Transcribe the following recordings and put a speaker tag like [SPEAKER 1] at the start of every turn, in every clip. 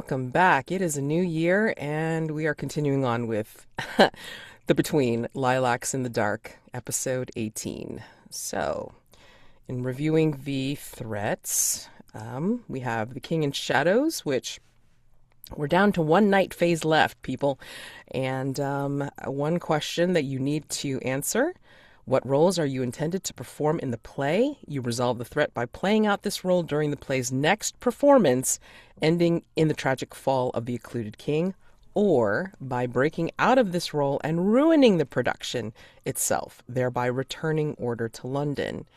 [SPEAKER 1] welcome back. It is a new year, and we are continuing on with the Between Lilacs in the Dark, episode 18. So, in reviewing the threats, we have the King in Shadows, which we're down to one night phase left, people. And one question that you need to answer. What roles are you intended to perform in the play? You resolve the threat by playing out this role during the play's next performance, ending in the tragic fall of the occluded king, or by breaking out of this role and ruining the production itself, thereby returning order to London.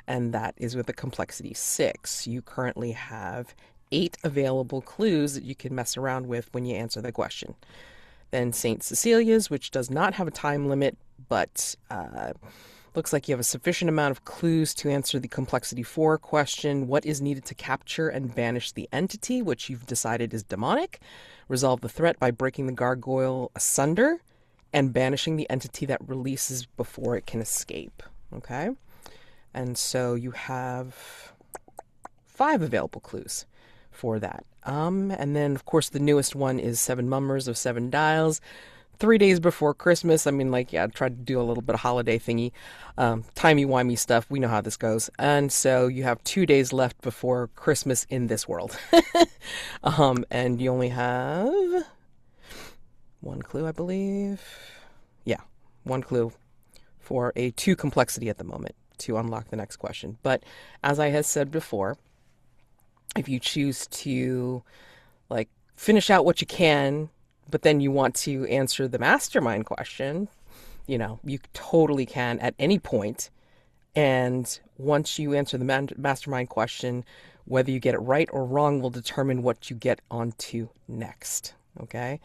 [SPEAKER 1] And that is with a complexity 6. You currently have 8 available clues that you can mess around with when you answer the question. Then St. Cecilia's, which does not have a time limit, but looks like you have a sufficient amount of clues to answer the complexity 4 question. What is needed to capture and banish the entity, which you've decided is demonic? Resolve the threat by breaking the gargoyle asunder and banishing the entity that releases before it can escape. Okay? And so you have 5 available clues for that. And then, of course, the newest one is 7 Mummers of 7 Dials. 3 days before Christmas. I mean, I tried to do a little bit of holiday thingy, timey-wimey stuff. We know how this goes. And so you have 2 days left before Christmas in this world. And you only have 1 clue, I believe. Yeah, 1 clue for a 2 complexity at the moment to unlock the next question. But as I had said before, if you choose to finish out what you can, but then you want to answer the mastermind question, you totally can at any point. And once you answer the mastermind question, whether you get it right or wrong will determine what you get onto next. Okay?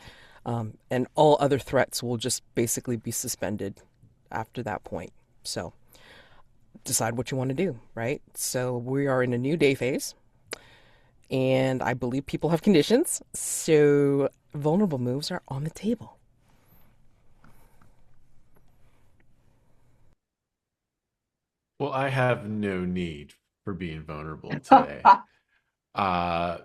[SPEAKER 1] And all other threats will just basically be suspended after that point. So decide what you want to do, right? So we are in a new day phase. And I believe people have conditions, so vulnerable moves are on the table.
[SPEAKER 2] Well, I have no need for being vulnerable today.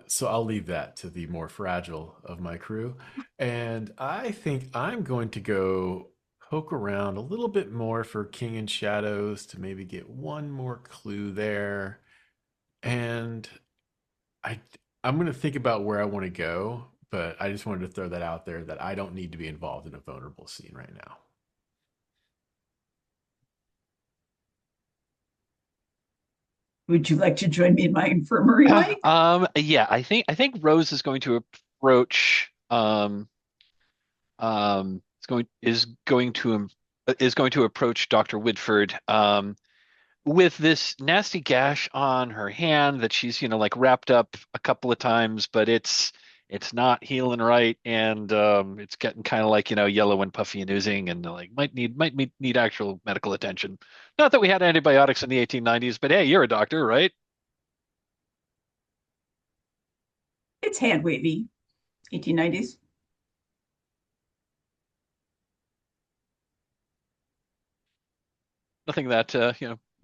[SPEAKER 2] So I'll leave that to the more fragile of my crew. And I think I'm going to go poke around a little bit more for King in Shadows to maybe get one more clue there. And I I'm going to think about where I want to go, but I just wanted to throw that out there that I don't need to be involved in a vulnerable scene right now.
[SPEAKER 3] Would you like to join me in my infirmary, Mike?
[SPEAKER 4] Yeah, I think Rose is going to approach is going to approach Dr. Whitford with this nasty gash on her hand that she's wrapped up a couple of times, but it's not healing right, and it's getting kind of yellow and puffy and oozing, and might need actual medical attention. Not that we had antibiotics in the 1890s, but hey, you're a doctor, right?
[SPEAKER 3] It's hand wavy, 1890s.
[SPEAKER 4] Nothing that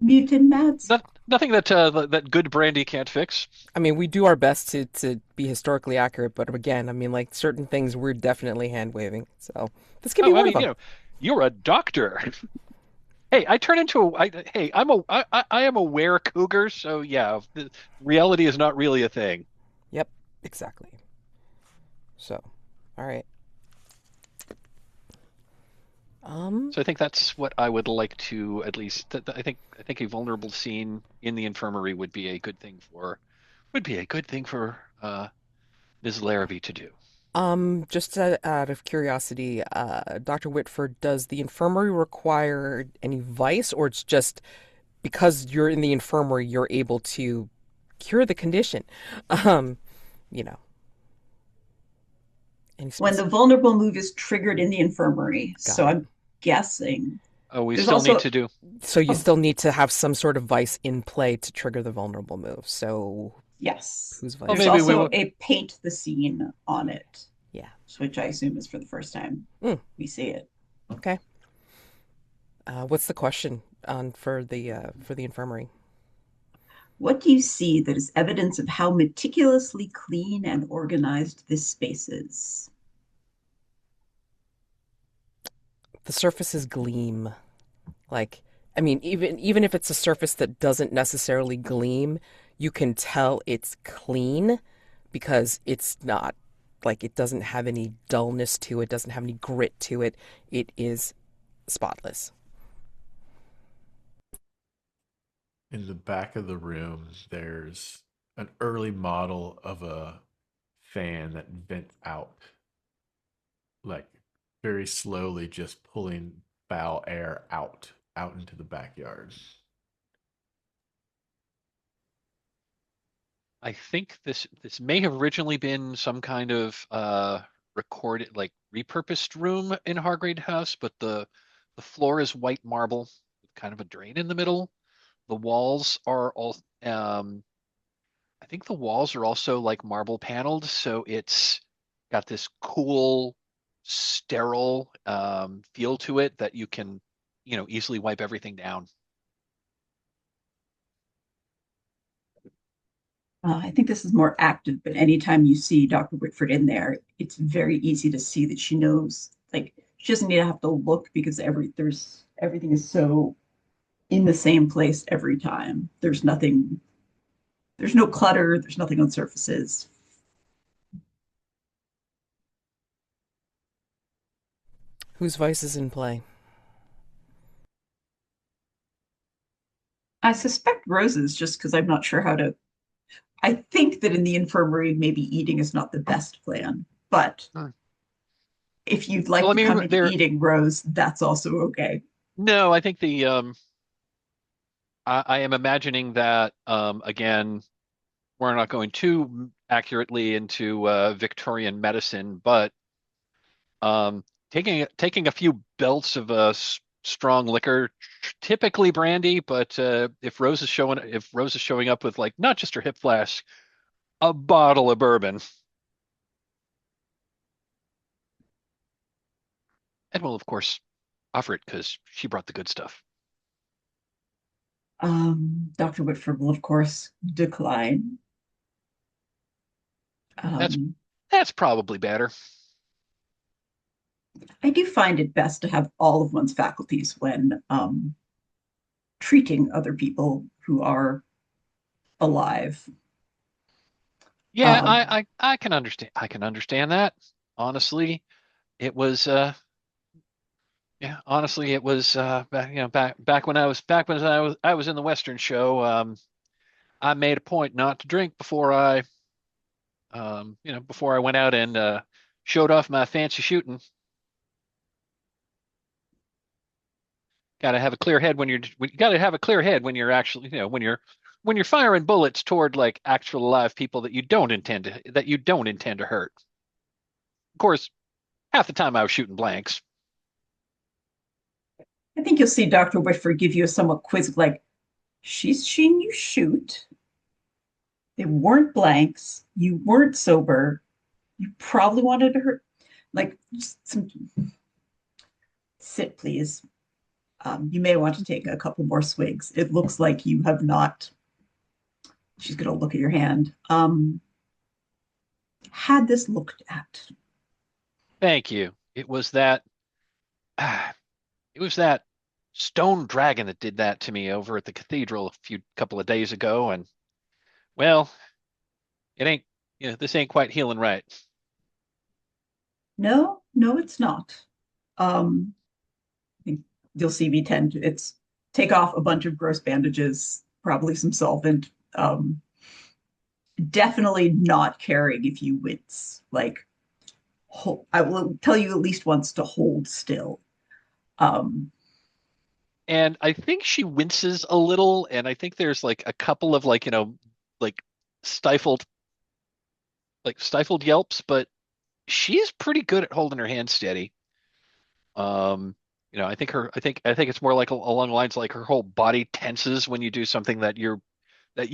[SPEAKER 3] Mutant Mats.
[SPEAKER 4] nothing that that good brandy can't fix.
[SPEAKER 1] I mean, we do our best to be historically accurate, but again, I mean, certain things we're definitely hand waving. So this could be
[SPEAKER 4] Oh, I
[SPEAKER 1] one of
[SPEAKER 4] mean,
[SPEAKER 1] them.
[SPEAKER 4] you're a doctor. Hey, I turn into hey, I am a were cougar, so yeah, reality is not really a thing.
[SPEAKER 1] Yep, exactly. So, all right. Um,
[SPEAKER 4] So I think that's what I would like to at least. I think a vulnerable scene in the infirmary would be a good thing for Ms. Larrabee to do.
[SPEAKER 1] just out of curiosity, Dr. Whitford, does the infirmary require any vice, or it's just because you're in the infirmary, you're able to cure the condition? Um, you know, any
[SPEAKER 3] When the
[SPEAKER 1] specific?
[SPEAKER 3] vulnerable move is triggered in the infirmary.
[SPEAKER 1] Got
[SPEAKER 3] So
[SPEAKER 1] it.
[SPEAKER 3] I'm guessing
[SPEAKER 4] Oh, we
[SPEAKER 3] there's
[SPEAKER 4] still need
[SPEAKER 3] also
[SPEAKER 4] to do.
[SPEAKER 1] So you
[SPEAKER 3] a
[SPEAKER 1] still need to have some sort of vice in play to trigger the vulnerable move. So
[SPEAKER 3] yes.
[SPEAKER 1] whose
[SPEAKER 4] Well,
[SPEAKER 1] vice
[SPEAKER 3] There's
[SPEAKER 1] is
[SPEAKER 4] maybe
[SPEAKER 1] it?
[SPEAKER 4] we
[SPEAKER 3] also
[SPEAKER 4] will.
[SPEAKER 3] a paint the scene on it,
[SPEAKER 1] Yeah.
[SPEAKER 3] which I assume is for the first time
[SPEAKER 1] Mm,
[SPEAKER 3] we see it.
[SPEAKER 1] okay. What's the question on for the infirmary?
[SPEAKER 3] What do you see that is evidence of how meticulously clean and organized this space is?
[SPEAKER 1] The surfaces gleam. Like, I mean, even if it's a surface that doesn't necessarily gleam, you can tell it's clean because it's not like it doesn't have any dullness to it, doesn't have any grit to it. It is spotless.
[SPEAKER 2] In the back of the room, there's an early model of a fan that vents out, like very slowly, just pulling foul air out into the backyard.
[SPEAKER 4] I think this may have originally been some kind of recorded like repurposed room in Hargrave House, but the floor is white marble with kind of a drain in the middle. The walls are all I think the walls are also like marble paneled, so it's got this cool, sterile feel to it that you can, easily wipe everything down.
[SPEAKER 3] I think this is more active, but anytime you see Dr. Whitford in there, it's very easy to see that she knows, like, she doesn't need to have to look because everything is so in the same place every time. There's no clutter, there's nothing on surfaces.
[SPEAKER 1] Whose voice is in play?
[SPEAKER 3] I suspect Rose's just because I'm not sure how to. I think that in the infirmary, maybe eating is not the best plan, but
[SPEAKER 4] Hmm.
[SPEAKER 3] if you'd
[SPEAKER 4] Well,
[SPEAKER 3] like
[SPEAKER 4] I
[SPEAKER 3] to come
[SPEAKER 4] mean,
[SPEAKER 3] into eating, Rose, that's also okay.
[SPEAKER 4] no, I think I am imagining that again, we're not going too accurately into Victorian medicine, but taking a few belts of strong liquor, typically brandy, but if Rose is showing up with like not just her hip flask, a bottle of bourbon, and we'll of course offer it because she brought the good stuff.
[SPEAKER 3] Dr. Whitford will, of course, decline.
[SPEAKER 4] That's
[SPEAKER 3] Um,
[SPEAKER 4] that's probably better.
[SPEAKER 3] I do find it best to have all of one's faculties when treating other people who are alive.
[SPEAKER 4] Yeah,
[SPEAKER 3] Um,
[SPEAKER 4] I can understand. I can understand that. Honestly, it was yeah. Honestly, it was back when I was in the Western show. I made a point not to drink before I went out and showed off my fancy shooting. Got to have a clear head got to have a clear head when you're actually, when you're firing bullets toward like actual live people that you don't intend to hurt. Of course, half the time I was shooting blanks.
[SPEAKER 3] I think you'll see Dr. Whitford give you a somewhat quizzical, like, she's seen you shoot. They weren't blanks. You weren't sober. You probably wanted to hurt. Like, just some, sit, please. You may want to take a couple more swigs. It looks like you have not. She's going to look at your hand. Had this looked at.
[SPEAKER 4] Thank you. It was that stone dragon that did that to me over at the cathedral a few couple of days ago, and well, it ain't, this ain't quite healing right.
[SPEAKER 3] No, no, it's not. Um, I think you'll see me tend to, it's take off a bunch of gross bandages, probably some solvent. Definitely not caring if you wince. Like, I will tell you at least once to hold still. Um,
[SPEAKER 4] And I think she winces a little, and I think there's like a couple of like stifled stifled yelps, but she's pretty good at holding her hand steady. I think it's more like along the lines like her whole body tenses when you do something that you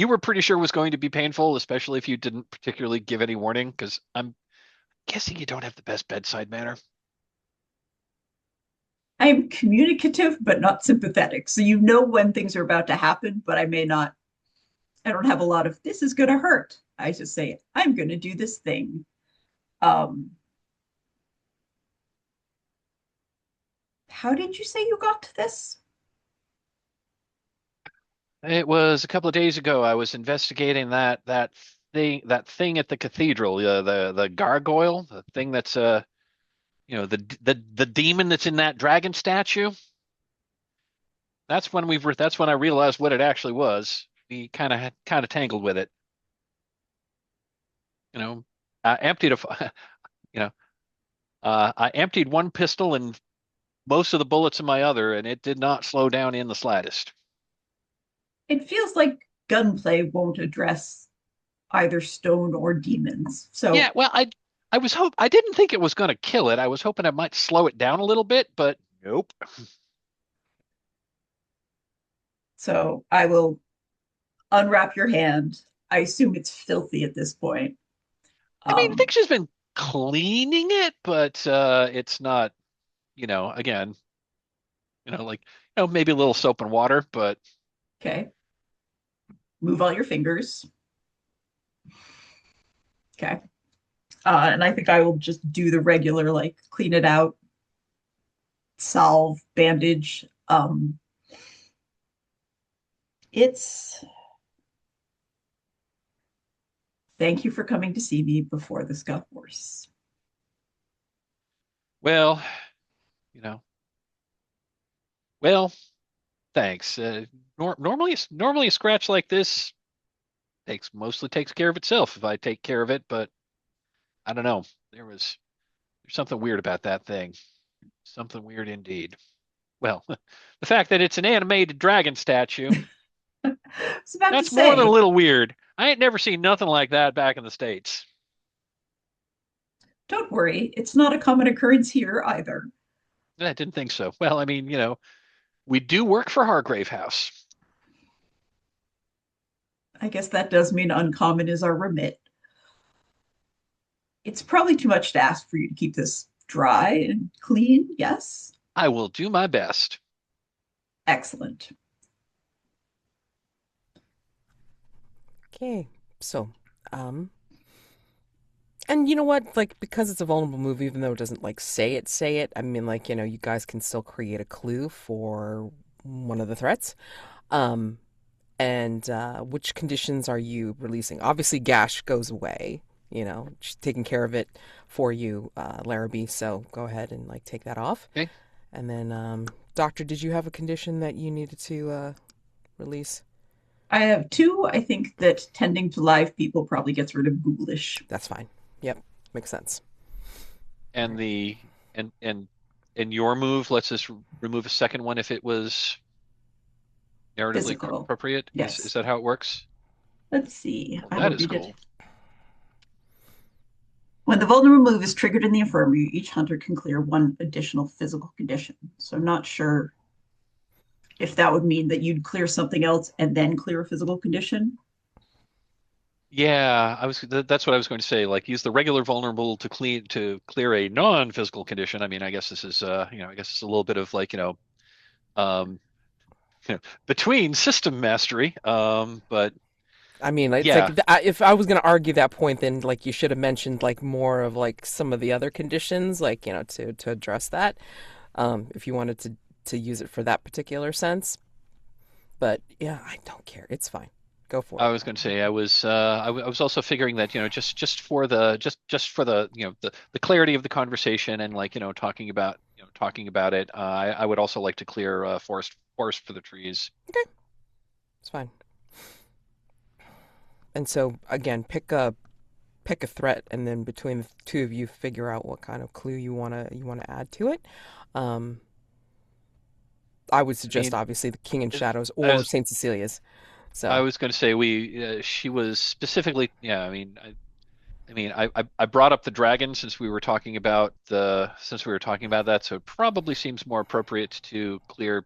[SPEAKER 4] were pretty sure was going to be painful, especially if you didn't particularly give any warning, because I'm guessing you don't have the best bedside manner.
[SPEAKER 3] I'm communicative but not sympathetic. So you know when things are about to happen, but I don't have a lot of this is going to hurt. I just say, I'm going to do this thing. Um, how did you say you got to this?
[SPEAKER 4] It was a couple of days ago. I was investigating that thing at the cathedral, the gargoyle, the thing that's the demon that's in that dragon statue. That's when I realized what it actually was. We kind of tangled with it. You know, I emptied a you know I emptied one pistol and most of the bullets in my other, and it did not slow down in the slightest.
[SPEAKER 3] It feels like gunplay won't address either stone or demons.
[SPEAKER 4] Yeah,
[SPEAKER 3] So,
[SPEAKER 4] well, I didn't think it was going to kill it. I was hoping I might slow it down a little bit, but nope.
[SPEAKER 3] so I will unwrap your hand. I assume it's filthy at this point.
[SPEAKER 4] I mean, I
[SPEAKER 3] Um,
[SPEAKER 4] think she's been cleaning it, but it's not, again, like maybe a little soap and water, but
[SPEAKER 3] okay. Move all your fingers. Okay. And I think I will just do the regular, like clean it out, salve, bandage. It's thank you for coming to see me before this got worse.
[SPEAKER 4] well, you know, well, thanks. Normally a scratch like this mostly takes care of itself if I take care of it, but I don't know. There's something weird about that thing. Something weird indeed. Well, the fact that it's an animated dragon statue,
[SPEAKER 3] I was about to
[SPEAKER 4] that's more than a
[SPEAKER 3] say,
[SPEAKER 4] little weird. I ain't never seen nothing like that back in the States.
[SPEAKER 3] don't worry, it's not a common occurrence here either.
[SPEAKER 4] I didn't think so. Well, I mean, we do work for Hargrave House.
[SPEAKER 3] I guess that does mean uncommon is our remit. It's probably too much to ask for you to keep this dry and clean. Yes.
[SPEAKER 4] I will do my best.
[SPEAKER 3] Excellent.
[SPEAKER 1] Okay, so, um, and you know what? Like, because it's a vulnerable movie, even though it doesn't like say it. I mean, like, you guys can still create a clue for one of the threats. Um, and which conditions are you releasing? Obviously, Gash goes away. She's taking care of it for you, Larrabee. So go ahead and like take that off.
[SPEAKER 4] Okay.
[SPEAKER 1] And then, Doctor, did you have a condition that you needed to release?
[SPEAKER 3] I have two. I think that tending to live people probably gets rid of ghoulish.
[SPEAKER 1] That's fine. Yep, makes sense. All
[SPEAKER 4] And
[SPEAKER 1] right.
[SPEAKER 4] the and your move, let's just remove a second one if it was narratively
[SPEAKER 3] Physical.
[SPEAKER 4] appropriate. Is
[SPEAKER 3] Yes.
[SPEAKER 4] that how it works?
[SPEAKER 3] Let's see.
[SPEAKER 4] Well,
[SPEAKER 3] I
[SPEAKER 4] that
[SPEAKER 3] will
[SPEAKER 4] is
[SPEAKER 3] read it.
[SPEAKER 4] cool.
[SPEAKER 3] When the vulnerable move is triggered in the infirmary, each hunter can clear one additional physical condition. So I'm not sure if that would mean that you'd clear something else and then clear a physical condition.
[SPEAKER 4] Yeah, that's what I was going to say. Like use the regular vulnerable to clear a non-physical condition. I mean, I guess this is I guess it's a little bit of like, um, between system mastery. But
[SPEAKER 1] I mean, it's like
[SPEAKER 4] yeah,
[SPEAKER 1] if I was going to argue that point, then like you should have mentioned like more of like some of the other conditions, like to address that, if you wanted to use it for that particular sense. But yeah, I don't care. It's fine. Go for
[SPEAKER 4] I
[SPEAKER 1] it.
[SPEAKER 4] was going to say I was also figuring that just for the the clarity of the conversation and like talking about it. I would also like to clear forest for the trees.
[SPEAKER 1] Okay, it's fine. And so again, pick a threat, and then between the two of you, figure out what kind of clue you wanna add to it. Um, I would
[SPEAKER 4] I
[SPEAKER 1] suggest
[SPEAKER 4] mean,
[SPEAKER 1] obviously the King in
[SPEAKER 4] is-
[SPEAKER 1] Shadows
[SPEAKER 4] I
[SPEAKER 1] or
[SPEAKER 4] was
[SPEAKER 1] Saint Cecilia's.
[SPEAKER 4] I
[SPEAKER 1] So
[SPEAKER 4] was going to say she was specifically I mean I brought up the dragon since we were talking about that, so it probably seems more appropriate to clear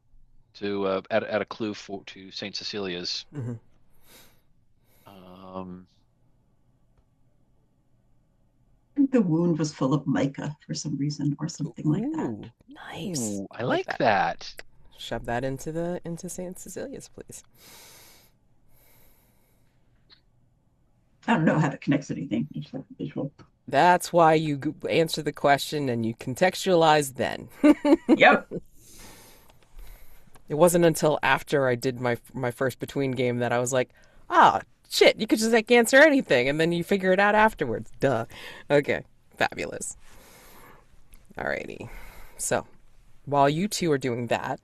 [SPEAKER 4] to add a clue to Saint Cecilia's.
[SPEAKER 1] mhm.
[SPEAKER 4] Um,
[SPEAKER 3] I think the wound was full of mica for some reason or something like that.
[SPEAKER 1] Ooh, nice.
[SPEAKER 4] ooh, I
[SPEAKER 1] I like
[SPEAKER 4] like
[SPEAKER 1] that.
[SPEAKER 4] that.
[SPEAKER 1] Shove that into Saint Cecilia's, please.
[SPEAKER 3] I don't know how that connects anything. Just like visual.
[SPEAKER 1] That's why you answer the question and you contextualize then.
[SPEAKER 3] Yep.
[SPEAKER 1] It wasn't until after I did my first between game that I was like, ah, shit, you could just like answer anything and then you figure it out afterwards. Duh. Okay, fabulous. Alrighty. So, while you two are doing that,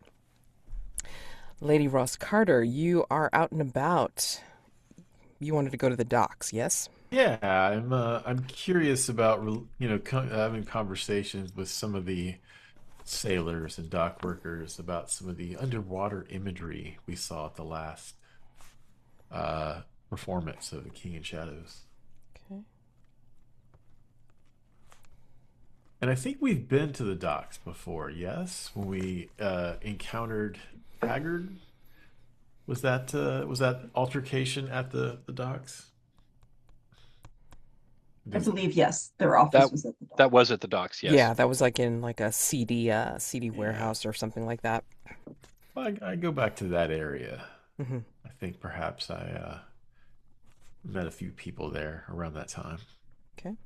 [SPEAKER 1] Lady Ross Carter, you are out and about. You wanted to go to the docks, yes?
[SPEAKER 2] Yeah, I'm curious about having conversations with some of the sailors and dock workers about some of the underwater imagery we saw at the last uh performance of the King in Shadows.
[SPEAKER 1] Okay.
[SPEAKER 2] And I think we've been to the docks before, yes? When we encountered Haggard, was that altercation at the docks?
[SPEAKER 3] I
[SPEAKER 2] Did,
[SPEAKER 3] believe, yes, their office
[SPEAKER 4] That
[SPEAKER 3] was at the dock.
[SPEAKER 4] that was at the docks, yes.
[SPEAKER 1] Yeah, that was like in like a CD
[SPEAKER 2] yeah.
[SPEAKER 1] warehouse or something like that.
[SPEAKER 2] I go back to that area.
[SPEAKER 1] Hmm.
[SPEAKER 2] I think perhaps I met a few people there around that time.
[SPEAKER 1] Okay.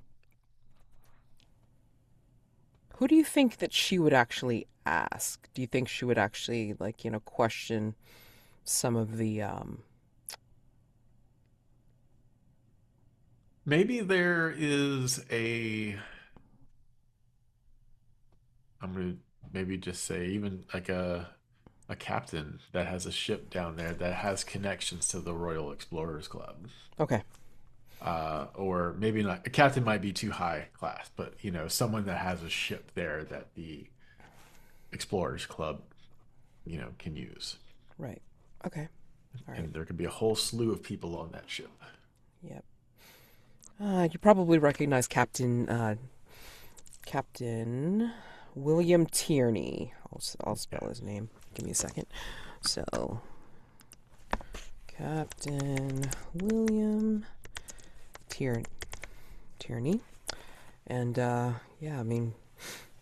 [SPEAKER 1] Who do you think that she would actually ask? Do you think she would actually like, question some of the
[SPEAKER 2] Maybe there is a, I'm gonna maybe just say even like a captain that has a ship down there that has connections to the Royal Explorers Club.
[SPEAKER 1] Okay.
[SPEAKER 2] Or maybe not. A captain might be too high class, but someone that has a ship there that the Explorers Club, can use.
[SPEAKER 1] Right. Okay. All right.
[SPEAKER 2] And there could be a whole slew of people on that ship.
[SPEAKER 1] Yep. You probably recognize Captain William Tierney. I'll
[SPEAKER 2] Yeah.
[SPEAKER 1] spell his name. Give me a second. So, Captain William Tierney. And yeah, I mean,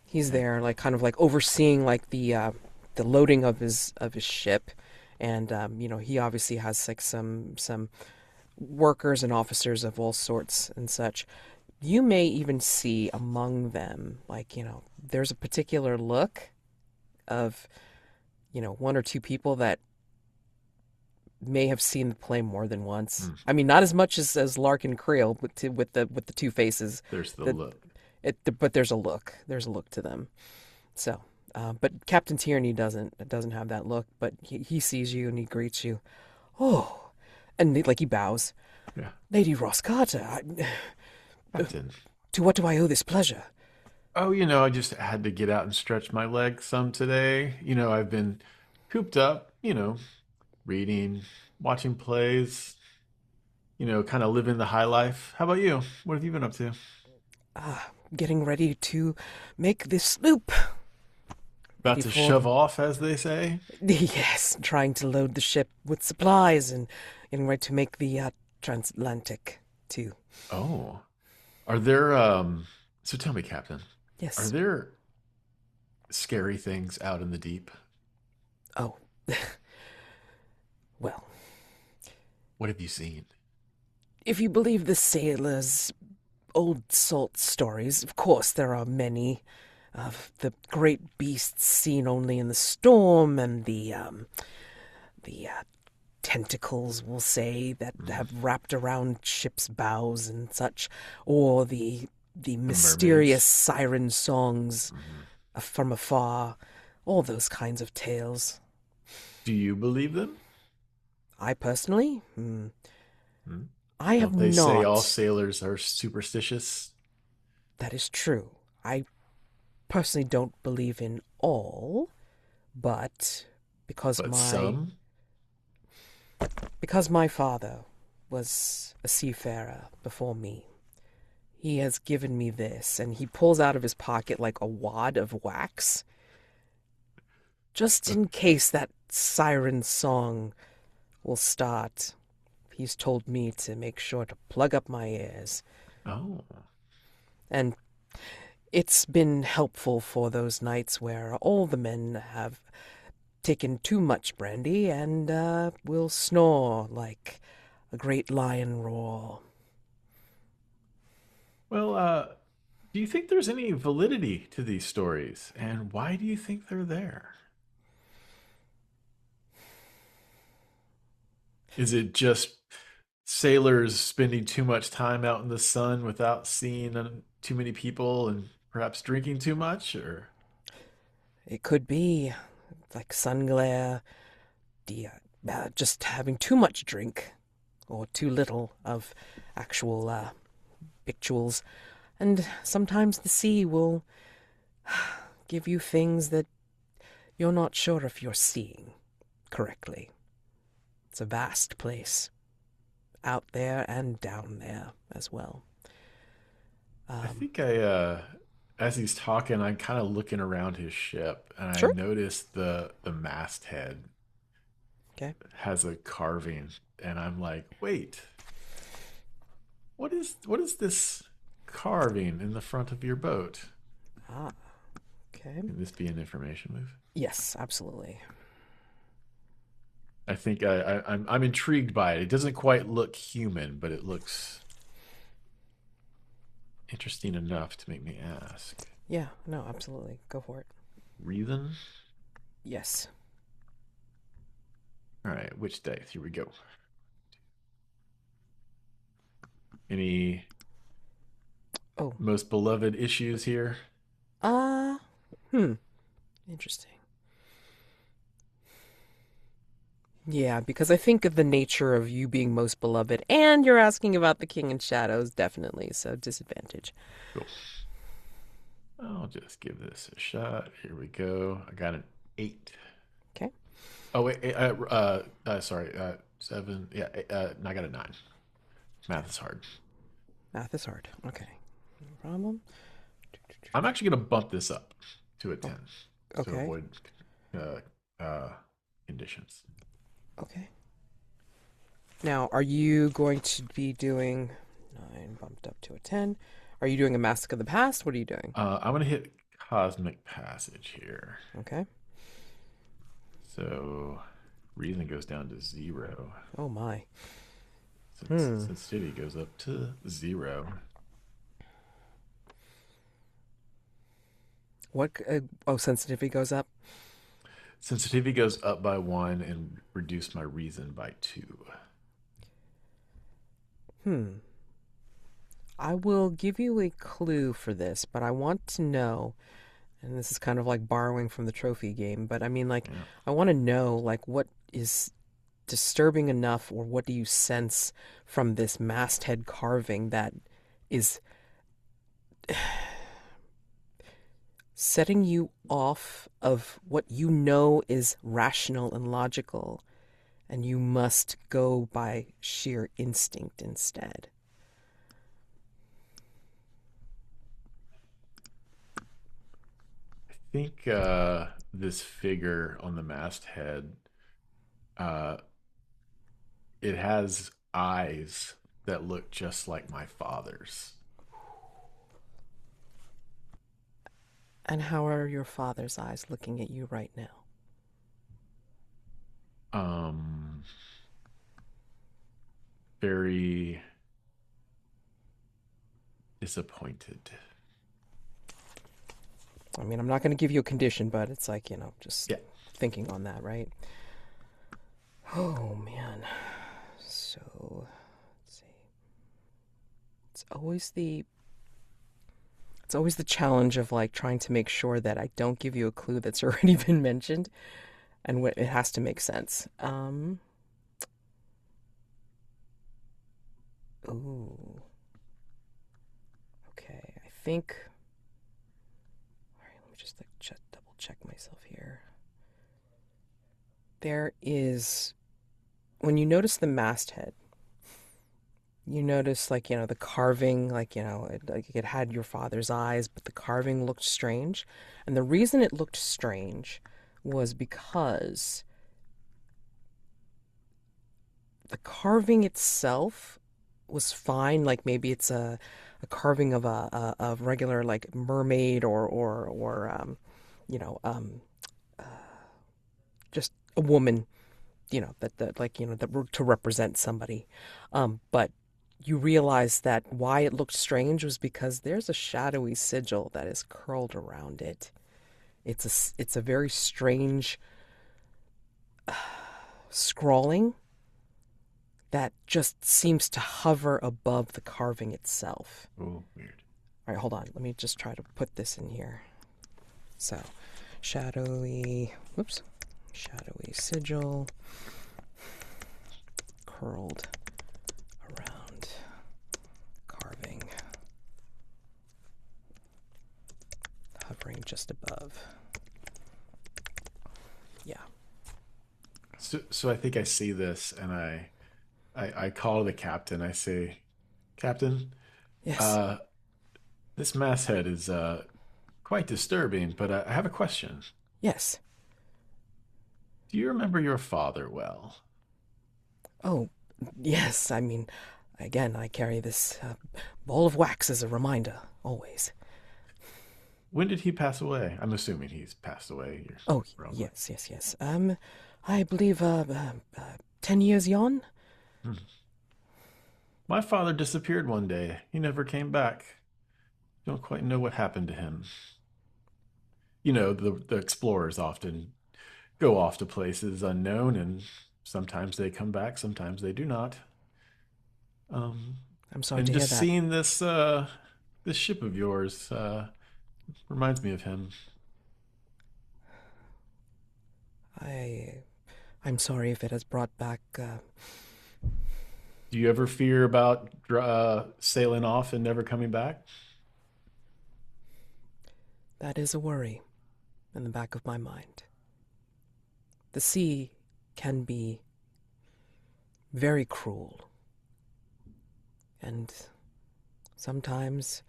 [SPEAKER 1] he's
[SPEAKER 2] Yeah.
[SPEAKER 1] there, like kind of like overseeing like the loading of his ship, and he obviously has like some workers and officers of all sorts and such. You may even see among them, like there's a particular look of one or two people that may have seen the play more than once.
[SPEAKER 2] Mm.
[SPEAKER 1] I mean, not as much as Larkin Creel with the two faces.
[SPEAKER 2] There's the
[SPEAKER 1] That
[SPEAKER 2] look.
[SPEAKER 1] but there's a look. There's a look to them. So, but Captain Tierney doesn't have that look. But he sees you and he greets you. Oh, and he bows.
[SPEAKER 2] Yeah.
[SPEAKER 1] Lady Ross Carter,
[SPEAKER 2] Captain.
[SPEAKER 1] to what do I owe this pleasure?
[SPEAKER 2] Oh, I just had to get out and stretch my legs some today. I've been cooped up, reading, watching plays, kind of living the high life. How about you? What have you been up to?
[SPEAKER 1] Getting ready to make this loop.
[SPEAKER 2] About
[SPEAKER 1] Ready
[SPEAKER 2] to
[SPEAKER 1] for
[SPEAKER 2] shove off, as they say?
[SPEAKER 1] yes, trying to load the ship with supplies and getting ready to make the transatlantic too.
[SPEAKER 2] Oh. Are there, so tell me, Captain, are
[SPEAKER 1] Yes.
[SPEAKER 2] there scary things out in the deep?
[SPEAKER 1] Oh, well,
[SPEAKER 2] What have you seen?
[SPEAKER 1] if you believe the sailors' old salt stories, of course there are many of the great beasts seen only in the storm and the tentacles, we'll say, that
[SPEAKER 2] Mm.
[SPEAKER 1] have wrapped around ship's bows and such, or the
[SPEAKER 2] The
[SPEAKER 1] mysterious
[SPEAKER 2] mermaids?
[SPEAKER 1] siren songs
[SPEAKER 2] Mhm.
[SPEAKER 1] from afar, all those kinds of tales.
[SPEAKER 2] Do you believe them?
[SPEAKER 1] I personally,
[SPEAKER 2] Hmm?
[SPEAKER 1] I have
[SPEAKER 2] Don't they say all
[SPEAKER 1] not.
[SPEAKER 2] sailors are superstitious?
[SPEAKER 1] That is true. I personally don't believe in all, but because
[SPEAKER 2] But
[SPEAKER 1] my
[SPEAKER 2] some?
[SPEAKER 1] because my father was a seafarer before me, he has given me this, and he pulls out of his pocket like a wad of wax, just in case that siren song will start. He's told me to make sure to plug up my ears,
[SPEAKER 2] Oh.
[SPEAKER 1] and it's been helpful for those nights where all the men have taken too much brandy and will snore like a great lion roar.
[SPEAKER 2] Well, do you think there's any validity to these stories? And why do you think they're there? Is it just sailors spending too much time out in the sun without seeing too many people and perhaps drinking too much? Or
[SPEAKER 1] It could be like sun glare, just having too much drink or too little of actual victuals. And sometimes the sea will give you things that you're not sure if you're seeing correctly. It's a vast place, out there and down there as well.
[SPEAKER 2] I
[SPEAKER 1] Um,
[SPEAKER 2] think as he's talking, I'm kind of looking around his ship, and I
[SPEAKER 1] sure.
[SPEAKER 2] noticed the masthead
[SPEAKER 1] Okay.
[SPEAKER 2] has a carving, and I'm like, wait, what is this carving in the front of your boat?
[SPEAKER 1] Ah, okay.
[SPEAKER 2] Can this be an information move?
[SPEAKER 1] Yes, absolutely.
[SPEAKER 2] I think I'm intrigued by it. It doesn't quite look human, but it looks interesting enough to make me ask.
[SPEAKER 1] Yeah, no, absolutely. Go for it.
[SPEAKER 2] Reason?
[SPEAKER 1] Yes.
[SPEAKER 2] All right, which dice? Here we go. Any
[SPEAKER 1] Oh,
[SPEAKER 2] most beloved issues here?
[SPEAKER 1] uh, hmm. Interesting. Yeah, because I think of the nature of you being most beloved, and you're asking about the King in Shadows, definitely. So disadvantage.
[SPEAKER 2] Cool. I'll just give this a shot. Here we go. I got an 8.
[SPEAKER 1] Okay.
[SPEAKER 2] Oh wait, sorry, 7. Yeah, I got a 9. Math is hard.
[SPEAKER 1] Math is hard. Okay. No problem.
[SPEAKER 2] I'm actually going to bump this up to a
[SPEAKER 1] Oh,
[SPEAKER 2] 10 to
[SPEAKER 1] okay.
[SPEAKER 2] avoid uh, conditions.
[SPEAKER 1] Okay. Now, are you going to be doing 9 bumped up to a 10? Are you doing a Mask of the Past? What are you doing?
[SPEAKER 2] I'm going to hit Cosmic Passage here.
[SPEAKER 1] Okay.
[SPEAKER 2] So reason goes down to 0.
[SPEAKER 1] Oh my.
[SPEAKER 2] Since sensitivity goes up to 0.
[SPEAKER 1] What? Oh, sensitivity goes up.
[SPEAKER 2] Sensitivity goes up by 1 and reduce my reason by 2.
[SPEAKER 1] Hmm. I will give you a clue for this, but I want to know, and this is kind of like borrowing from the trophy game, but I mean, like,
[SPEAKER 2] Yeah.
[SPEAKER 1] I want to know, like, what is disturbing enough, or what do you sense from this masthead carving that is setting you off of what you know is rational and logical, and you must go by sheer instinct instead.
[SPEAKER 2] I think this figure on the masthead, uh, it has eyes that look just like my father's.
[SPEAKER 1] And how are your father's eyes looking at you right now?
[SPEAKER 2] Um, very disappointed.
[SPEAKER 1] I mean, I'm not going to give you a condition, but it's like, just
[SPEAKER 2] Yeah.
[SPEAKER 1] thinking on that, right? Oh, man. So, let's see. It's always the it's always the challenge of like trying to make sure that I don't give you a clue that's already been mentioned, and it has to make sense. Ooh. Okay. I think. All right. Let me just like double check myself here. There is, when you notice the masthead, you notice like, the carving, like, it had your father's eyes, but the carving looked strange. And the reason it looked strange was because the carving itself was fine. Like maybe it's a carving of a regular like mermaid or you know, um, just a woman, that like, that to represent somebody. But you realize that why it looked strange was because there's a shadowy sigil that is curled around it. It's a very strange scrawling that just seems to hover above the carving itself.
[SPEAKER 2] Oh, weird.
[SPEAKER 1] All right, hold on. Let me just try to put this in here. So, shadowy sigil curled around carving, hovering just above. Yeah.
[SPEAKER 2] So I think I see this, and I call the captain. I say, Captain,
[SPEAKER 1] Yes.
[SPEAKER 2] uh, this masthead is quite disturbing, but I have a question.
[SPEAKER 1] Yes.
[SPEAKER 2] Do you remember your father well?
[SPEAKER 1] Oh, yes. I mean, again, I carry this ball of wax as a reminder, always.
[SPEAKER 2] When did he pass away? I'm assuming he's passed away.
[SPEAKER 1] Oh, yes. I believe 10 years yon.
[SPEAKER 2] Hmm. My father disappeared one day. He never came back. Don't quite know what happened to him. You know, the explorers often go off to places unknown, and sometimes they come back, sometimes they do not. Um,
[SPEAKER 1] I'm sorry
[SPEAKER 2] and
[SPEAKER 1] to hear
[SPEAKER 2] just
[SPEAKER 1] that.
[SPEAKER 2] seeing this ship of yours reminds me of him.
[SPEAKER 1] I'm sorry if it has brought back.
[SPEAKER 2] Do you ever fear about sailing off and never coming back?
[SPEAKER 1] That is a worry in the back of my mind. The sea can be very cruel, and sometimes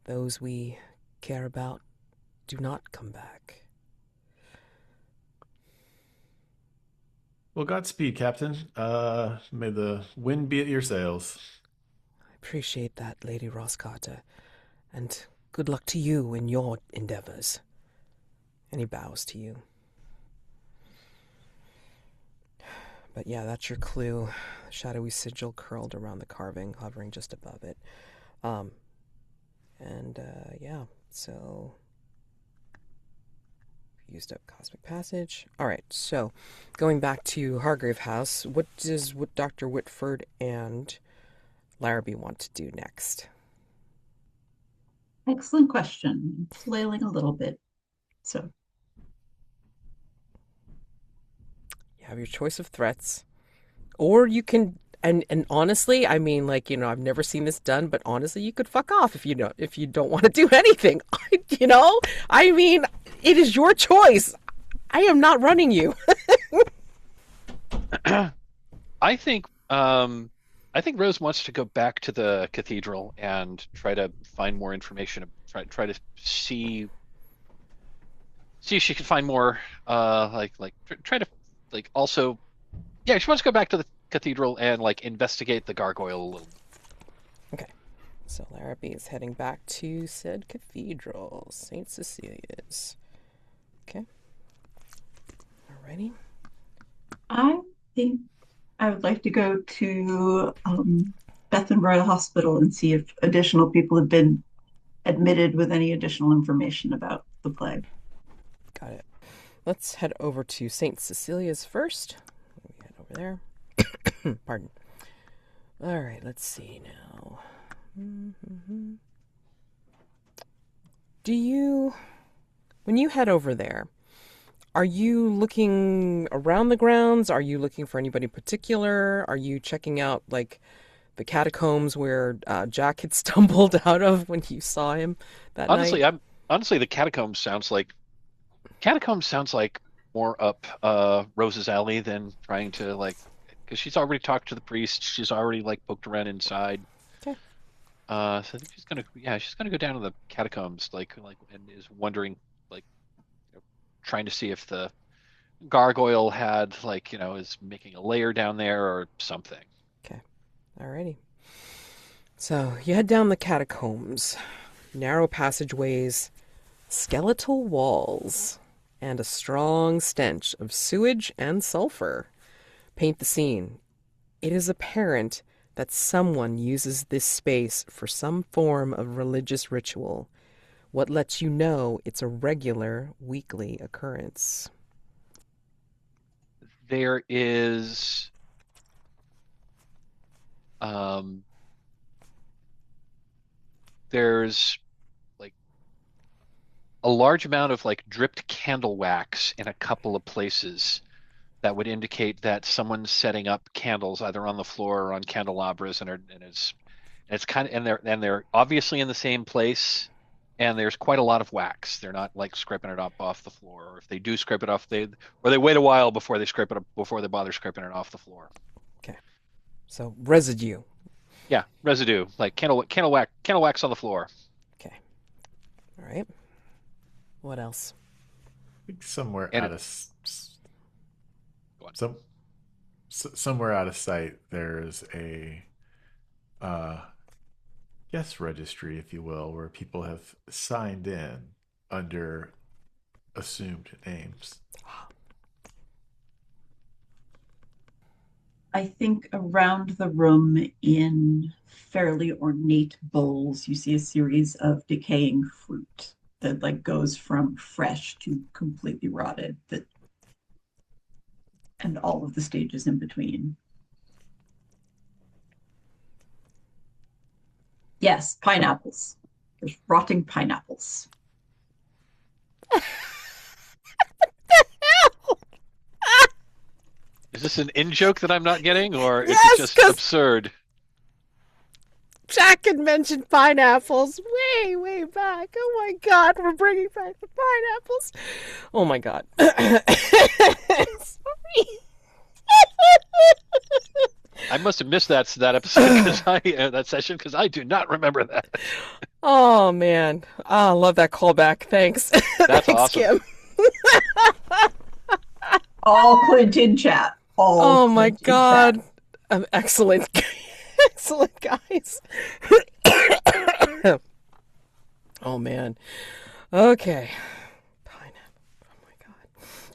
[SPEAKER 1] those we care about do not come back.
[SPEAKER 2] Well, Godspeed, Captain. May the wind be at your sails.
[SPEAKER 1] I appreciate that, Lady Roscarter, and good luck to you in your endeavors. And he bows to you. But yeah, that's your clue. Shadowy sigil curled around the carving, hovering just above it. Yeah, so used up Cosmic Passage. All right, so going back to Hargrave House, what Dr. Whitford and Larrabee want to do next?
[SPEAKER 3] Excellent question. Flailing a little bit. So
[SPEAKER 1] You have your choice of threats, or you can. And honestly, I mean, like, I've never seen this done, but honestly, you could fuck off if you don't want to do anything. I mean, it is your choice. I am not running you.
[SPEAKER 4] I think I think Rose wants to go back to the cathedral and try to find more information. Try to see if she can find more. Try to also, yeah. She wants to go back to the cathedral and investigate the gargoyle a little.
[SPEAKER 1] Okay, so Larrabee is heading back to said cathedral, St. Cecilia's. Okay, alrighty.
[SPEAKER 3] I think I would like to go to Bethlem Hospital and see if additional people have been admitted with any additional information about the plague.
[SPEAKER 1] Got it. Let's head over to St. Cecilia's first. Let me head over there. Pardon. All right, let's see now. When you head over there, are you looking around the grounds? Are you looking for anybody in particular? Are you checking out, like, the catacombs where Jack had stumbled out of when you saw him that night?
[SPEAKER 4] Honestly, the catacombs sounds like more up Rose's alley than trying to because she's already talked to the priest. She's already poked around inside.
[SPEAKER 1] Okay.
[SPEAKER 4] So I think she's gonna go down to the catacombs and is wondering trying to see if the gargoyle had is making a lair down there or something.
[SPEAKER 1] Okay. Alrighty. So you head down the catacombs, narrow passageways, skeletal walls, and a strong stench of sewage and sulfur paint the scene. It is apparent that someone uses this space for some form of religious ritual? What lets you know it's a regular weekly occurrence?
[SPEAKER 4] There is um there's like a large amount of like dripped candle wax in a couple of places that would indicate that someone's setting up candles either on the floor or on candelabras, and it's kind of and they're obviously in the same place, and there's quite a lot of wax. They're not like scraping it up off the floor, or if they do scrape it off, they wait a while before they scrape it up before they bother scraping it off the floor.
[SPEAKER 1] Okay. So residue.
[SPEAKER 4] Yeah, residue like candle wax on the floor.
[SPEAKER 1] Okay. All right. What else?
[SPEAKER 2] think somewhere
[SPEAKER 4] And
[SPEAKER 2] out
[SPEAKER 4] it
[SPEAKER 2] of
[SPEAKER 4] go on.
[SPEAKER 2] some somewhere out of sight, there's a uh, guest registry, if you will, where people have signed in under assumed names.
[SPEAKER 3] I think around the room in fairly ornate bowls, you see a series of decaying fruit that like goes from fresh to completely rotted, that and all of the stages in between. Yes, pineapples. There's rotting pineapples.
[SPEAKER 4] Is this an in joke that I'm not getting, or is it
[SPEAKER 1] Yes,
[SPEAKER 4] just
[SPEAKER 1] because
[SPEAKER 4] absurd?
[SPEAKER 1] Jack had mentioned pineapples way, way back. Oh my God, we're bringing back the pineapples. Oh my God. Sorry.
[SPEAKER 4] I must have missed that episode because I that session because I do not remember that.
[SPEAKER 1] Oh man. Oh, I love that callback. Thanks.
[SPEAKER 4] That's
[SPEAKER 1] Thanks,
[SPEAKER 4] awesome.
[SPEAKER 1] Kim.
[SPEAKER 3] All Clint in chat. All
[SPEAKER 1] Oh my
[SPEAKER 3] Clint in chat.
[SPEAKER 1] God. Excellent. Excellent, guys. Oh man. Okay. Pineapple. Oh my God.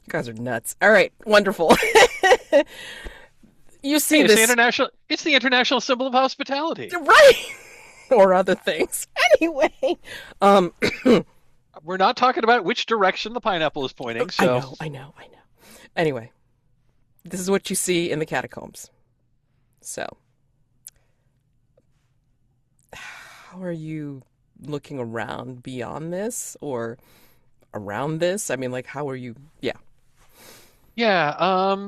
[SPEAKER 1] You guys are nuts. All right. Wonderful. You see
[SPEAKER 4] Hey,
[SPEAKER 1] this,
[SPEAKER 4] it's the international symbol of hospitality.
[SPEAKER 1] right? Or other things. Anyway. Um,
[SPEAKER 4] We're not talking about which direction the pineapple is pointing,
[SPEAKER 1] I
[SPEAKER 4] so
[SPEAKER 1] know, I know, I know. Anyway, this is what you see in the catacombs. So, how are you looking around beyond this or around this? I mean, like, how are you? Yeah.
[SPEAKER 4] yeah,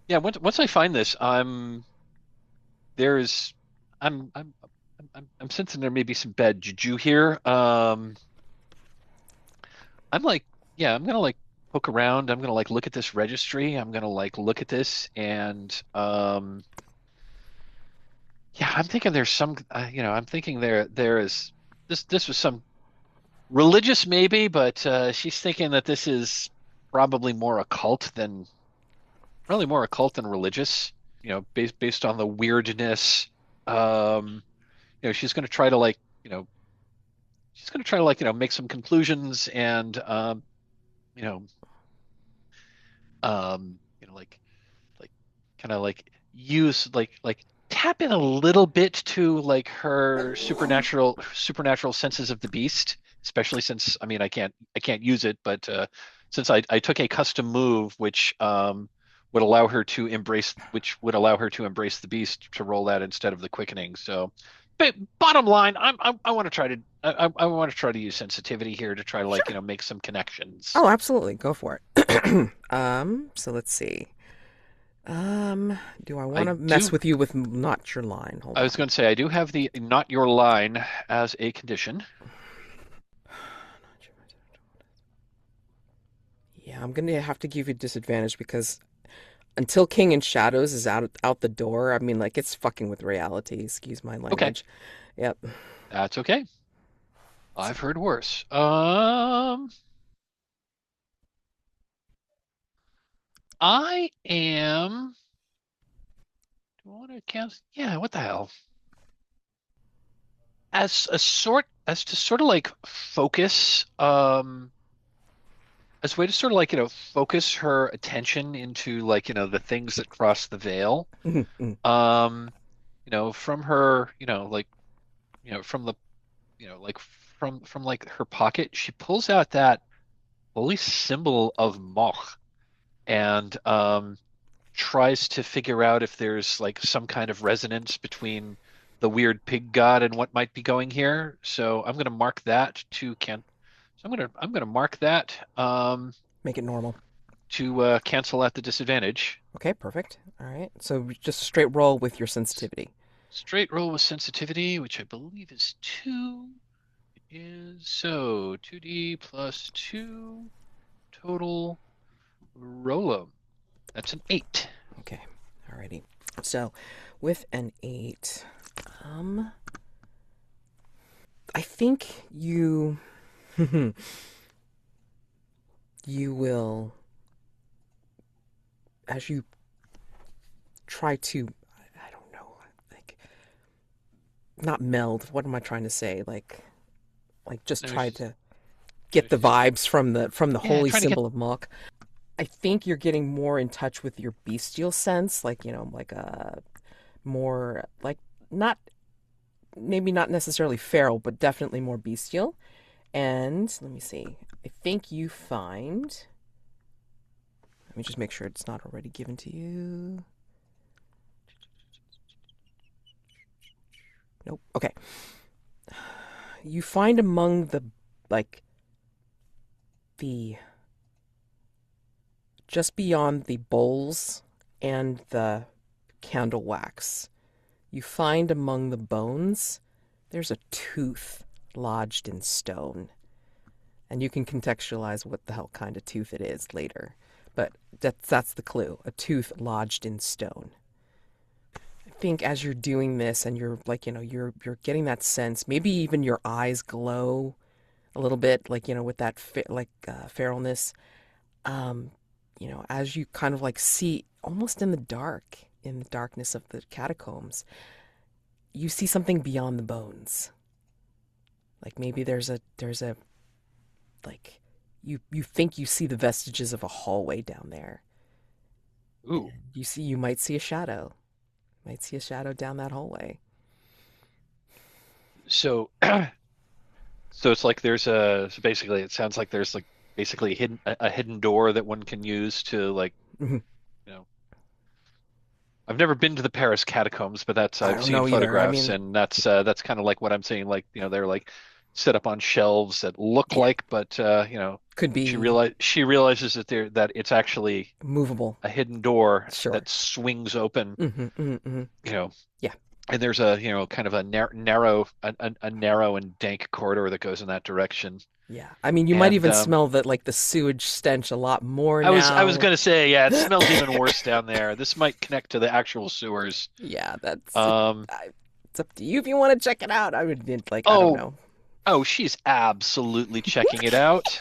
[SPEAKER 4] yeah. Once I find this, there's I'm sensing there may be some bad juju here. I'm like, yeah, I'm gonna like poke around. I'm gonna like look at this registry. I'm gonna like look at this and yeah, I'm thinking there's some I'm thinking there is this was some religious maybe, but she's thinking that this is probably more occult than probably more occult than religious, based on the weirdness. Um, she's gonna try to like, she's gonna try to like, make some conclusions and you know, like kind of like use like tap in a little bit to like her supernatural senses of the beast, especially since I mean I can't use it, but since I took a custom move which would allow her to embrace the beast to roll that instead of the quickening. So but bottom line, I want to try to I want to try to use sensitivity here to try to like,
[SPEAKER 1] Sure.
[SPEAKER 4] make some connections.
[SPEAKER 1] Oh, absolutely. Go for it. So let's see. Do I want
[SPEAKER 4] I
[SPEAKER 1] to mess
[SPEAKER 4] do
[SPEAKER 1] with you with not your line? Hold
[SPEAKER 4] I was
[SPEAKER 1] on.
[SPEAKER 4] going to say I do have the not your line as a condition.
[SPEAKER 1] Yeah, I'm gonna have to give you disadvantage because until King in Shadows is out the door, I mean, like it's fucking with reality. Excuse my
[SPEAKER 4] Okay,
[SPEAKER 1] language. Yep.
[SPEAKER 4] that's okay.
[SPEAKER 1] So,
[SPEAKER 4] I've heard worse. I am. Do I want to cast? Yeah, what the hell? As to sort of like focus, as a way to sort of like, focus her attention into like, the things that cross the veil.
[SPEAKER 1] mhm, mhm.
[SPEAKER 4] Um, from her, from the, like from like her pocket, she pulls out that holy symbol of Moch and tries to figure out if there's like some kind of resonance between the weird pig god and what might be going here. So I'm going to mark that to can. So I'm going to mark that
[SPEAKER 1] Make it normal.
[SPEAKER 4] to cancel at the disadvantage.
[SPEAKER 1] Okay, perfect. All right. So just straight roll with your sensitivity.
[SPEAKER 4] Straight roll with sensitivity, which I believe is 2, is so 2d plus 2 total roll. That's an 8.
[SPEAKER 1] Okay. Alrighty. So with an 8, I think you you will, as you try to, I don't know, like not meld. What am I trying to say? Like just
[SPEAKER 4] No,
[SPEAKER 1] try to get the vibes from the
[SPEAKER 4] yeah,
[SPEAKER 1] holy
[SPEAKER 4] trying to get
[SPEAKER 1] symbol of Mok. I think you're getting more in touch with your bestial sense, like like a more like not maybe not necessarily feral, but definitely more bestial. And let me see. I think you find. Let me just make sure it's not already given to you. Nope. Okay. You find among the like the just beyond the bowls and the candle wax, you find among the bones there's a tooth lodged in stone. And you can contextualize what the hell kind of tooth it is later. But that's the clue, a tooth lodged in stone. I think as you're doing this and you're like, you're getting that sense, maybe even your eyes glow a little bit, like, with that feralness. As you kind of like see almost in the darkness of the catacombs, you see something beyond the bones. Like maybe there's a like you think you see the vestiges of a hallway down there.
[SPEAKER 4] ooh.
[SPEAKER 1] You might see a shadow. Might see a shadow down that hallway.
[SPEAKER 4] So so it's like so basically it sounds like there's like basically a hidden door that one can use to like,
[SPEAKER 1] Mhm.
[SPEAKER 4] you know, I've never been to the Paris catacombs, but that's
[SPEAKER 1] I
[SPEAKER 4] I've
[SPEAKER 1] don't
[SPEAKER 4] seen
[SPEAKER 1] know either. I
[SPEAKER 4] photographs
[SPEAKER 1] mean,
[SPEAKER 4] and that's kind of like what I'm saying, like, they're like set up on shelves that look
[SPEAKER 1] yeah,
[SPEAKER 4] like, but
[SPEAKER 1] could
[SPEAKER 4] she
[SPEAKER 1] be
[SPEAKER 4] realizes that it's actually
[SPEAKER 1] movable.
[SPEAKER 4] a hidden door
[SPEAKER 1] Sure.
[SPEAKER 4] that swings open, you know,
[SPEAKER 1] Yeah.
[SPEAKER 4] and there's a, kind of a narrow and dank corridor that goes in that direction.
[SPEAKER 1] Yeah. I mean, you might
[SPEAKER 4] And
[SPEAKER 1] even smell the sewage stench a lot more
[SPEAKER 4] I was
[SPEAKER 1] now.
[SPEAKER 4] gonna say, yeah, it smells even worse down there. This might connect to the actual sewers.
[SPEAKER 1] Yeah,
[SPEAKER 4] Um,
[SPEAKER 1] it's up to you if you want to check it out. I would like I don't
[SPEAKER 4] oh,
[SPEAKER 1] know.
[SPEAKER 4] oh, she's absolutely checking it out.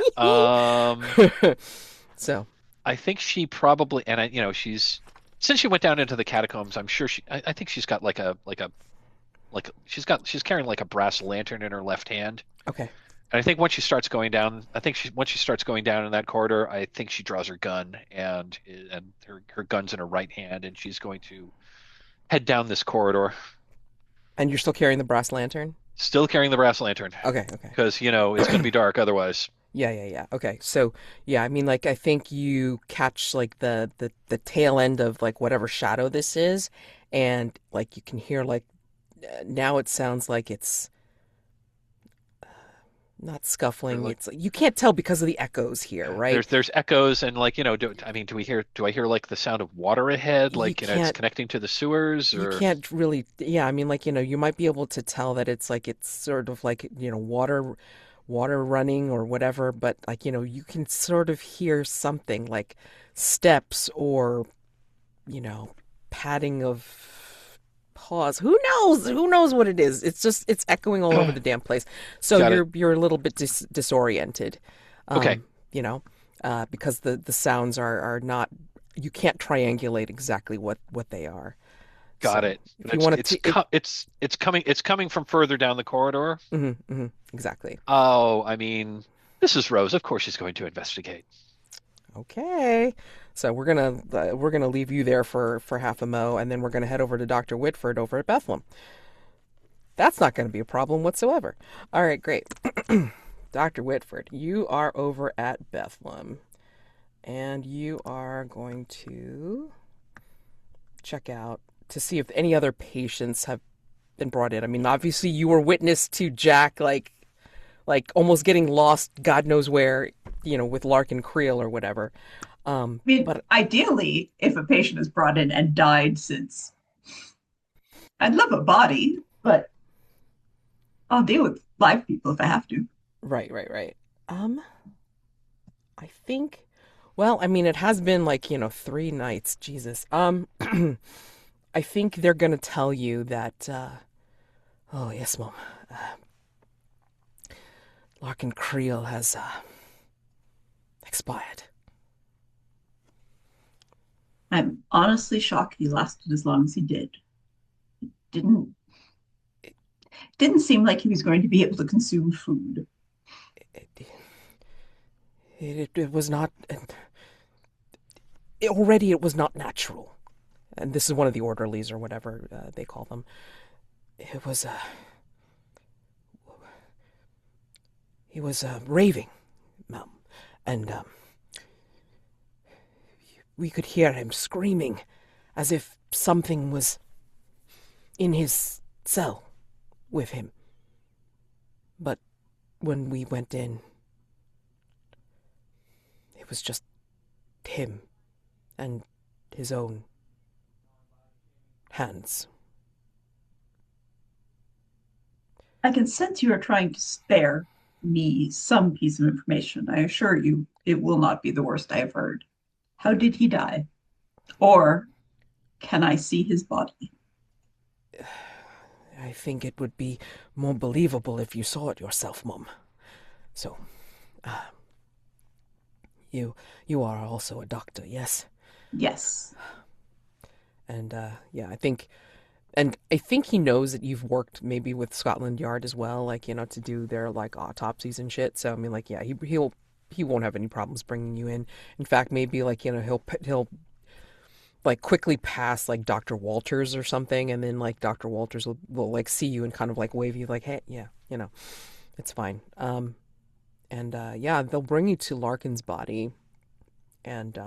[SPEAKER 1] So,
[SPEAKER 4] I think she probably, and she's since she went down into the catacombs, I'm sure I think she's got she's carrying like a brass lantern in her left hand.
[SPEAKER 1] okay.
[SPEAKER 4] And I think once she starts going down, once she starts going down in that corridor, I think she draws her gun and her gun's in her right hand, and she's going to head down this corridor,
[SPEAKER 1] And you're still carrying the brass lantern?
[SPEAKER 4] still carrying the brass lantern,
[SPEAKER 1] Okay, okay.
[SPEAKER 4] because it's going to be dark otherwise.
[SPEAKER 1] Yeah, yeah, yeah. Okay. So, yeah, I mean like I think you catch like the tail end of like whatever shadow this is and like you can hear like now it sounds like it's not
[SPEAKER 4] Or
[SPEAKER 1] scuffling.
[SPEAKER 4] like
[SPEAKER 1] It's you can't tell because of the echoes here, right?
[SPEAKER 4] there's echoes and like, do I hear like the sound of water ahead,
[SPEAKER 1] You
[SPEAKER 4] like, it's
[SPEAKER 1] can't
[SPEAKER 4] connecting to the sewers,
[SPEAKER 1] you
[SPEAKER 4] or
[SPEAKER 1] can't really yeah, I mean like you might be able to tell that it's sort of like water running or whatever, but like you can sort of hear something like steps or you know, padding of paws. Who knows what it is? It's just it's echoing all over the damn place. So
[SPEAKER 4] got it.
[SPEAKER 1] you're a little bit disoriented.
[SPEAKER 4] Okay,
[SPEAKER 1] You know, because the sounds are not you can't triangulate exactly what they are.
[SPEAKER 4] got
[SPEAKER 1] So
[SPEAKER 4] it. And
[SPEAKER 1] if you want
[SPEAKER 4] it's coming from further down the corridor.
[SPEAKER 1] exactly.
[SPEAKER 4] Oh, I mean, this is Rose. Of course she's going to investigate.
[SPEAKER 1] Okay. So we're gonna leave you there for half a mo, and then we're gonna head over to Dr. Whitford over at Bethlem. That's not gonna be a problem whatsoever. All right, great. Dr. Whitford, you are over at Bethlem, and you are going to check out to see if any other patients have been brought in. I mean, obviously you were witness to Jack like almost getting lost, God knows where, with Larkin Creel or whatever.
[SPEAKER 3] I mean,
[SPEAKER 1] But
[SPEAKER 3] ideally, if a patient is brought in and died, since I'd love a body, but I'll deal with live people if I have to.
[SPEAKER 1] right, right, right. I think. Well, I mean, it has been like 3 nights. Jesus. I think they're gonna tell you that. Oh yes, Mom. Uh, Larkin Creel has expired.
[SPEAKER 3] I'm honestly shocked he lasted as long as he did. Didn't didn't seem like he was going to be able to consume food.
[SPEAKER 1] It, it was not. Already, it was not natural. And this is one of the orderlies or whatever they call them. It was he was raving, Mum, and we could hear him screaming as if something was in his cell with him. But when we went in, it was just him and his own hands.
[SPEAKER 3] I can sense you are trying to spare me some piece of information. I assure you, it will not be the worst I have heard. How did he die? Or can I see his body?
[SPEAKER 1] I think it would be more believable if you saw it yourself, Mum. So, uh, you you are also a doctor, yes?
[SPEAKER 3] Yes.
[SPEAKER 1] And yeah, I think he knows that you've worked maybe with Scotland Yard as well, like to do their like autopsies and shit. So I mean, like, yeah, he won't have any problems bringing you in. In fact, maybe like he'll like quickly pass like Dr. Walters or something, and then like Dr. Walters will like see you and kind of like wave you like, hey, yeah, it's fine. And yeah, they'll bring you to Larkin's body, and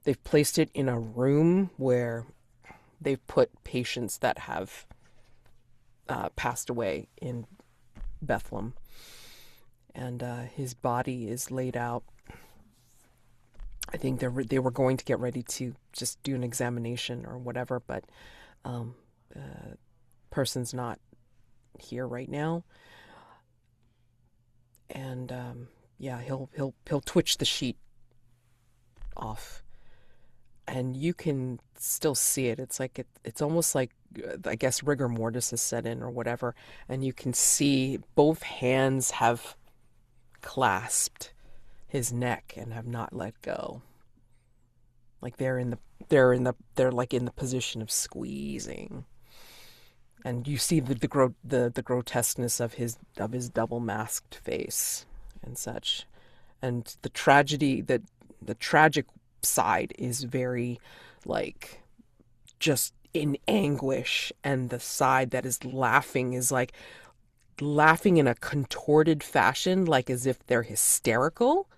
[SPEAKER 1] they've placed it in a room where they've put patients that have passed away in Bethlem, and his body is laid out. I think they were going to get ready to just do an examination or whatever, but um, person's not here right now, and yeah, he'll twitch the sheet off, and you can still see it. It's like it's almost like I guess rigor mortis has set in or whatever, and you can see both hands have clasped his neck and have not let go. Like they're like in the position of squeezing, and you see the grotesqueness of his double masked face and such, and the tragic side is very like just in anguish, and the side that is laughing is like laughing in a contorted fashion, like as if they're hysterical,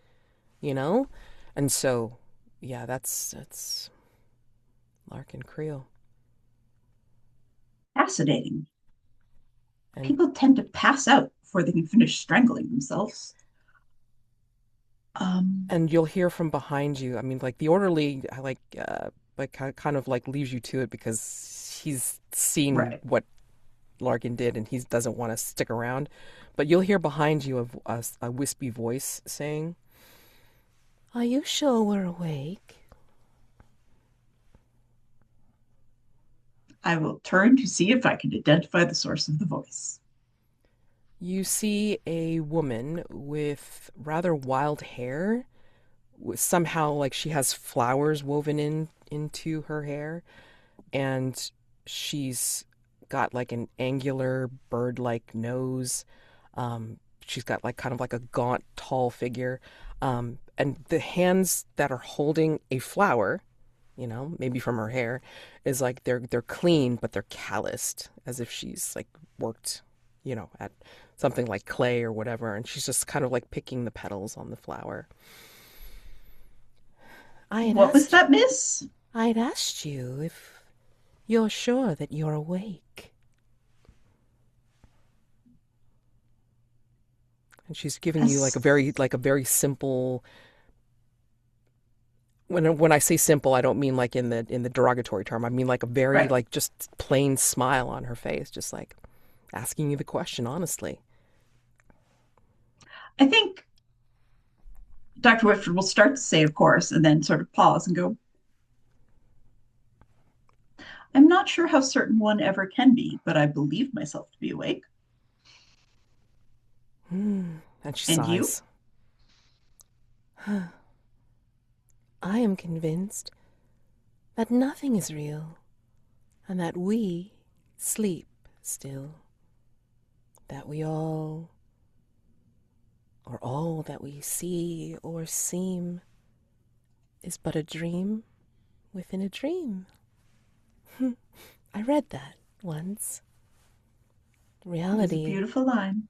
[SPEAKER 1] you know? And so, yeah, that's Larkin Creel.
[SPEAKER 3] Fascinating.
[SPEAKER 1] And
[SPEAKER 3] People tend to pass out before they can finish strangling themselves. Um,
[SPEAKER 1] and you'll hear from behind you. I mean, like the orderly, like kind of like leaves you to it because he's seen
[SPEAKER 3] right.
[SPEAKER 1] what Larkin did and he doesn't want to stick around. But you'll hear behind you a wispy voice saying, "Are you sure we're awake?"
[SPEAKER 3] I will turn to see if I can identify the source of the voice.
[SPEAKER 1] You see a woman with rather wild hair. Somehow, like she has flowers woven into her hair, and she's got like an angular bird-like nose. She's got like kind of like a gaunt, tall figure, and the hands that are holding a flower, maybe from her hair, is like they're clean, but they're calloused, as if she's like worked, at something like clay or whatever, and she's just kind of like picking the petals on the flower. I had
[SPEAKER 3] What was
[SPEAKER 1] asked,
[SPEAKER 3] that, miss?
[SPEAKER 1] I had asked you if you're sure that you're awake. And she's giving you
[SPEAKER 3] Yes.
[SPEAKER 1] like a very simple. When I say simple, I don't mean like in the derogatory term. I mean like a very
[SPEAKER 3] Right.
[SPEAKER 1] like just plain smile on her face, just like asking you the question honestly.
[SPEAKER 3] I think Dr. Whitford will start to say, of course, and then sort of pause and go, I'm not sure how certain one ever can be, but I believe myself to be awake.
[SPEAKER 1] And she
[SPEAKER 3] And you?
[SPEAKER 1] sighs. I am convinced that nothing is real, and that we sleep still. That we all, or all that we see or seem, is but a dream within a dream. I read that once.
[SPEAKER 3] It is a
[SPEAKER 1] Reality,
[SPEAKER 3] beautiful line.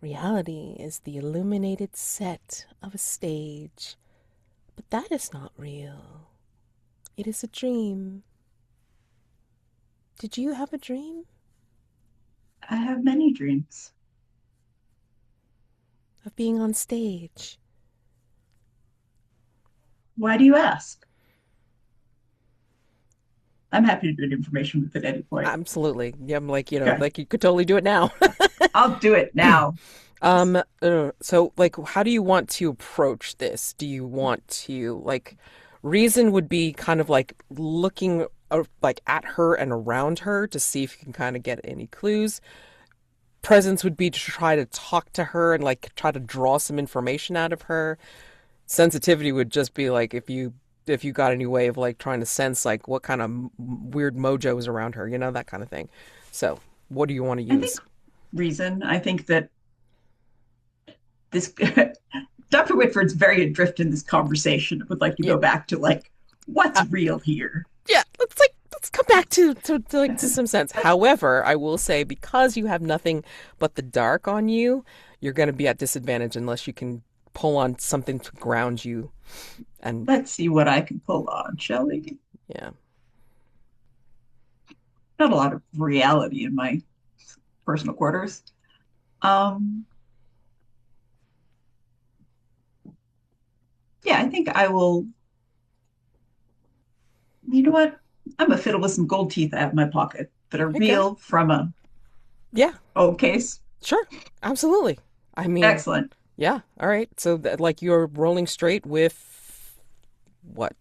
[SPEAKER 1] reality is the illuminated set of a stage, but that is not real. It is a dream. Did you have a dream
[SPEAKER 3] I have many dreams.
[SPEAKER 1] of being on stage?
[SPEAKER 3] Why do you ask? I'm happy to do an information with at any point.
[SPEAKER 1] Absolutely. Yeah, I'm like,
[SPEAKER 3] Okay.
[SPEAKER 1] like you could totally do it now.
[SPEAKER 3] I'll do it now.
[SPEAKER 1] So like, how do you want to approach this? Do you want to like, reason would be kind of like looking like at her and around her to see if you can kind of get any clues. Presence would be to try to talk to her and like try to draw some information out of her. Sensitivity would just be like if you got any way of like trying to sense like what kind of weird mojo is around her, that kind of thing. So, what do you want to
[SPEAKER 3] I think
[SPEAKER 1] use?
[SPEAKER 3] reason. I think that this Dr. Whitford's very adrift in this conversation. I would like to
[SPEAKER 1] Yeah,
[SPEAKER 3] go back to like what's
[SPEAKER 1] uh,
[SPEAKER 3] real here.
[SPEAKER 1] yeah. Let's come back to some sense. However, I will say because you have nothing but the dark on you, you're going to be at disadvantage unless you can pull on something to ground you. And
[SPEAKER 3] Let's see what I can pull on, shall we?
[SPEAKER 1] yeah,
[SPEAKER 3] Not a lot of reality in my personal quarters. Um, yeah, I think I will. You know what? I'm gonna fiddle with some gold teeth I have in my pocket that are
[SPEAKER 1] okay,
[SPEAKER 3] real from a
[SPEAKER 1] yeah,
[SPEAKER 3] old case.
[SPEAKER 1] sure, absolutely. I mean,
[SPEAKER 3] Excellent.
[SPEAKER 1] yeah, all right. So like you're rolling straight with what?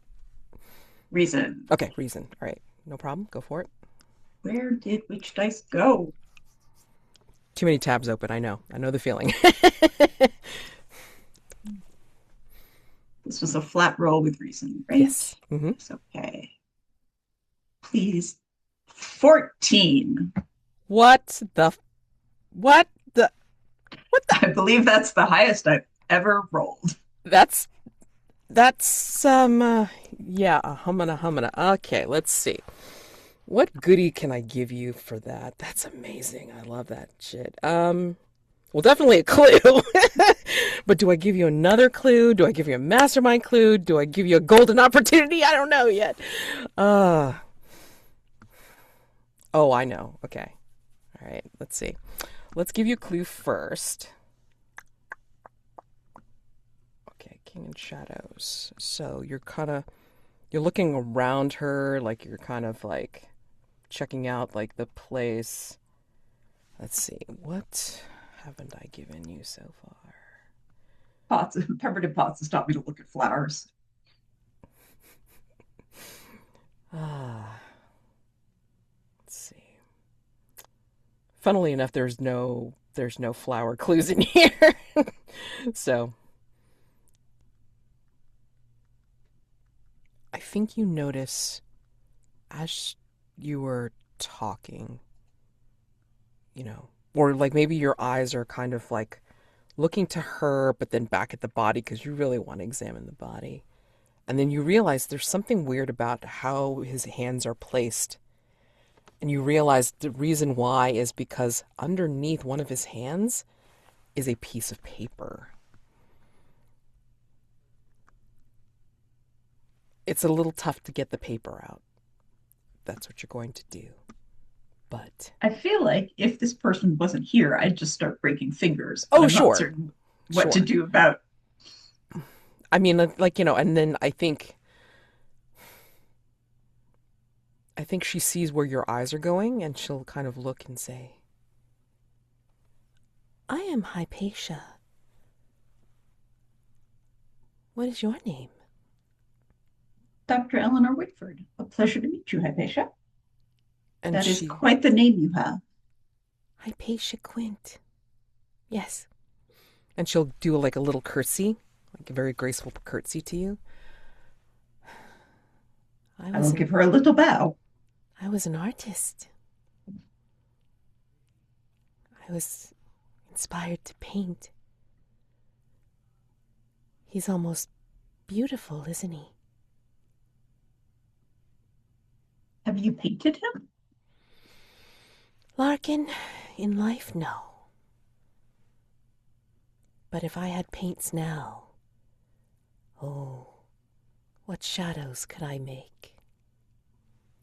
[SPEAKER 3] Reason.
[SPEAKER 1] Okay, reason. All right, no problem. Go for it.
[SPEAKER 3] Where did which dice go?
[SPEAKER 1] Too many tabs open. I know. I know the feeling.
[SPEAKER 3] This was a flat roll with reason, right?
[SPEAKER 1] Yes. Mm-hmm.
[SPEAKER 3] It's okay. Please. 14.
[SPEAKER 1] What the? What the? What the?
[SPEAKER 3] I believe that's the highest I've ever rolled.
[SPEAKER 1] That's yeah, a humana. Okay, let's see. What goodie can I give you for that? That's amazing. I love that shit. Well, definitely a clue. But do I give you another clue? Do I give you a mastermind clue? Do I give you a golden opportunity? I don't know yet. Uh, oh, I know. Okay. All right. Let's see. Let's give you a clue first. Okay, King in Shadows. So you're looking around her, like you're kind of like checking out like the place. Let's see. What haven't I given you so far?
[SPEAKER 3] Pots, peppermint pots has taught me to look at flowers.
[SPEAKER 1] Ah, let's see. Funnily enough, there's no flower clues in here. So I think you notice as you were talking, or like maybe your eyes are kind of like looking to her, but then back at the body because you really want to examine the body. And then you realize there's something weird about how his hands are placed. And you realize the reason why is because underneath one of his hands is a piece of paper. It's a little tough to get the paper out. That's what you're going to do. But
[SPEAKER 3] I feel like if this person wasn't here, I'd just start breaking fingers, but
[SPEAKER 1] oh,
[SPEAKER 3] I'm not
[SPEAKER 1] sure,
[SPEAKER 3] certain what to
[SPEAKER 1] sure.
[SPEAKER 3] do about.
[SPEAKER 1] I mean, like, and then I think she sees where your eyes are going, and she'll kind of look and say, I am Hypatia. What is your name?
[SPEAKER 3] Dr. Elinor Whitford, a pleasure to meet you, Hypatia.
[SPEAKER 1] And
[SPEAKER 3] That is
[SPEAKER 1] she,
[SPEAKER 3] quite the name you have.
[SPEAKER 1] Hypatia Quint. Yes. And she'll do like a little curtsy, like a very graceful curtsy to you. I
[SPEAKER 3] I
[SPEAKER 1] was
[SPEAKER 3] will
[SPEAKER 1] an
[SPEAKER 3] give her a little bow.
[SPEAKER 1] I was an artist. I was inspired to paint. He's almost beautiful, isn't he?
[SPEAKER 3] Have you painted him?
[SPEAKER 1] Larkin, in life, no. But if I had paints now, oh, what shadows could I make?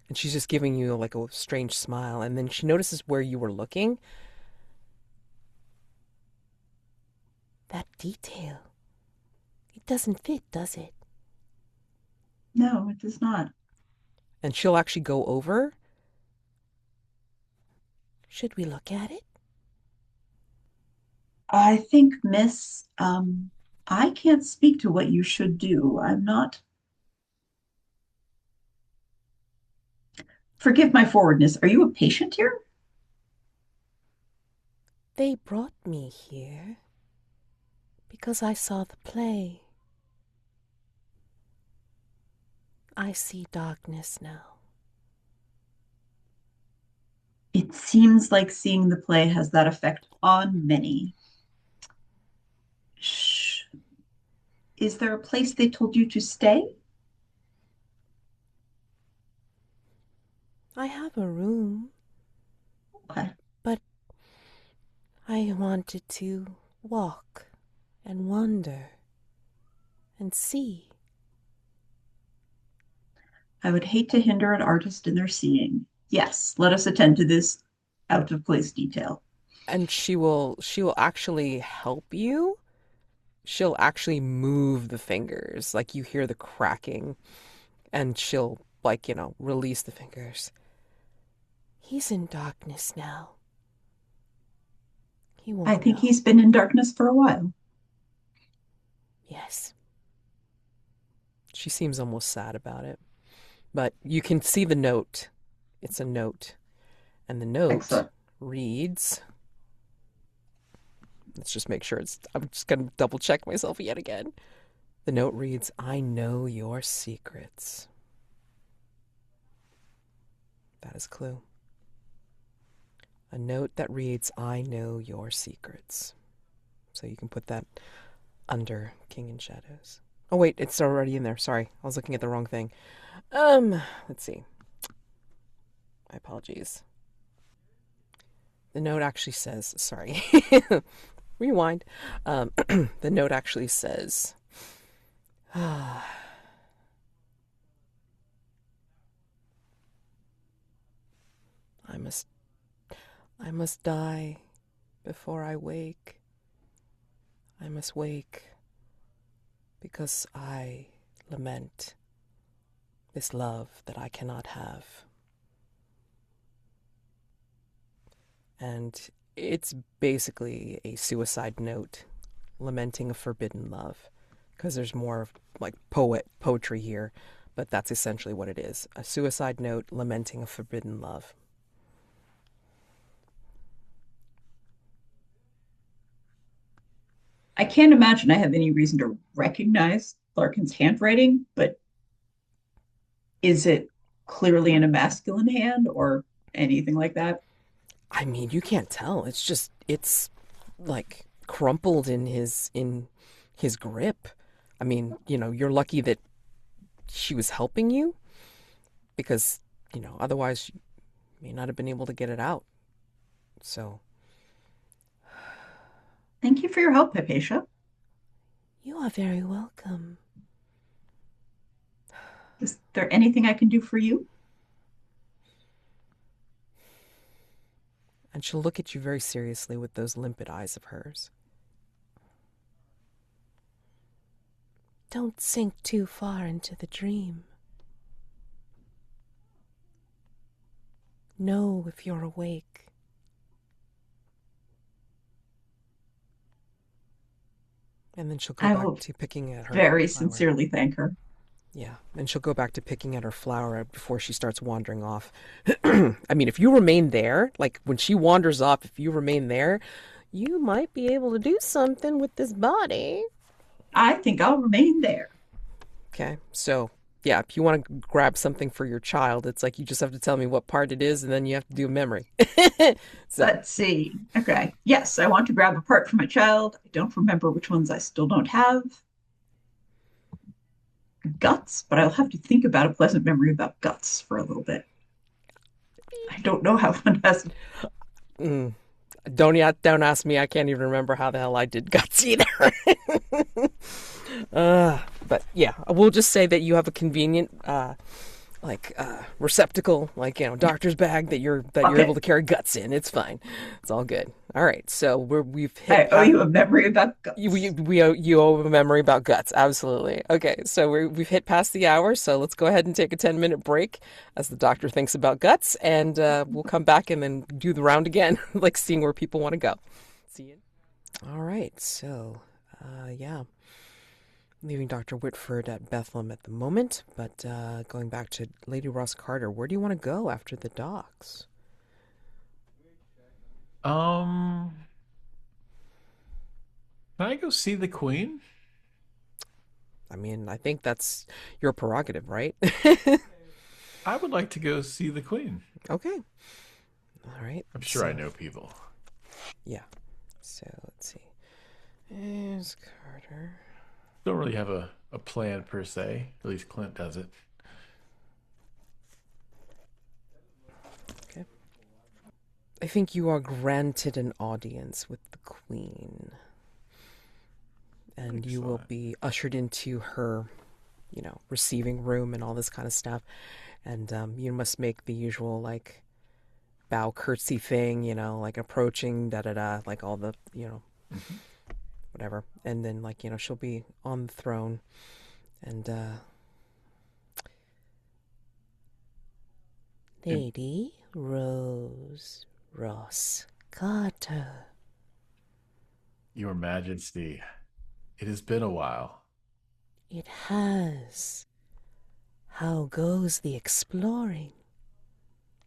[SPEAKER 1] And she's just giving you like a strange smile, and then she notices where you were looking. That detail. It doesn't fit, does it?
[SPEAKER 3] No, it does not.
[SPEAKER 1] And she'll actually go over. Should we look at it?
[SPEAKER 3] I think, Miss, I can't speak to what you should do. I'm not. Forgive my forwardness. Are you a patient here?
[SPEAKER 1] They brought me here because I saw the play. I see darkness now.
[SPEAKER 3] It seems like seeing the play has that effect on many. Shh. Is there a place they told you to stay?
[SPEAKER 1] I have a room,
[SPEAKER 3] Okay.
[SPEAKER 1] but I wanted to walk and wander and see.
[SPEAKER 3] I would hate to hinder an artist in their seeing. Yes, let us attend to this out of place detail.
[SPEAKER 1] And she will actually help you. She'll actually move the fingers. Like you hear the cracking, and she'll like, release the fingers. He's in darkness now. He
[SPEAKER 3] I
[SPEAKER 1] won't
[SPEAKER 3] think
[SPEAKER 1] know.
[SPEAKER 3] he's been in darkness for a while.
[SPEAKER 1] Yes. She seems almost sad about it. But you can see the note. It's a note. And the note
[SPEAKER 3] Excellent.
[SPEAKER 1] reads, let's just make sure I'm just going to double check myself yet again. The note reads, I know your secrets. That is a clue. A note that reads, I know your secrets. So you can put that under King in Shadows. Oh, wait, it's already in there. Sorry, I was looking at the wrong thing. Let's see. My apologies. The note actually says, sorry, rewind. The note actually says, I must, I must die before I wake. I must wake because I lament this love that I cannot have. And it's basically a suicide note lamenting a forbidden love, because there's more like poetry here, but that's essentially what it is. A suicide note lamenting a forbidden love.
[SPEAKER 3] I can't imagine I have any reason to recognize Larkin's handwriting, but is it clearly in a masculine hand or anything like that?
[SPEAKER 1] I mean, you can't tell. It's like crumpled in his grip. I mean, you're lucky that she was helping you because, otherwise you may not have been able to get it out. So,
[SPEAKER 3] Thank you for your help, Hypatia.
[SPEAKER 1] you are very welcome.
[SPEAKER 3] Is there anything I can do for you?
[SPEAKER 1] And she'll look at you very seriously with those limpid eyes of hers. Don't sink too far into the dream. Know if you're awake. And then she'll go
[SPEAKER 3] I
[SPEAKER 1] back
[SPEAKER 3] will
[SPEAKER 1] to picking at her
[SPEAKER 3] very
[SPEAKER 1] flower.
[SPEAKER 3] sincerely thank her.
[SPEAKER 1] Yeah, and she'll go back to picking at her flower before she starts wandering off. I mean, if you remain there, like when she wanders off, if you remain there, you might be able to do something with this body.
[SPEAKER 3] I think I'll remain there.
[SPEAKER 1] Okay, so yeah, if you want to grab something for your child, it's like you just have to tell me what part it is, and then you have to do a memory. So,
[SPEAKER 3] Let's see. Okay. Yes, I want to grab a part for my child. I don't remember which ones I still don't have. Guts, but I'll have to think about a pleasant memory about guts for a little bit. I don't know how one has.
[SPEAKER 1] mm, don't ask me. I can't even remember how the hell I did guts either. But yeah, we'll just say that you have a convenient receptacle, doctor's bag that you're able
[SPEAKER 3] Okay.
[SPEAKER 1] to carry guts in. It's fine. It's all good. All right. So we've hit
[SPEAKER 3] I owe
[SPEAKER 1] past.
[SPEAKER 3] you a memory about
[SPEAKER 1] You,
[SPEAKER 3] guts.
[SPEAKER 1] you owe a memory about guts. Absolutely. Okay. So we've hit past the hour. So let's go ahead and take a 10-minute break as the doctor thinks about guts, and we'll come back and then do the round again, like seeing where people want to go. See you. All right. So, yeah. Leaving Dr. Whitford at Bethlem at the moment, but going back to Lady Ross Carter, where do you want to go after the docks?
[SPEAKER 2] Um, can I go see the Queen?
[SPEAKER 1] I mean, I think that's your prerogative, right?
[SPEAKER 2] I would like to go see the Queen.
[SPEAKER 1] Okay. All right.
[SPEAKER 2] I'm sure I
[SPEAKER 1] So,
[SPEAKER 2] know people.
[SPEAKER 1] yeah. So, let's see. Is Carter.
[SPEAKER 2] Don't really have a plan per se. At least Clint does it.
[SPEAKER 1] Okay. I think you are granted an audience with the Queen, and you will
[SPEAKER 2] Excellent.
[SPEAKER 1] be ushered into her, receiving room and all this kind of stuff. And you must make the usual, like, bow curtsy thing, like approaching, da da da, like all the,
[SPEAKER 2] Mhm.
[SPEAKER 1] whatever. And then, like, she'll be on the throne. And,
[SPEAKER 2] And
[SPEAKER 1] Lady Rose Ross Carter.
[SPEAKER 2] Your Majesty, it has been a while.
[SPEAKER 1] It has. How goes the exploring?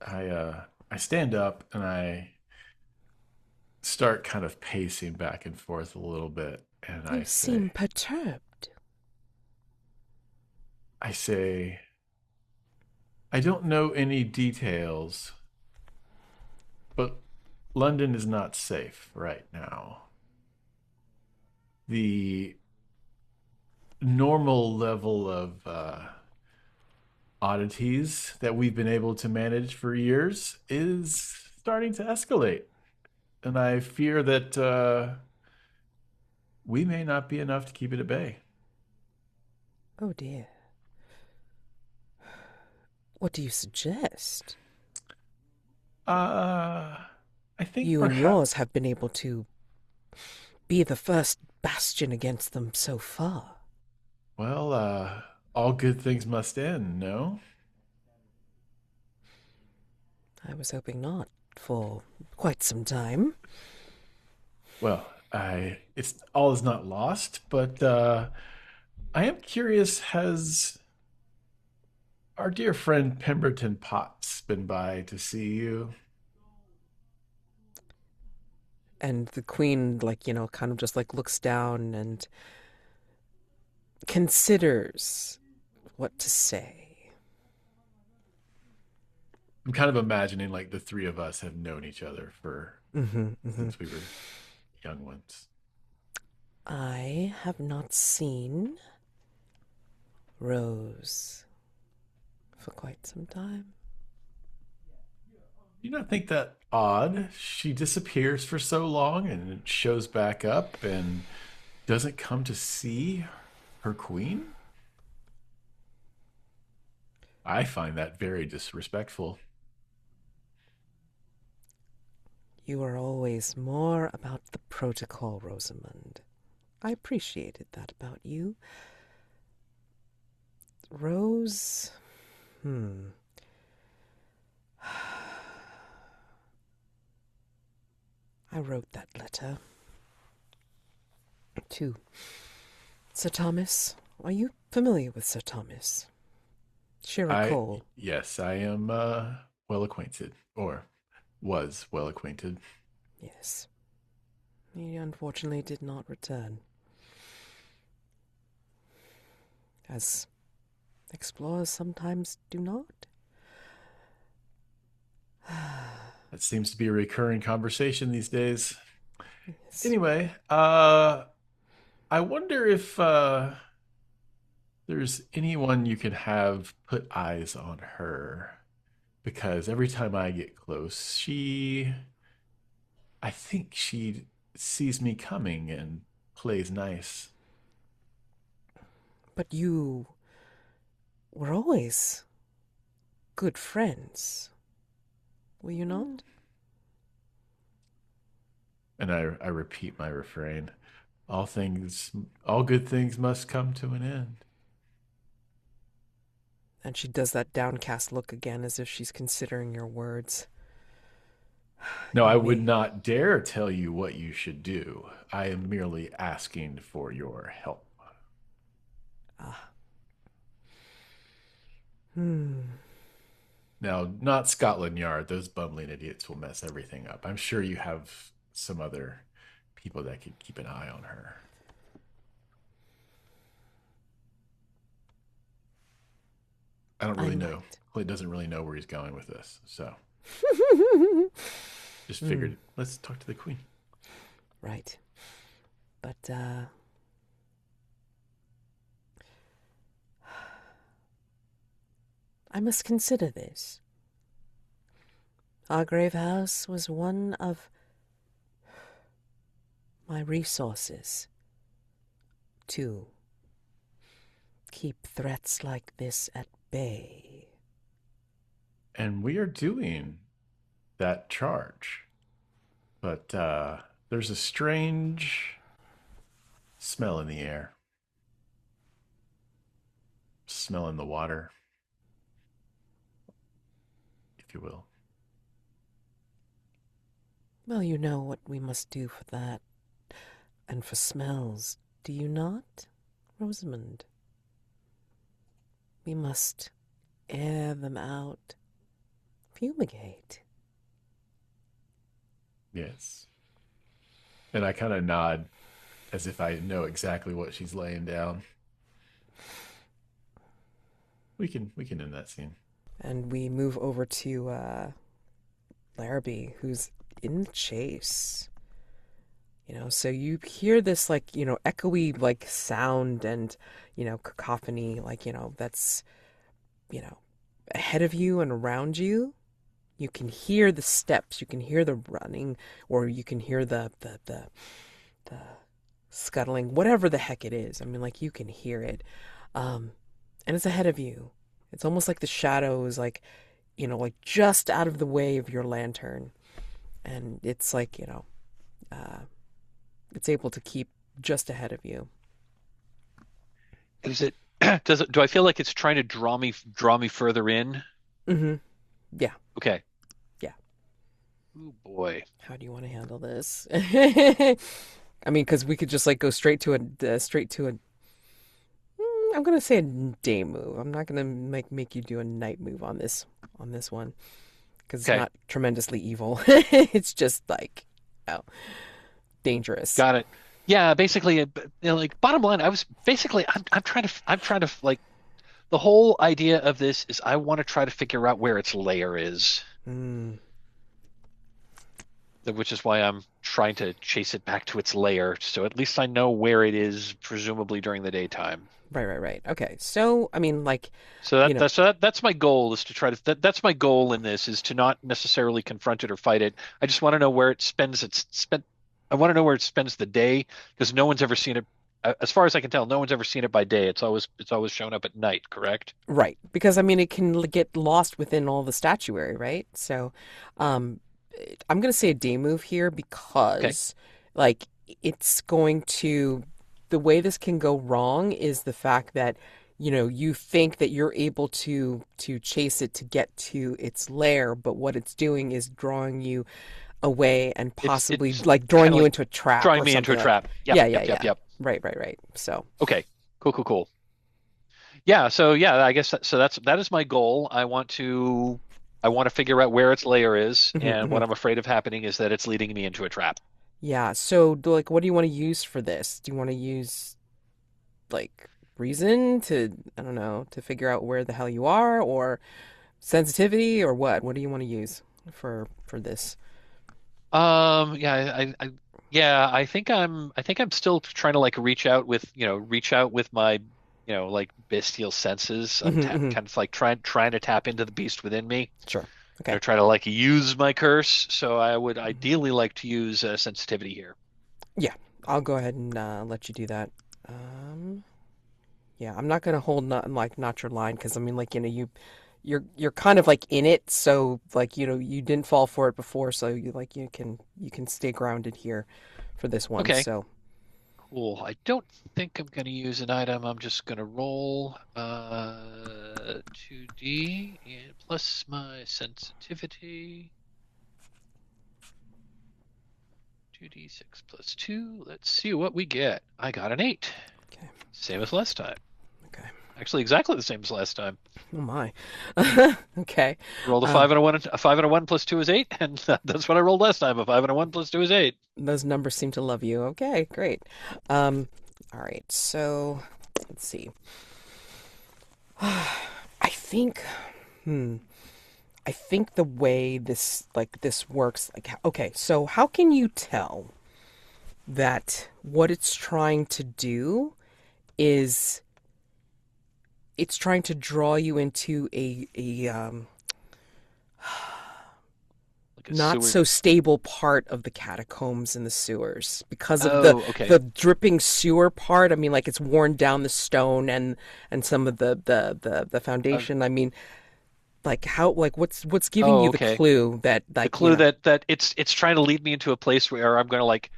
[SPEAKER 2] I stand up and I start kind of pacing back and forth a little bit, and
[SPEAKER 1] You seem perturbed.
[SPEAKER 2] I say, I don't know any details, but London is not safe right now. The normal level of oddities that we've been able to manage for years is starting to escalate. And I fear that we may not be enough to keep it at bay.
[SPEAKER 1] Oh dear. What do you suggest?
[SPEAKER 2] Uh, I think
[SPEAKER 1] You and
[SPEAKER 2] perhaps,
[SPEAKER 1] yours have been able to be the first bastion against them so far.
[SPEAKER 2] well, all good things must end, no?
[SPEAKER 1] I was hoping not for quite some time.
[SPEAKER 2] Well, it's all is not lost, but I am curious, has our dear friend Pemberton Potts been by to see you?
[SPEAKER 1] And the queen, like, kind of just like looks down and considers what to say.
[SPEAKER 2] I'm kind of imagining like the three of us have known each other for
[SPEAKER 1] Mm-hmm, mm-hmm.
[SPEAKER 2] since we were young ones.
[SPEAKER 1] I have not seen Rose for quite some time.
[SPEAKER 2] You don't think that odd? She disappears for so long and shows back up and doesn't come to see her queen? I find that very disrespectful.
[SPEAKER 1] You are always more about the protocol, Rosamund. I appreciated that about you. Rose. Hmm. I wrote that letter to Sir Thomas. Are you familiar with Sir Thomas? Shira
[SPEAKER 2] I,
[SPEAKER 1] Cole.
[SPEAKER 2] yes, I am well acquainted, or was well acquainted.
[SPEAKER 1] Yes. He unfortunately did not return. As explorers sometimes do not.
[SPEAKER 2] That seems to be a recurring conversation these days.
[SPEAKER 1] Yes.
[SPEAKER 2] Anyway, I wonder if there's anyone you could have put eyes on her. Because every time I get close, I think she sees me coming and plays nice.
[SPEAKER 1] But you were always good friends, were you not?
[SPEAKER 2] And I repeat my refrain. All things, all good things must come to an end.
[SPEAKER 1] And she does that downcast look again as if she's considering your words.
[SPEAKER 2] No,
[SPEAKER 1] You
[SPEAKER 2] I would
[SPEAKER 1] may.
[SPEAKER 2] not dare tell you what you should do. I am merely asking for your help.
[SPEAKER 1] Ah. Hmm.
[SPEAKER 2] Now, not Scotland Yard. Those bumbling idiots will mess everything up. I'm sure you have some other people that could keep an eye on her. I don't
[SPEAKER 1] I
[SPEAKER 2] really know.
[SPEAKER 1] might.
[SPEAKER 2] Clint doesn't really know where he's going with this. So just
[SPEAKER 1] Hmm.
[SPEAKER 2] figured, let's talk to the queen.
[SPEAKER 1] Right. But, I must consider this. Our grave house was one of my resources to keep threats like this at bay.
[SPEAKER 2] And we are doing that charge. But there's a strange smell in the air, smell in the water, if you will.
[SPEAKER 1] Well, you know what we must do for that, and for smells, do you not, Rosamond? We must air them out, fumigate.
[SPEAKER 2] Yes. And I kind of nod as if I know exactly what she's laying down. We can end that scene.
[SPEAKER 1] And we move over to Larrabee, who's in the chase. So you hear this, like, echoey, like, sound and, cacophony, like, that's, you know, ahead of you and around you. You can hear the steps, you can hear the running, or you can hear the scuttling, whatever the heck it is. I mean, like, you can hear it. Um, and it's ahead of you. It's almost like the shadows, like, like just out of the way of your lantern. And it's like, uh, it's able to keep just ahead of you.
[SPEAKER 4] Is it do I feel like it's trying to draw me further in?
[SPEAKER 1] Mm-hmm. Yeah.
[SPEAKER 4] Okay.
[SPEAKER 1] Yeah.
[SPEAKER 4] Oh boy.
[SPEAKER 1] How do you want to handle this? I mean, because we could just like go straight to a. I'm gonna say a day move. I'm not gonna make you do a night move on this one because it's
[SPEAKER 4] Okay.
[SPEAKER 1] not tremendously evil. It's just like, oh, dangerous.
[SPEAKER 4] Got it. Yeah, basically, like bottom line, I was basically I'm trying to like the whole idea of this is I want to try to figure out where its lair is.
[SPEAKER 1] Mm,
[SPEAKER 4] which is why I'm trying to chase it back to its lair. So at least I know where it is, presumably during the daytime.
[SPEAKER 1] Right, right, right. Okay. So, I mean, like,
[SPEAKER 4] So
[SPEAKER 1] you know,
[SPEAKER 4] that's my goal is to try to that's my goal in this is to not necessarily confront it or fight it. I just want to know where it spends its spent. I want to know where it spends the day because no one's ever seen it. As far as I can tell, no one's ever seen it by day. It's always shown up at night, correct?
[SPEAKER 1] right. Because, I mean, it can get lost within all the statuary, right? So, um, I'm going to say a day move here
[SPEAKER 4] Okay.
[SPEAKER 1] because, like, it's going to, the way this can go wrong is the fact that, you think that you're able to chase it to get to its lair, but what it's doing is drawing you away and possibly
[SPEAKER 4] It's
[SPEAKER 1] like
[SPEAKER 4] kind
[SPEAKER 1] drawing
[SPEAKER 4] of
[SPEAKER 1] you
[SPEAKER 4] like
[SPEAKER 1] into a trap
[SPEAKER 4] drawing
[SPEAKER 1] or
[SPEAKER 4] me into
[SPEAKER 1] something
[SPEAKER 4] a
[SPEAKER 1] like.
[SPEAKER 4] trap. Yep,
[SPEAKER 1] Yeah, yeah,
[SPEAKER 4] yep, yep,
[SPEAKER 1] yeah.
[SPEAKER 4] yep.
[SPEAKER 1] Right, right, right. So,
[SPEAKER 4] Okay. Cool, cool, cool. Yeah, so yeah, I guess so that is my goal. I want to figure out where its lair is,
[SPEAKER 1] mhm,
[SPEAKER 4] and what
[SPEAKER 1] mhm.
[SPEAKER 4] I'm afraid of happening is that it's leading me into a trap.
[SPEAKER 1] Yeah. So, like, what do you want to use for this? Do you want to use like reason to, I don't know, to figure out where the hell you are, or sensitivity, or what? What do you want to use for this?
[SPEAKER 4] Yeah, yeah, I think I'm still trying to like reach out with my, like bestial senses. I'm
[SPEAKER 1] Hmm, hmm.
[SPEAKER 4] kind of like trying to tap into the beast within me.
[SPEAKER 1] Sure. Okay.
[SPEAKER 4] Try to like use my curse. So I would
[SPEAKER 1] Mhm.
[SPEAKER 4] ideally like to use sensitivity here.
[SPEAKER 1] Yeah, I'll go ahead and let you do that. Yeah, I'm not gonna hold not your line because I mean, like, you're kind of like in it, so like, you didn't fall for it before, so you can stay grounded here for this one.
[SPEAKER 4] Okay,
[SPEAKER 1] So
[SPEAKER 4] cool. I don't think I'm going to use an item. I'm just going to roll 2D and plus my sensitivity. 2D6 plus 2. Let's see what we get. I got an 8.
[SPEAKER 1] okay,
[SPEAKER 4] Same as last time.
[SPEAKER 1] okay.
[SPEAKER 4] Actually, exactly the same as last time.
[SPEAKER 1] Oh my. Okay.
[SPEAKER 4] Rolled a
[SPEAKER 1] Um,
[SPEAKER 4] 5 and a 1. A 5 and a 1 plus 2 is 8, and that's what I rolled last time. A 5 and a 1 plus 2 is 8.
[SPEAKER 1] those numbers seem to love you. Okay, great. Um, all right. So let's see. I think. Hmm. I think the way this works, like, okay, so how can you tell that what it's trying to do is it's trying to draw you into a
[SPEAKER 4] Like a
[SPEAKER 1] not
[SPEAKER 4] sewer.
[SPEAKER 1] so stable part of the catacombs and the sewers because of the
[SPEAKER 4] Oh, okay.
[SPEAKER 1] the dripping sewer part. I mean, like, it's worn down the stone and some of the
[SPEAKER 4] Uh,
[SPEAKER 1] foundation. I mean, like, how, like, what's giving
[SPEAKER 4] oh,
[SPEAKER 1] you the
[SPEAKER 4] okay.
[SPEAKER 1] clue that,
[SPEAKER 4] The
[SPEAKER 1] like,
[SPEAKER 4] clue that it's trying to lead me into a place where I'm going to like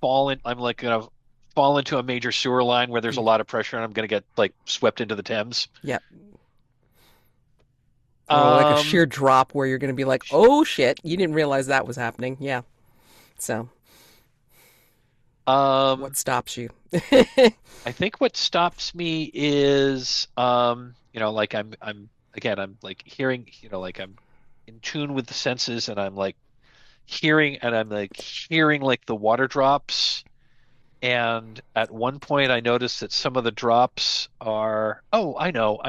[SPEAKER 4] fall in. I'm like going to fall into a major sewer line where there's a lot of pressure, and I'm going to get like swept into the Thames.
[SPEAKER 1] yeah, or like a
[SPEAKER 4] Um,
[SPEAKER 1] sheer drop where you're going to be like, oh shit, you didn't realize that was happening. Yeah. So what
[SPEAKER 4] um,
[SPEAKER 1] stops you?
[SPEAKER 4] I think what stops me is, like I'm again, I'm like hearing, like I'm in tune with the senses, and I'm like hearing like the water drops. And at one point, I noticed that some of the drops are, oh, I know.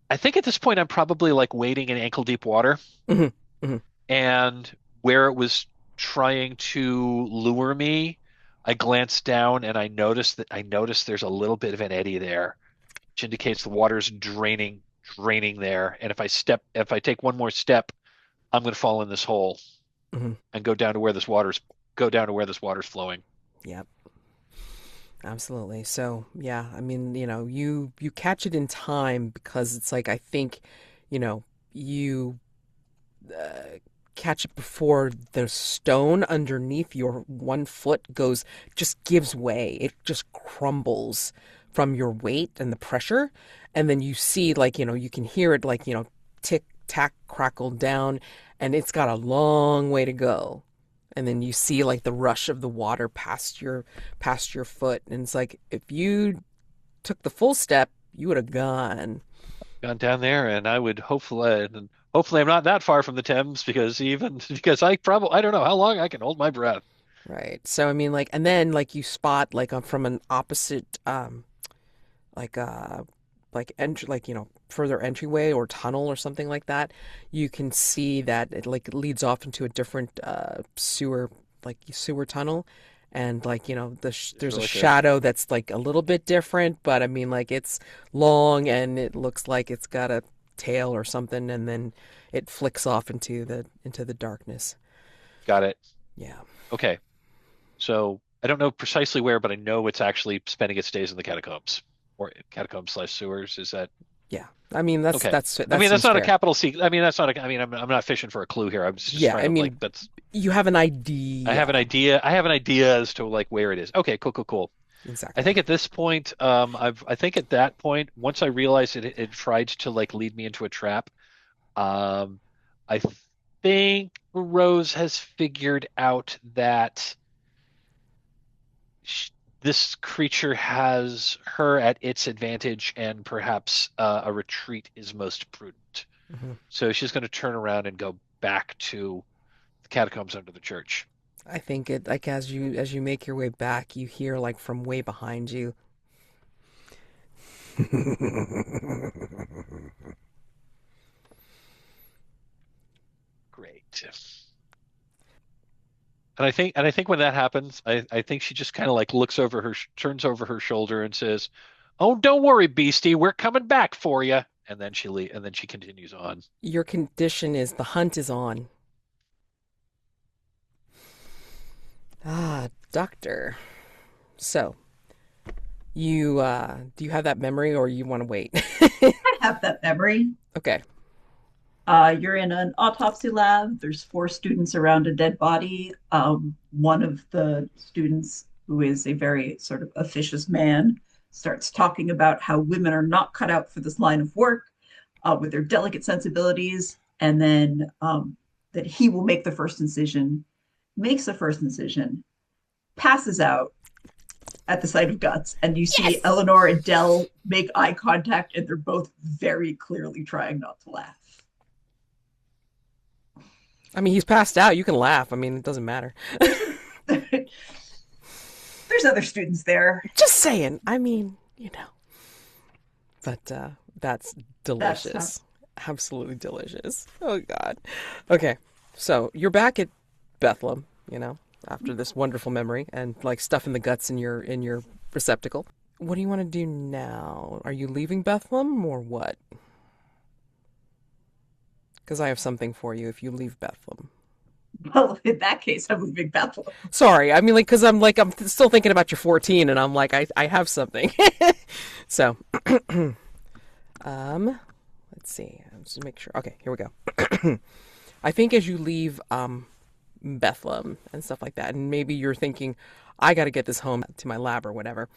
[SPEAKER 4] I think at this point, I'm probably like wading in ankle deep water.
[SPEAKER 1] Hmm, hmm.
[SPEAKER 4] And where it was trying to lure me, I glanced down and I noticed there's a little bit of an eddy there, which indicates the water's draining there. And if I take one more step, I'm going to fall in this hole
[SPEAKER 1] Hmm.
[SPEAKER 4] and go down to where this water's flowing.
[SPEAKER 1] Yep, absolutely. So yeah, I mean, you catch it in time because it's like, I think, you catch it before the stone underneath your 1 foot just gives way. It just crumbles from your weight and the pressure. And then you see, like, you can hear it, like, tick, tack, crackle down, and it's got a long way to go. And then you see, like, the rush of the water past your foot. And it's like, if you took the full step, you would have gone.
[SPEAKER 4] Gone down there, and hopefully I'm not that far from the Thames because I don't know how long I can hold my breath.
[SPEAKER 1] Right. So I mean, like, and then, like, you spot, like, from an opposite, like, like further entryway or tunnel or something like that, you can see that it like leads off into a different sewer tunnel, and
[SPEAKER 4] It's
[SPEAKER 1] there's a
[SPEAKER 4] really good.
[SPEAKER 1] shadow that's like a little bit different, but I mean like it's long and it looks like it's got a tail or something, and then it flicks off into the darkness.
[SPEAKER 4] Got it.
[SPEAKER 1] Yeah.
[SPEAKER 4] Okay. So I don't know precisely where, but I know it's actually spending its days in the catacombs or catacombs slash sewers. Is that
[SPEAKER 1] Yeah. I mean
[SPEAKER 4] okay? I
[SPEAKER 1] that
[SPEAKER 4] mean, that's
[SPEAKER 1] seems
[SPEAKER 4] not a
[SPEAKER 1] fair.
[SPEAKER 4] capital C. I mean, that's not a. I mean, I'm not fishing for a clue here. I'm just
[SPEAKER 1] Yeah,
[SPEAKER 4] trying
[SPEAKER 1] I
[SPEAKER 4] to like
[SPEAKER 1] mean
[SPEAKER 4] that's.
[SPEAKER 1] you have an
[SPEAKER 4] I have an
[SPEAKER 1] idea.
[SPEAKER 4] idea. I have an idea as to like where it is. Okay, cool, cool, cool. I
[SPEAKER 1] Exactly.
[SPEAKER 4] think at this point, I think at that point, once I realized it tried to like lead me into a trap, um, I think Rose has figured out that sh this creature has her at its advantage, and perhaps a retreat is most prudent.
[SPEAKER 1] Hmm.
[SPEAKER 4] So she's going to turn around and go back to the catacombs under the church.
[SPEAKER 1] I think it like as you make your way back, you hear like from way behind you.
[SPEAKER 4] Great. And I think when that happens, I think she just kind of like looks over her, turns over her shoulder and says, "Oh, don't worry, beastie, we're coming back for you." And then she continues on.
[SPEAKER 1] Your condition is the hunt is on. Ah, doctor. So, you do you have that memory or you want to wait?
[SPEAKER 3] I have that memory.
[SPEAKER 1] Okay.
[SPEAKER 3] You're in an autopsy lab. There's four students around a dead body. One of the students, who is a very sort of officious man, starts talking about how women are not cut out for this line of work with their delicate sensibilities, and then that he will make the first incision, makes the first incision, passes out at the sight of guts, and you see
[SPEAKER 1] Yes.
[SPEAKER 3] Elinor and Dell make eye contact, and they're both very clearly trying not to laugh.
[SPEAKER 1] I mean, he's passed out. You can laugh. I mean, it doesn't matter.
[SPEAKER 3] There's there's other students there.
[SPEAKER 1] Just saying. I mean, but that's
[SPEAKER 3] That's how.
[SPEAKER 1] delicious. Absolutely delicious. Oh God. Okay. So you're back at Bethlehem, after this wonderful memory and like stuff in the guts in your receptacle. What do you want to do now? Are you leaving Bethlehem or what? Because I have something for you if you leave Bethlehem.
[SPEAKER 3] Well, in that case, I'm leaving Bethel.
[SPEAKER 1] Sorry, I mean, like, because I'm still thinking about your 14, and I'm like, I have something. So, um, let's see. Let's make sure. Okay, here we go. I think as you leave Bethlehem and stuff like that, and maybe you're thinking, I got to get this home to my lab or whatever.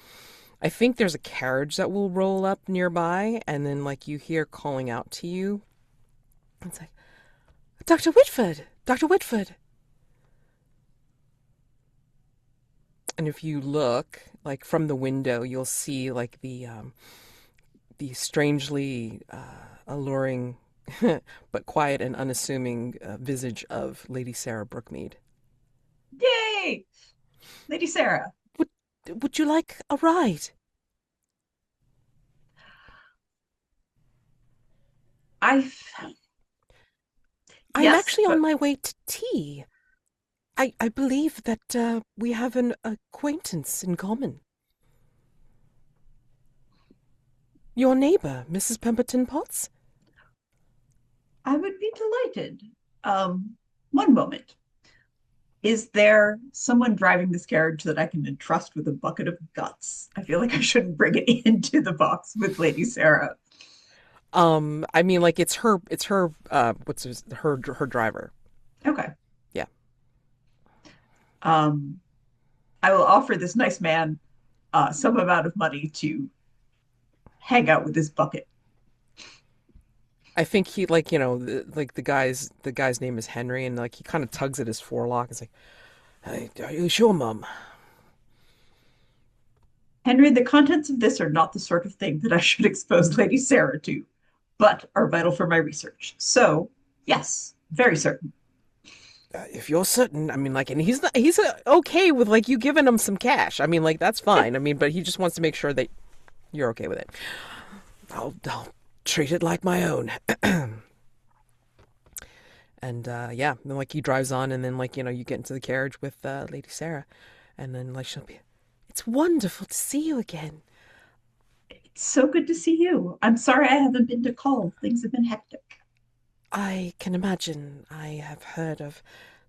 [SPEAKER 1] I think there's a carriage that will roll up nearby, and then like you hear calling out to you. It's like, Dr. Whitford, Dr. Whitford. And if you look like from the window, you'll see like the strangely alluring but quiet and unassuming visage of Lady Sarah Brookmead.
[SPEAKER 3] Yay! Lady Sarah.
[SPEAKER 1] Would would you like a ride?
[SPEAKER 3] I
[SPEAKER 1] I'm
[SPEAKER 3] yes,
[SPEAKER 1] actually on
[SPEAKER 3] but
[SPEAKER 1] my way to tea. I believe that we have an acquaintance in common. Your neighbor, Mrs. Pemberton Potts?
[SPEAKER 3] I would be delighted. One moment. Is there someone driving this carriage that I can entrust with a bucket of guts? I feel like I shouldn't bring it into the box with Lady Sarah.
[SPEAKER 1] I mean, like it's her, her driver.
[SPEAKER 3] Okay.
[SPEAKER 1] Yeah.
[SPEAKER 3] Um, I will offer this nice man some amount of money to hang out with this bucket.
[SPEAKER 1] I think he like like the guy's name is Henry, and like he kind of tugs at his forelock. It's like, hey, are you sure, Mum?
[SPEAKER 3] Henry, the contents of this are not the sort of thing that I should expose Lady Sarah to, but are vital for my research. So, yes, very certain.
[SPEAKER 1] If you're certain, I mean, like, and he's okay with like you giving him some cash. I mean, like that's
[SPEAKER 3] Yeah,
[SPEAKER 1] fine. I mean, but he just wants to make sure that you're okay with it. I'll treat it like my own. And yeah, then like he drives on, and then like you get into the carriage with Lady Sarah, and then like she'll be, it's wonderful to see you again.
[SPEAKER 3] It's so good to see you. I'm sorry I haven't been to call. Things have been hectic.
[SPEAKER 1] I can imagine. I have heard of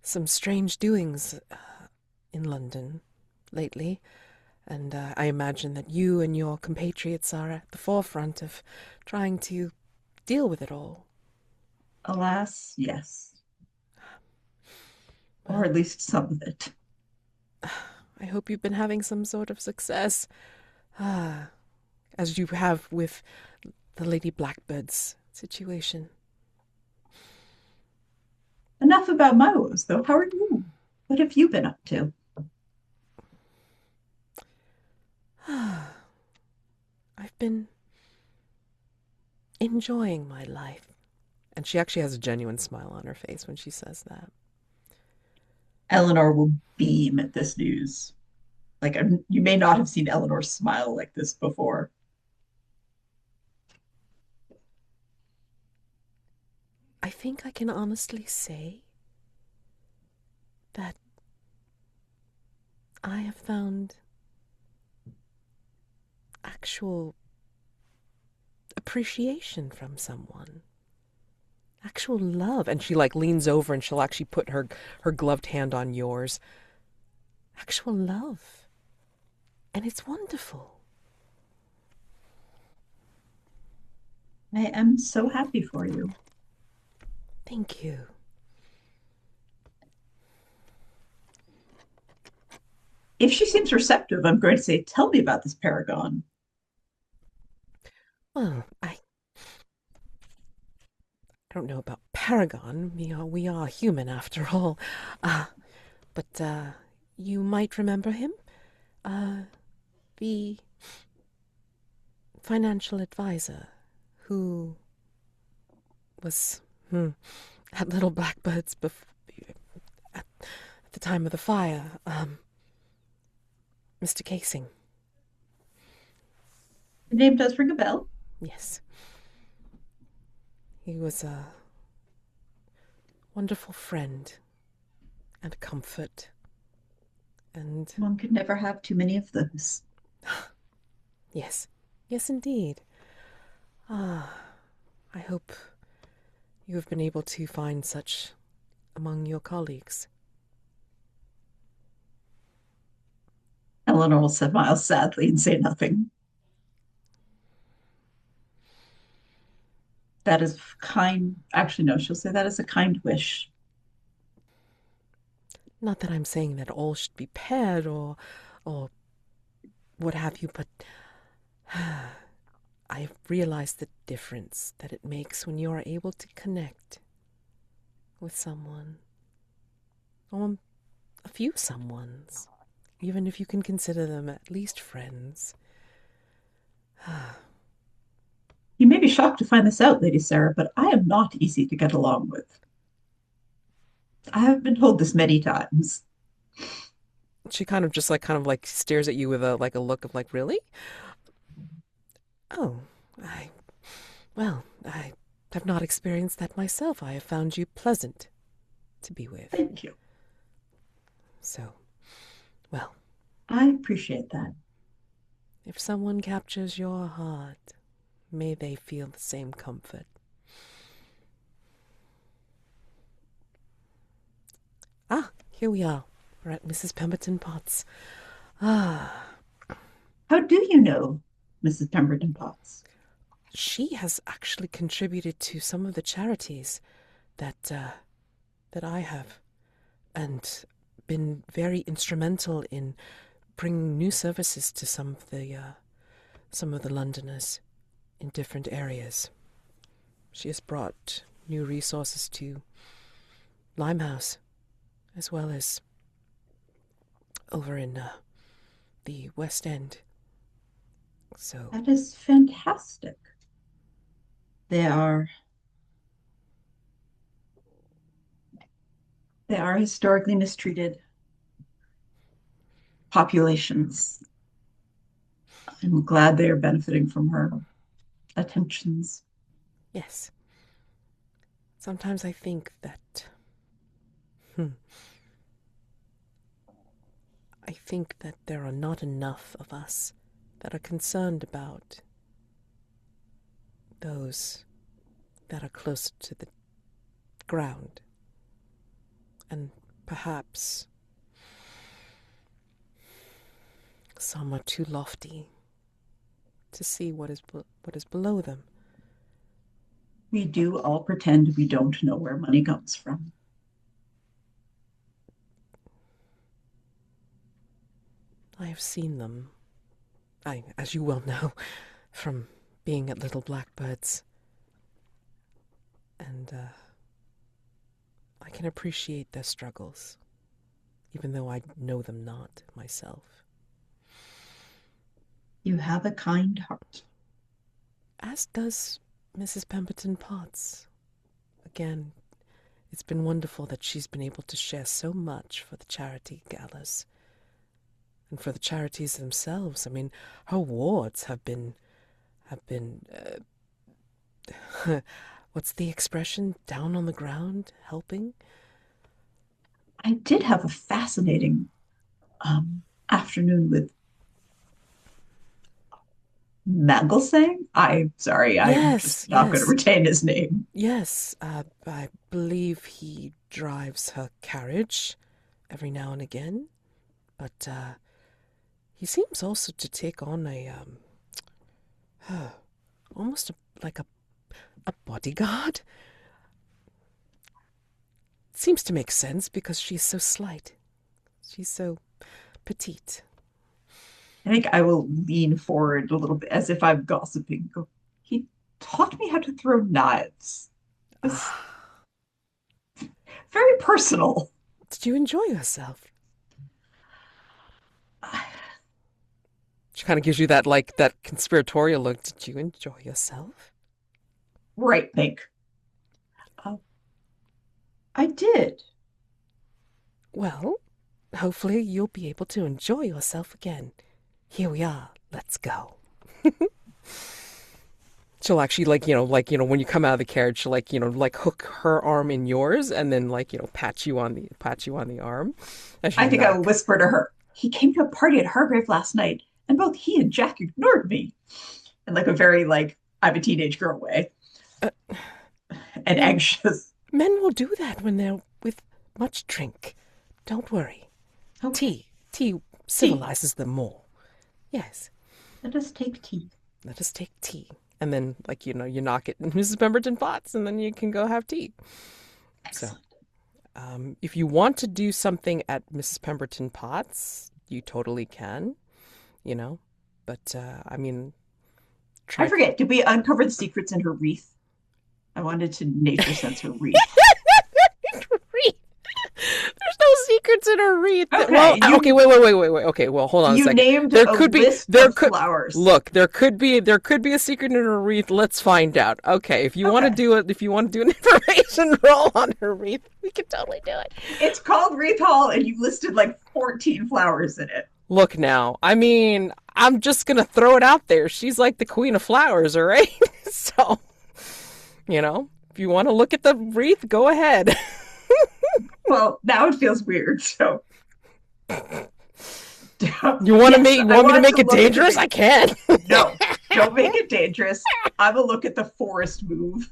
[SPEAKER 1] some strange doings in London lately, and I imagine that you and your compatriots are at the forefront of trying to deal with it all.
[SPEAKER 3] Alas, yes. Or
[SPEAKER 1] Well,
[SPEAKER 3] at least some of it.
[SPEAKER 1] I hope you've been having some sort of success, ah, as you have with the Lady Blackbird's situation.
[SPEAKER 3] Enough about my woes, though. How are you? What have you been up to?
[SPEAKER 1] I've been enjoying my life. And she actually has a genuine smile on her face when she says that.
[SPEAKER 3] Elinor will beam at this news. Like, you may not have seen Elinor smile like this before.
[SPEAKER 1] I think I can honestly say that I have found actual appreciation from someone. Actual love. And she like leans over and she'll actually put her gloved hand on yours. Actual love. And it's wonderful.
[SPEAKER 3] I am so happy for you.
[SPEAKER 1] Thank you.
[SPEAKER 3] If she seems receptive, I'm going to say, tell me about this paragon.
[SPEAKER 1] Well, I don't know about Paragon. We are human after all. Uh, but you might remember him. Uh, the financial advisor who was at Little Blackbird's at the time of the fire. Mr. Casing.
[SPEAKER 3] The name does ring a bell.
[SPEAKER 1] Yes. He was a wonderful friend and comfort. And
[SPEAKER 3] One could never have too many of those.
[SPEAKER 1] yes, yes, indeed. Ah, I hope you have been able to find such among your colleagues.
[SPEAKER 3] Elinor will smile sadly and say nothing. That is kind. Actually, no, she'll say that is a kind wish.
[SPEAKER 1] Not that I'm saying that all should be paired or what have you, but I have realized the difference that it makes when you are able to connect with someone, or a few someones, even if you can consider them at least friends.
[SPEAKER 3] You may be shocked to find this out, Lady Sarah, but I am not easy to get along with. I have been told this many times.
[SPEAKER 1] She kind of like stares at you with a look of like, really? Oh, I I have not experienced that myself. I have found you pleasant to be with.
[SPEAKER 3] Thank you.
[SPEAKER 1] So, well,
[SPEAKER 3] I appreciate that.
[SPEAKER 1] if someone captures your heart, may they feel the same comfort. Ah, here we are. We're at Mrs. Pemberton Potts. Ah,
[SPEAKER 3] How do you know Mrs. Pemberton Potts?
[SPEAKER 1] she has actually contributed to some of the charities that I have, and been very instrumental in bringing new services to some of the Londoners in different areas. She has brought new resources to Limehouse, as well as over in the West End. So,
[SPEAKER 3] That is fantastic. They are they are historically mistreated populations. I'm glad they are benefiting from her. attentions.
[SPEAKER 1] Yes. Sometimes I think that, hmm, I think that there are not enough of us that are concerned about those that are close to the ground. And perhaps some are too lofty to see what is below them.
[SPEAKER 3] We do all pretend we don't know where money comes from.
[SPEAKER 1] I have seen them. As you well know, from being at Little Blackbird's. And I can appreciate their struggles, even though I know them not myself.
[SPEAKER 3] You have a kind heart.
[SPEAKER 1] As does Mrs. Pemberton Potts. Again, it's been wonderful that she's been able to share so much for the charity galas and for the charities themselves. I mean, her wards have been what's the expression? Down on the ground, helping.
[SPEAKER 3] I did have a fascinating afternoon with Magelsang. I'm sorry, I'm
[SPEAKER 1] Yes,
[SPEAKER 3] just not going to
[SPEAKER 1] yes,
[SPEAKER 3] retain his name.
[SPEAKER 1] yes. I believe he drives her carriage every now and again, but he seems also to take on almost like a bodyguard. Seems to make sense because she's so slight. She's so petite.
[SPEAKER 3] I think I will lean forward a little bit as if I'm gossiping. Go, he taught me how to throw knives. It's very personal.
[SPEAKER 1] Did you enjoy yourself? She kind of gives you that that conspiratorial look. Did you enjoy yourself?
[SPEAKER 3] Right, Pink. Uh, I did.
[SPEAKER 1] Well, hopefully you'll be able to enjoy yourself again. Here we are. Let's go. She'll actually when you come out of the carriage, she'll hook her arm in yours and then pat you on the arm as you
[SPEAKER 3] I think I will
[SPEAKER 1] knock.
[SPEAKER 3] whisper to her. He came to a party at Hargrave last night, and both he and Jack ignored me. In like a very I'm a teenage girl way
[SPEAKER 1] Uh,
[SPEAKER 3] and
[SPEAKER 1] men
[SPEAKER 3] anxious.
[SPEAKER 1] men will do that when they're with much drink. Don't worry.
[SPEAKER 3] Okay,
[SPEAKER 1] Tea
[SPEAKER 3] tea.
[SPEAKER 1] civilizes them more. Yes.
[SPEAKER 3] Let us take tea.
[SPEAKER 1] Let us take tea. And then, you knock it in Mrs. Pemberton Potts, and then you can go have tea. So,
[SPEAKER 3] Excellent.
[SPEAKER 1] if you want to do something at Mrs. Pemberton Potts, you totally can, you know. But, I mean,
[SPEAKER 3] I
[SPEAKER 1] try.
[SPEAKER 3] forget. Did we uncover the secrets in her wreath? I wanted to nature sense her wreath.
[SPEAKER 1] Wreath. There's no secrets in her wreath. Well,
[SPEAKER 3] Okay,
[SPEAKER 1] okay, wait. Okay, well, hold on a
[SPEAKER 3] you
[SPEAKER 1] second.
[SPEAKER 3] named
[SPEAKER 1] There
[SPEAKER 3] a
[SPEAKER 1] could be,
[SPEAKER 3] list
[SPEAKER 1] there
[SPEAKER 3] of
[SPEAKER 1] could,
[SPEAKER 3] flowers.
[SPEAKER 1] look, there could be a secret in her wreath. Let's find out. Okay, if you want to
[SPEAKER 3] Okay.
[SPEAKER 1] do it, if you want to do an information roll on her wreath, we can totally do it.
[SPEAKER 3] It's called Wreath Hall, and you listed 14 flowers in it.
[SPEAKER 1] Look now, I mean, I'm just gonna throw it out there. She's like the queen of flowers, all right? So, if you want to look at the wreath, go ahead.
[SPEAKER 3] Well, now it feels weird. So,
[SPEAKER 1] You want to
[SPEAKER 3] yes,
[SPEAKER 1] make?
[SPEAKER 3] I
[SPEAKER 1] Want me to
[SPEAKER 3] want
[SPEAKER 1] make it
[SPEAKER 3] look at the
[SPEAKER 1] dangerous?
[SPEAKER 3] wreath.
[SPEAKER 1] I can.
[SPEAKER 3] No, don't make it dangerous. I will look at the forest move,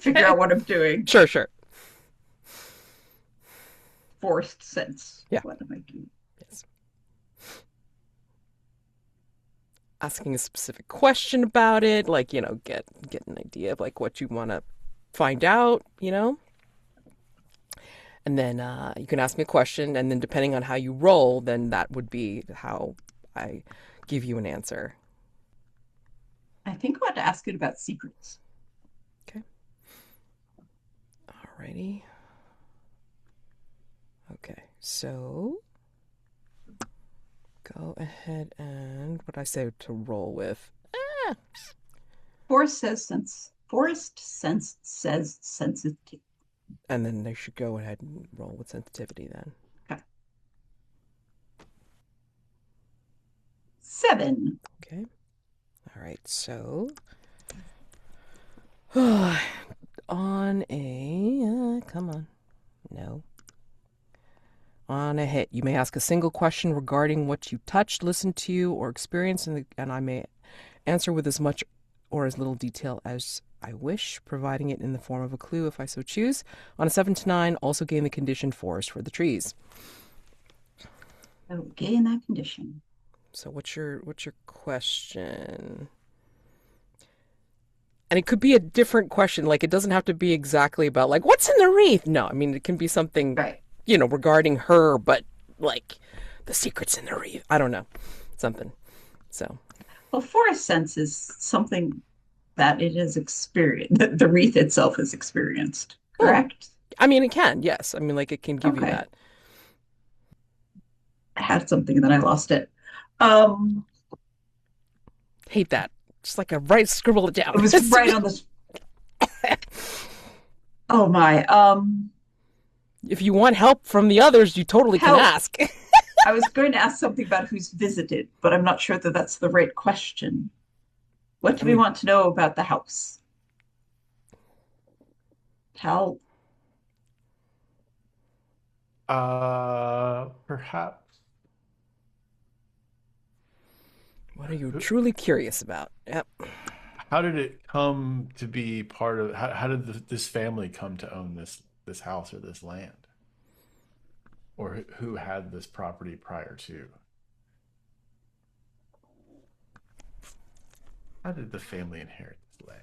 [SPEAKER 3] figure out what I'm doing.
[SPEAKER 1] Sure.
[SPEAKER 3] Forest sense.
[SPEAKER 1] Yeah.
[SPEAKER 3] What am I doing?
[SPEAKER 1] Yes. Asking a specific question about it, get an idea of what you want to find out, and then you can ask me a question, and then depending on how you roll, then that would be how I give you an answer.
[SPEAKER 3] I think I want to ask it about secrets.
[SPEAKER 1] Okay. Alrighty. Okay, so go ahead and what I say to roll with.
[SPEAKER 3] Forest sense says sensitive.
[SPEAKER 1] And then they should go ahead and roll with sensitivity then.
[SPEAKER 3] Okay. 7.
[SPEAKER 1] Okay. All right, so On a, come on, no. On a hit, you may ask a single question regarding what you touched, listened to, or experienced, and I may answer with as much or as little detail as I wish, providing it in the form of a clue if I so choose. On a 7 to 9, also gain the condition forest for the trees.
[SPEAKER 3] Okay, in that condition.
[SPEAKER 1] So what's your question? And it could be a different question. Like, it doesn't have to be exactly about, like, what's in the wreath? No, I mean, it can be something,
[SPEAKER 3] Right.
[SPEAKER 1] Regarding her, but, like, the secret's in the wreath. I don't know. Something. So,
[SPEAKER 3] Well, forest sense is something that it has experienced, that the wreath itself has experienced,
[SPEAKER 1] well,
[SPEAKER 3] correct?
[SPEAKER 1] I mean, it can, yes. I mean, like, it can give you
[SPEAKER 3] Okay.
[SPEAKER 1] that.
[SPEAKER 3] I had something and then I lost it. Um,
[SPEAKER 1] Hate that. Just like a right, scribble it down.
[SPEAKER 3] it was right on this. Oh my.
[SPEAKER 1] If you want help from the others, you totally can
[SPEAKER 3] Help.
[SPEAKER 1] ask.
[SPEAKER 3] I was going to ask something about who's visited, but I'm not sure that that's the right question. What
[SPEAKER 1] I
[SPEAKER 3] do we
[SPEAKER 1] mean,
[SPEAKER 3] want to know about the house? Help.
[SPEAKER 2] Perhaps.
[SPEAKER 1] what are you
[SPEAKER 2] who-
[SPEAKER 1] truly curious about? Yep.
[SPEAKER 2] How did it come to be part of? How did this family come to own this house or this land, or who had this property prior to? How did the family inherit this land?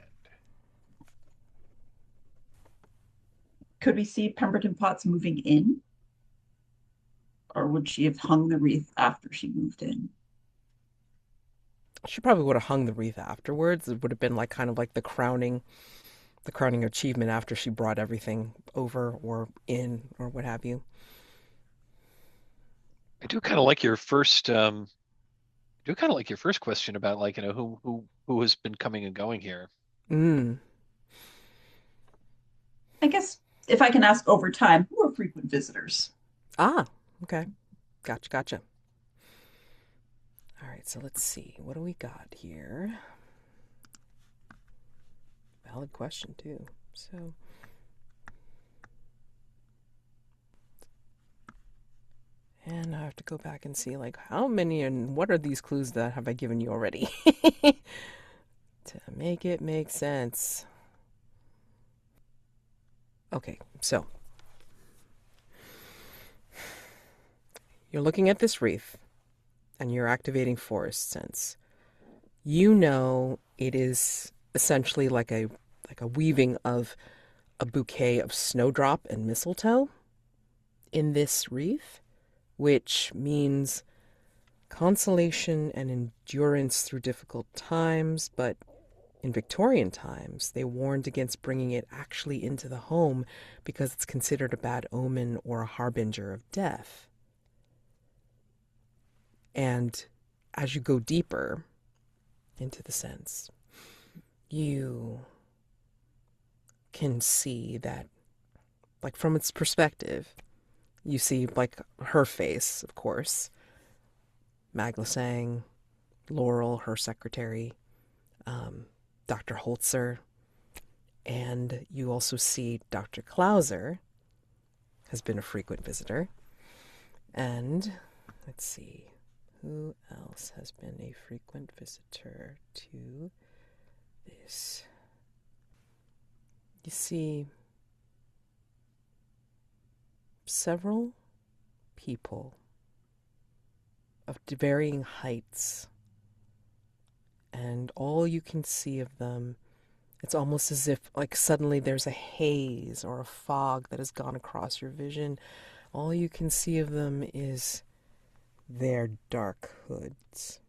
[SPEAKER 3] Could we see Pemberton Potts moving in? Or would she have hung the wreath after she moved in?
[SPEAKER 1] She probably would have hung the wreath afterwards. It would have been like kind of like the crowning achievement after she brought everything over or in or what have you.
[SPEAKER 4] I do kind of like your first question about like, who has been coming and going here.
[SPEAKER 1] Mm.
[SPEAKER 3] I guess if I can ask over time, who are frequent visitors?
[SPEAKER 1] Ah, okay. Gotcha. All right, so let's see. What do we got here? Valid question, too. So, and I have to go back and see, like, how many and what are these clues that have I given you already? To make it make sense. Okay, so you're looking at this wreath and you're activating forest sense. You know it is essentially like a weaving of a bouquet of snowdrop and mistletoe in this wreath, which means consolation and endurance through difficult times, but in Victorian times, they warned against bringing it actually into the home because it's considered a bad omen or a harbinger of death. And as you go deeper into the sense, you can see that, like, from its perspective, you see, like, her face, of course, Magla Sang, Laurel, her secretary, Dr. Holzer, and you also see Dr. Clauser has been a frequent visitor. And let's see, who else has been a frequent visitor to this? You see several people of varying heights, and all you can see of them, it's almost as if, like, suddenly there's a haze or a fog that has gone across your vision. All you can see of them is their dark hoods.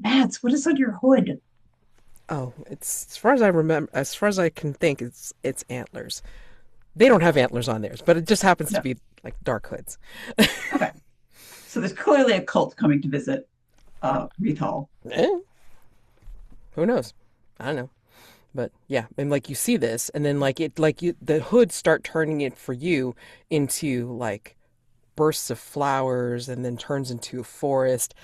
[SPEAKER 3] Mads, what is on your hood?
[SPEAKER 1] Oh, it's, as far as I remember, as far as I can think, it's antlers. They don't have antlers on theirs, but it just happens to
[SPEAKER 3] No.
[SPEAKER 1] be like dark hoods.
[SPEAKER 3] Okay. So there's clearly a cult coming to visit Wreath Hall.
[SPEAKER 1] Eh, who knows? I don't know. But yeah, and like you see this, and then the hoods start turning it for you into like bursts of flowers, and then turns into a forest,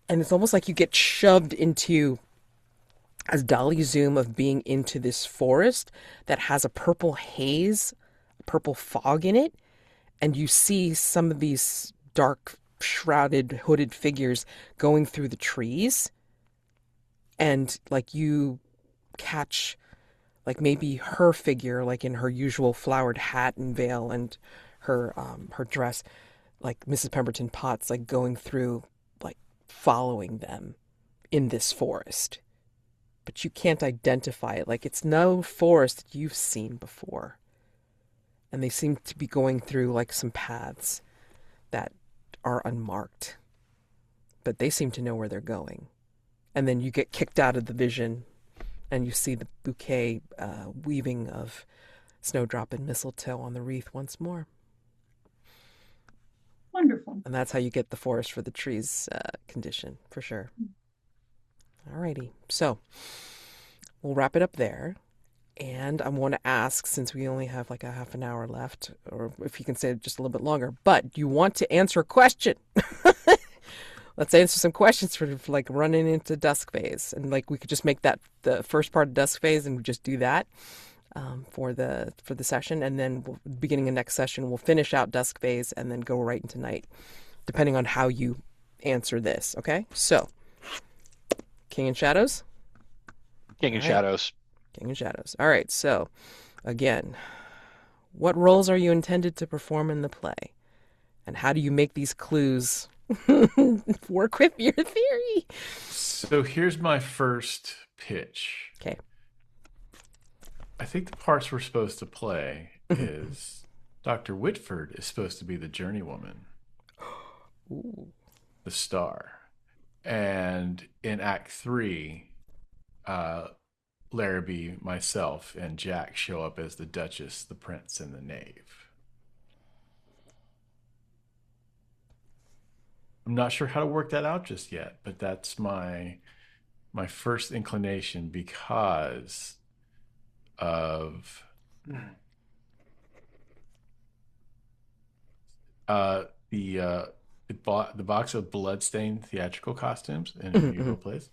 [SPEAKER 1] and it's almost like you get shoved into as dolly zoom of being into this forest that has a purple haze, a purple fog in it, and you see some of these dark, shrouded, hooded figures going through the trees, and like you catch like maybe her figure like in her usual flowered hat and veil and her dress, like Mrs. Pemberton Potts like going through, like following them in this forest, but you can't identify it. Like it's no forest that you've seen before. And they seem to be going through like some paths that are unmarked, but they seem to know where they're going. And then you get kicked out of the vision and you see the bouquet weaving of snowdrop and mistletoe on the wreath once more.
[SPEAKER 3] Wonderful.
[SPEAKER 1] And that's how you get the forest for the trees condition, for sure. Alrighty, so we'll wrap it up there. And I want to ask, since we only have like a half an hour left, or if you can stay just a little bit longer, but you want to answer a question. Let's answer some questions for like running into dusk phase. And like we could just make that the first part of dusk phase and we just do that for the session. And then beginning of next session, we'll finish out dusk phase and then go right into night, depending on how you answer this. Okay? So, King and Shadows?
[SPEAKER 4] King and Shadows.
[SPEAKER 1] King and Shadows. All right, so again, what roles are you intended to perform in the play? And how do you make these clues work with your theory?
[SPEAKER 2] So here's my first pitch.
[SPEAKER 1] Okay.
[SPEAKER 2] I think the parts we're supposed to play is Dr. Whitford is supposed to be the journeywoman,
[SPEAKER 1] Ooh.
[SPEAKER 2] the star. And in Act 3, Larrabee, myself, and Jack show up as the Duchess, the Prince, and the Knave. I'm not sure how to work that out just yet, but that's my first inclination because of the box of bloodstained theatrical costumes in usual place.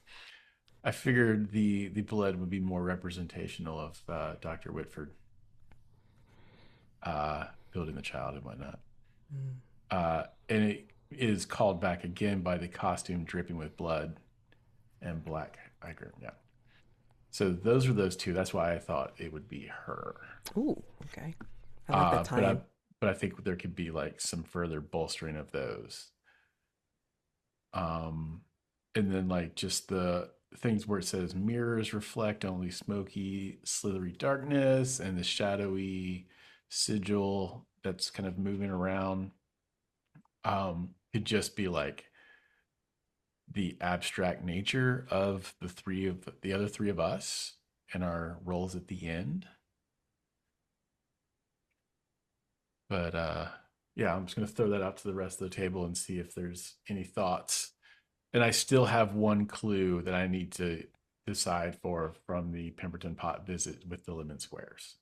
[SPEAKER 2] I figured the blood would be more representational of Dr. Whitford building the child and whatnot. And it is called back again by the costume dripping with blood and black ichor. Yeah. So those are those two. That's why I thought it would be her.
[SPEAKER 1] Ooh, okay. I like that tie-in.
[SPEAKER 2] But I think there could be like some further bolstering of those. And then like just the things where it says mirrors reflect only smoky, slithery darkness, and the shadowy sigil that's kind of moving around. Could just be like the abstract nature of the other three of us and our roles at the end. But yeah, I'm just going to throw that out to the rest of the table and see if there's any thoughts. And I still have one clue that I need to decide for from the Pemberton Pot visit with the lemon squares.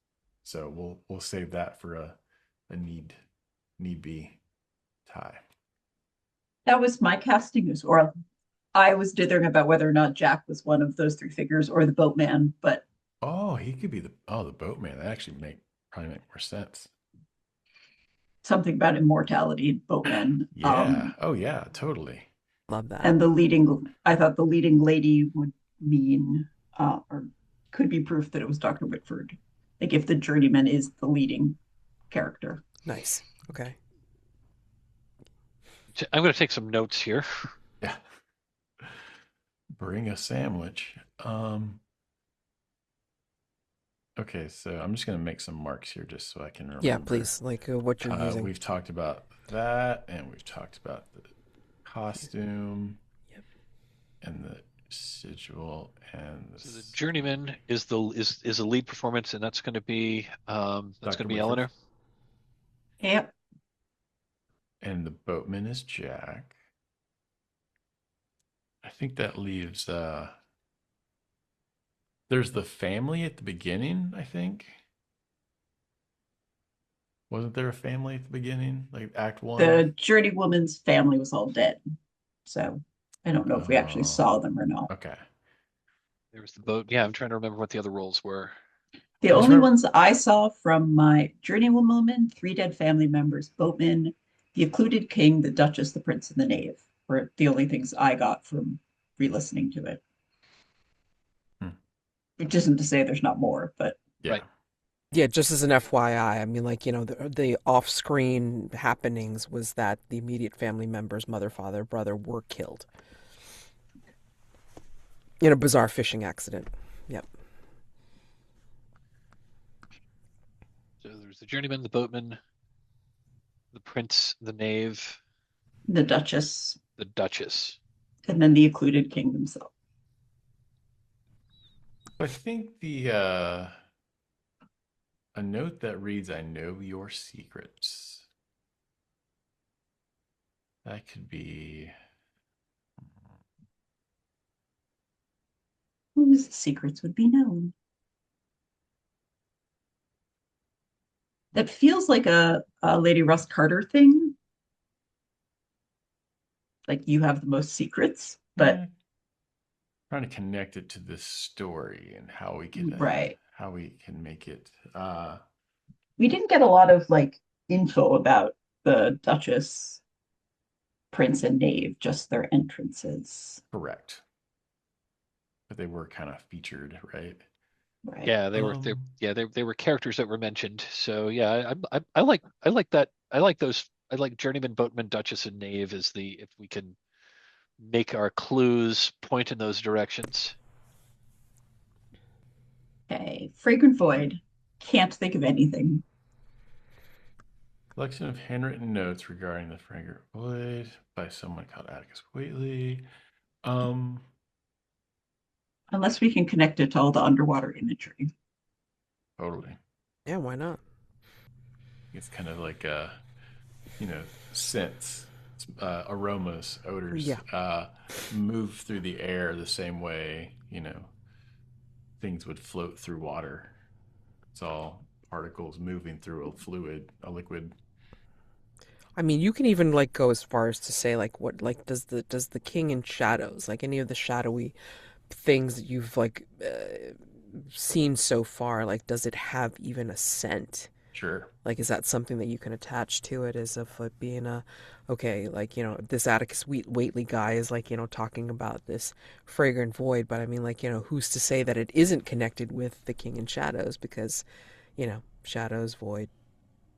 [SPEAKER 2] So we'll save that for a need be tie.
[SPEAKER 3] That was my casting, or I was dithering about whether or not Jack was one of those three figures or the boatman, but
[SPEAKER 2] Oh, he could be the boatman. That actually probably make more sense.
[SPEAKER 3] something about immortality in boatmen.
[SPEAKER 2] Yeah. Oh yeah, totally.
[SPEAKER 1] Love that.
[SPEAKER 3] And I thought the leading lady would mean, or could be proof that it was Dr. Whitford. Like if the journeyman is the leading character.
[SPEAKER 1] Nice. Okay.
[SPEAKER 4] I'm going to take some notes here.
[SPEAKER 2] Yeah. Bring a sandwich. Okay, so I'm just going to make some marks here just so I can remember.
[SPEAKER 1] Yeah, please. Like what you're using.
[SPEAKER 2] We've talked about that, and we've talked about the costume.
[SPEAKER 1] Yep.
[SPEAKER 2] And the sigil and
[SPEAKER 4] So the journeyman is a lead performance, and that's going to be Elinor.
[SPEAKER 3] Yep.
[SPEAKER 2] And the boatman is Jack. I think that leaves there's the family at the beginning, I think. Wasn't there a family at the beginning? Like Act 1?
[SPEAKER 3] The journeywoman's family was all dead. So I don't know if we actually saw them or not.
[SPEAKER 2] Okay.
[SPEAKER 4] There was the boat. Yeah, I'm trying to remember what the other roles were.
[SPEAKER 3] The
[SPEAKER 2] I just
[SPEAKER 3] only
[SPEAKER 2] remember.
[SPEAKER 3] ones I saw from my journeywoman, three dead family members, boatman, the occluded king, the duchess, the prince, and the knave were the only things I got from re-listening to it.
[SPEAKER 2] Hmm,
[SPEAKER 3] Which isn't to say there's not more, but
[SPEAKER 2] yeah,
[SPEAKER 4] Right.
[SPEAKER 1] Yeah, just as an FYI, I mean, like, the off-screen happenings was that the immediate family members, mother, father, brother, were killed in a bizarre fishing accident. Yep.
[SPEAKER 4] So there's the journeyman, the boatman, the prince, the knave,
[SPEAKER 3] the duchess,
[SPEAKER 4] the duchess.
[SPEAKER 3] and then the occluded king himself.
[SPEAKER 2] I think the a note that reads, "I know your secrets." That could be.
[SPEAKER 3] Whose secrets would be known? That feels like a Lady Russ Carter thing. Like you have the most secrets, but
[SPEAKER 2] eh, Trying to connect it to this story and
[SPEAKER 3] right.
[SPEAKER 2] how we can make it
[SPEAKER 3] We didn't get a lot of like info about the Duchess, Prince, and Knave, just their entrances.
[SPEAKER 2] correct. But they were kind of featured, right?
[SPEAKER 3] Right.
[SPEAKER 4] Yeah,
[SPEAKER 2] Um,
[SPEAKER 4] they were characters that were mentioned. So yeah, I like that. I like those. I like journeyman, boatman, duchess, and knave as the if we can make our clues point in those directions.
[SPEAKER 3] Okay. Fragrant Void. Can't think of anything.
[SPEAKER 2] Collection of handwritten notes regarding the fragrant void by someone called Atticus Whately. Um,
[SPEAKER 3] Unless we can connect it to all the underwater imagery.
[SPEAKER 2] Totally.
[SPEAKER 1] Yeah, why not?
[SPEAKER 2] It's kind of like you know, scents, aromas, odors,
[SPEAKER 1] Yeah.
[SPEAKER 2] move through the air the same way, things would float through water. It's all particles moving through a fluid, a liquid.
[SPEAKER 1] I mean, you can even like go as far as to say like what like does the king in shadows, like any of the shadowy things that you've like seen so far, like does it have even a scent?
[SPEAKER 2] Sure.
[SPEAKER 1] Like, is that something that you can attach to it as of it being a, okay, like, this Atticus Whately guy is like, talking about this fragrant void, but I mean, like, who's to say that it isn't connected with the King in Shadows because, shadows, void,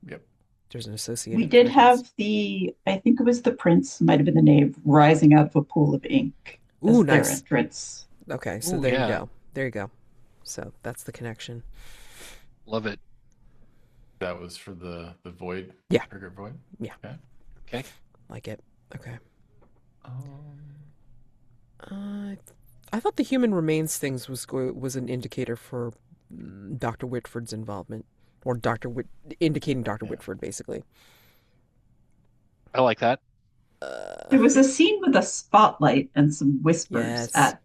[SPEAKER 2] Yep.
[SPEAKER 1] there's an
[SPEAKER 3] We
[SPEAKER 1] associated
[SPEAKER 3] did
[SPEAKER 1] fragrance.
[SPEAKER 3] have I think it was the prince, might have been the knave, rising out of a pool of ink
[SPEAKER 1] Ooh,
[SPEAKER 3] as their
[SPEAKER 1] nice.
[SPEAKER 3] entrance.
[SPEAKER 1] Okay, so
[SPEAKER 4] Oh
[SPEAKER 1] there you
[SPEAKER 4] yeah,
[SPEAKER 1] go. There you go. So that's the connection.
[SPEAKER 4] love it.
[SPEAKER 2] That was for the void,
[SPEAKER 1] Yeah,
[SPEAKER 2] trigger void.
[SPEAKER 1] yeah,
[SPEAKER 2] Okay.
[SPEAKER 4] Okay.
[SPEAKER 1] like it. Okay.
[SPEAKER 2] Um,
[SPEAKER 1] Uh, I thought the human remains things was an indicator for Dr. Whitford's involvement, or indicating Dr.
[SPEAKER 2] yeah.
[SPEAKER 1] Whitford, basically.
[SPEAKER 4] I like that.
[SPEAKER 3] There was a scene with a spotlight and some whispers
[SPEAKER 1] Yes.
[SPEAKER 3] at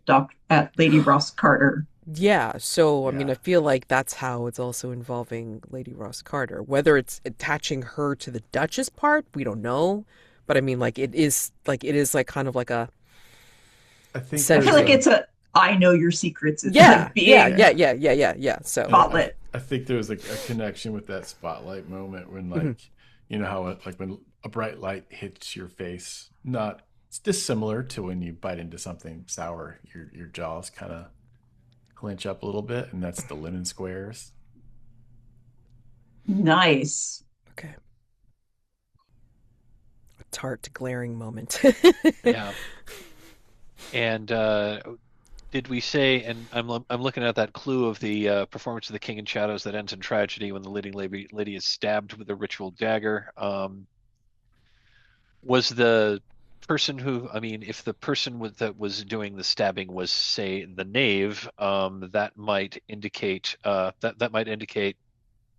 [SPEAKER 3] Lady Ross Carter.
[SPEAKER 1] Yeah, so I mean,
[SPEAKER 2] Yeah.
[SPEAKER 1] I feel like that's how it's also involving Lady Ross Carter. Whether it's attaching her to the Duchess part, we don't know. But I mean, it is like kind of like a
[SPEAKER 2] I think
[SPEAKER 3] I feel
[SPEAKER 2] there's
[SPEAKER 3] like
[SPEAKER 1] centering.
[SPEAKER 2] a
[SPEAKER 3] it's a I know your secrets. It's
[SPEAKER 1] Yeah,
[SPEAKER 3] like
[SPEAKER 1] yeah,
[SPEAKER 3] being
[SPEAKER 1] yeah,
[SPEAKER 2] yeah.
[SPEAKER 1] yeah, yeah, yeah, yeah. So,
[SPEAKER 2] And
[SPEAKER 3] spotlit.
[SPEAKER 2] I think there was a connection with that spotlight moment when,
[SPEAKER 1] mhm.
[SPEAKER 2] like, how like when a bright light hits your face. Not It's dissimilar to when you bite into something sour. Your jaws kind of clench up a little bit, and that's the lemon squares.
[SPEAKER 3] Nice.
[SPEAKER 1] Okay, a tart glaring moment.
[SPEAKER 4] Yeah. And did we say? And I'm looking at that clue of the performance of the King in Shadows that ends in tragedy when the leading lady is stabbed with a ritual dagger. Was the person who, I mean, if the person that was doing the stabbing was, say, the knave, that might indicate that might indicate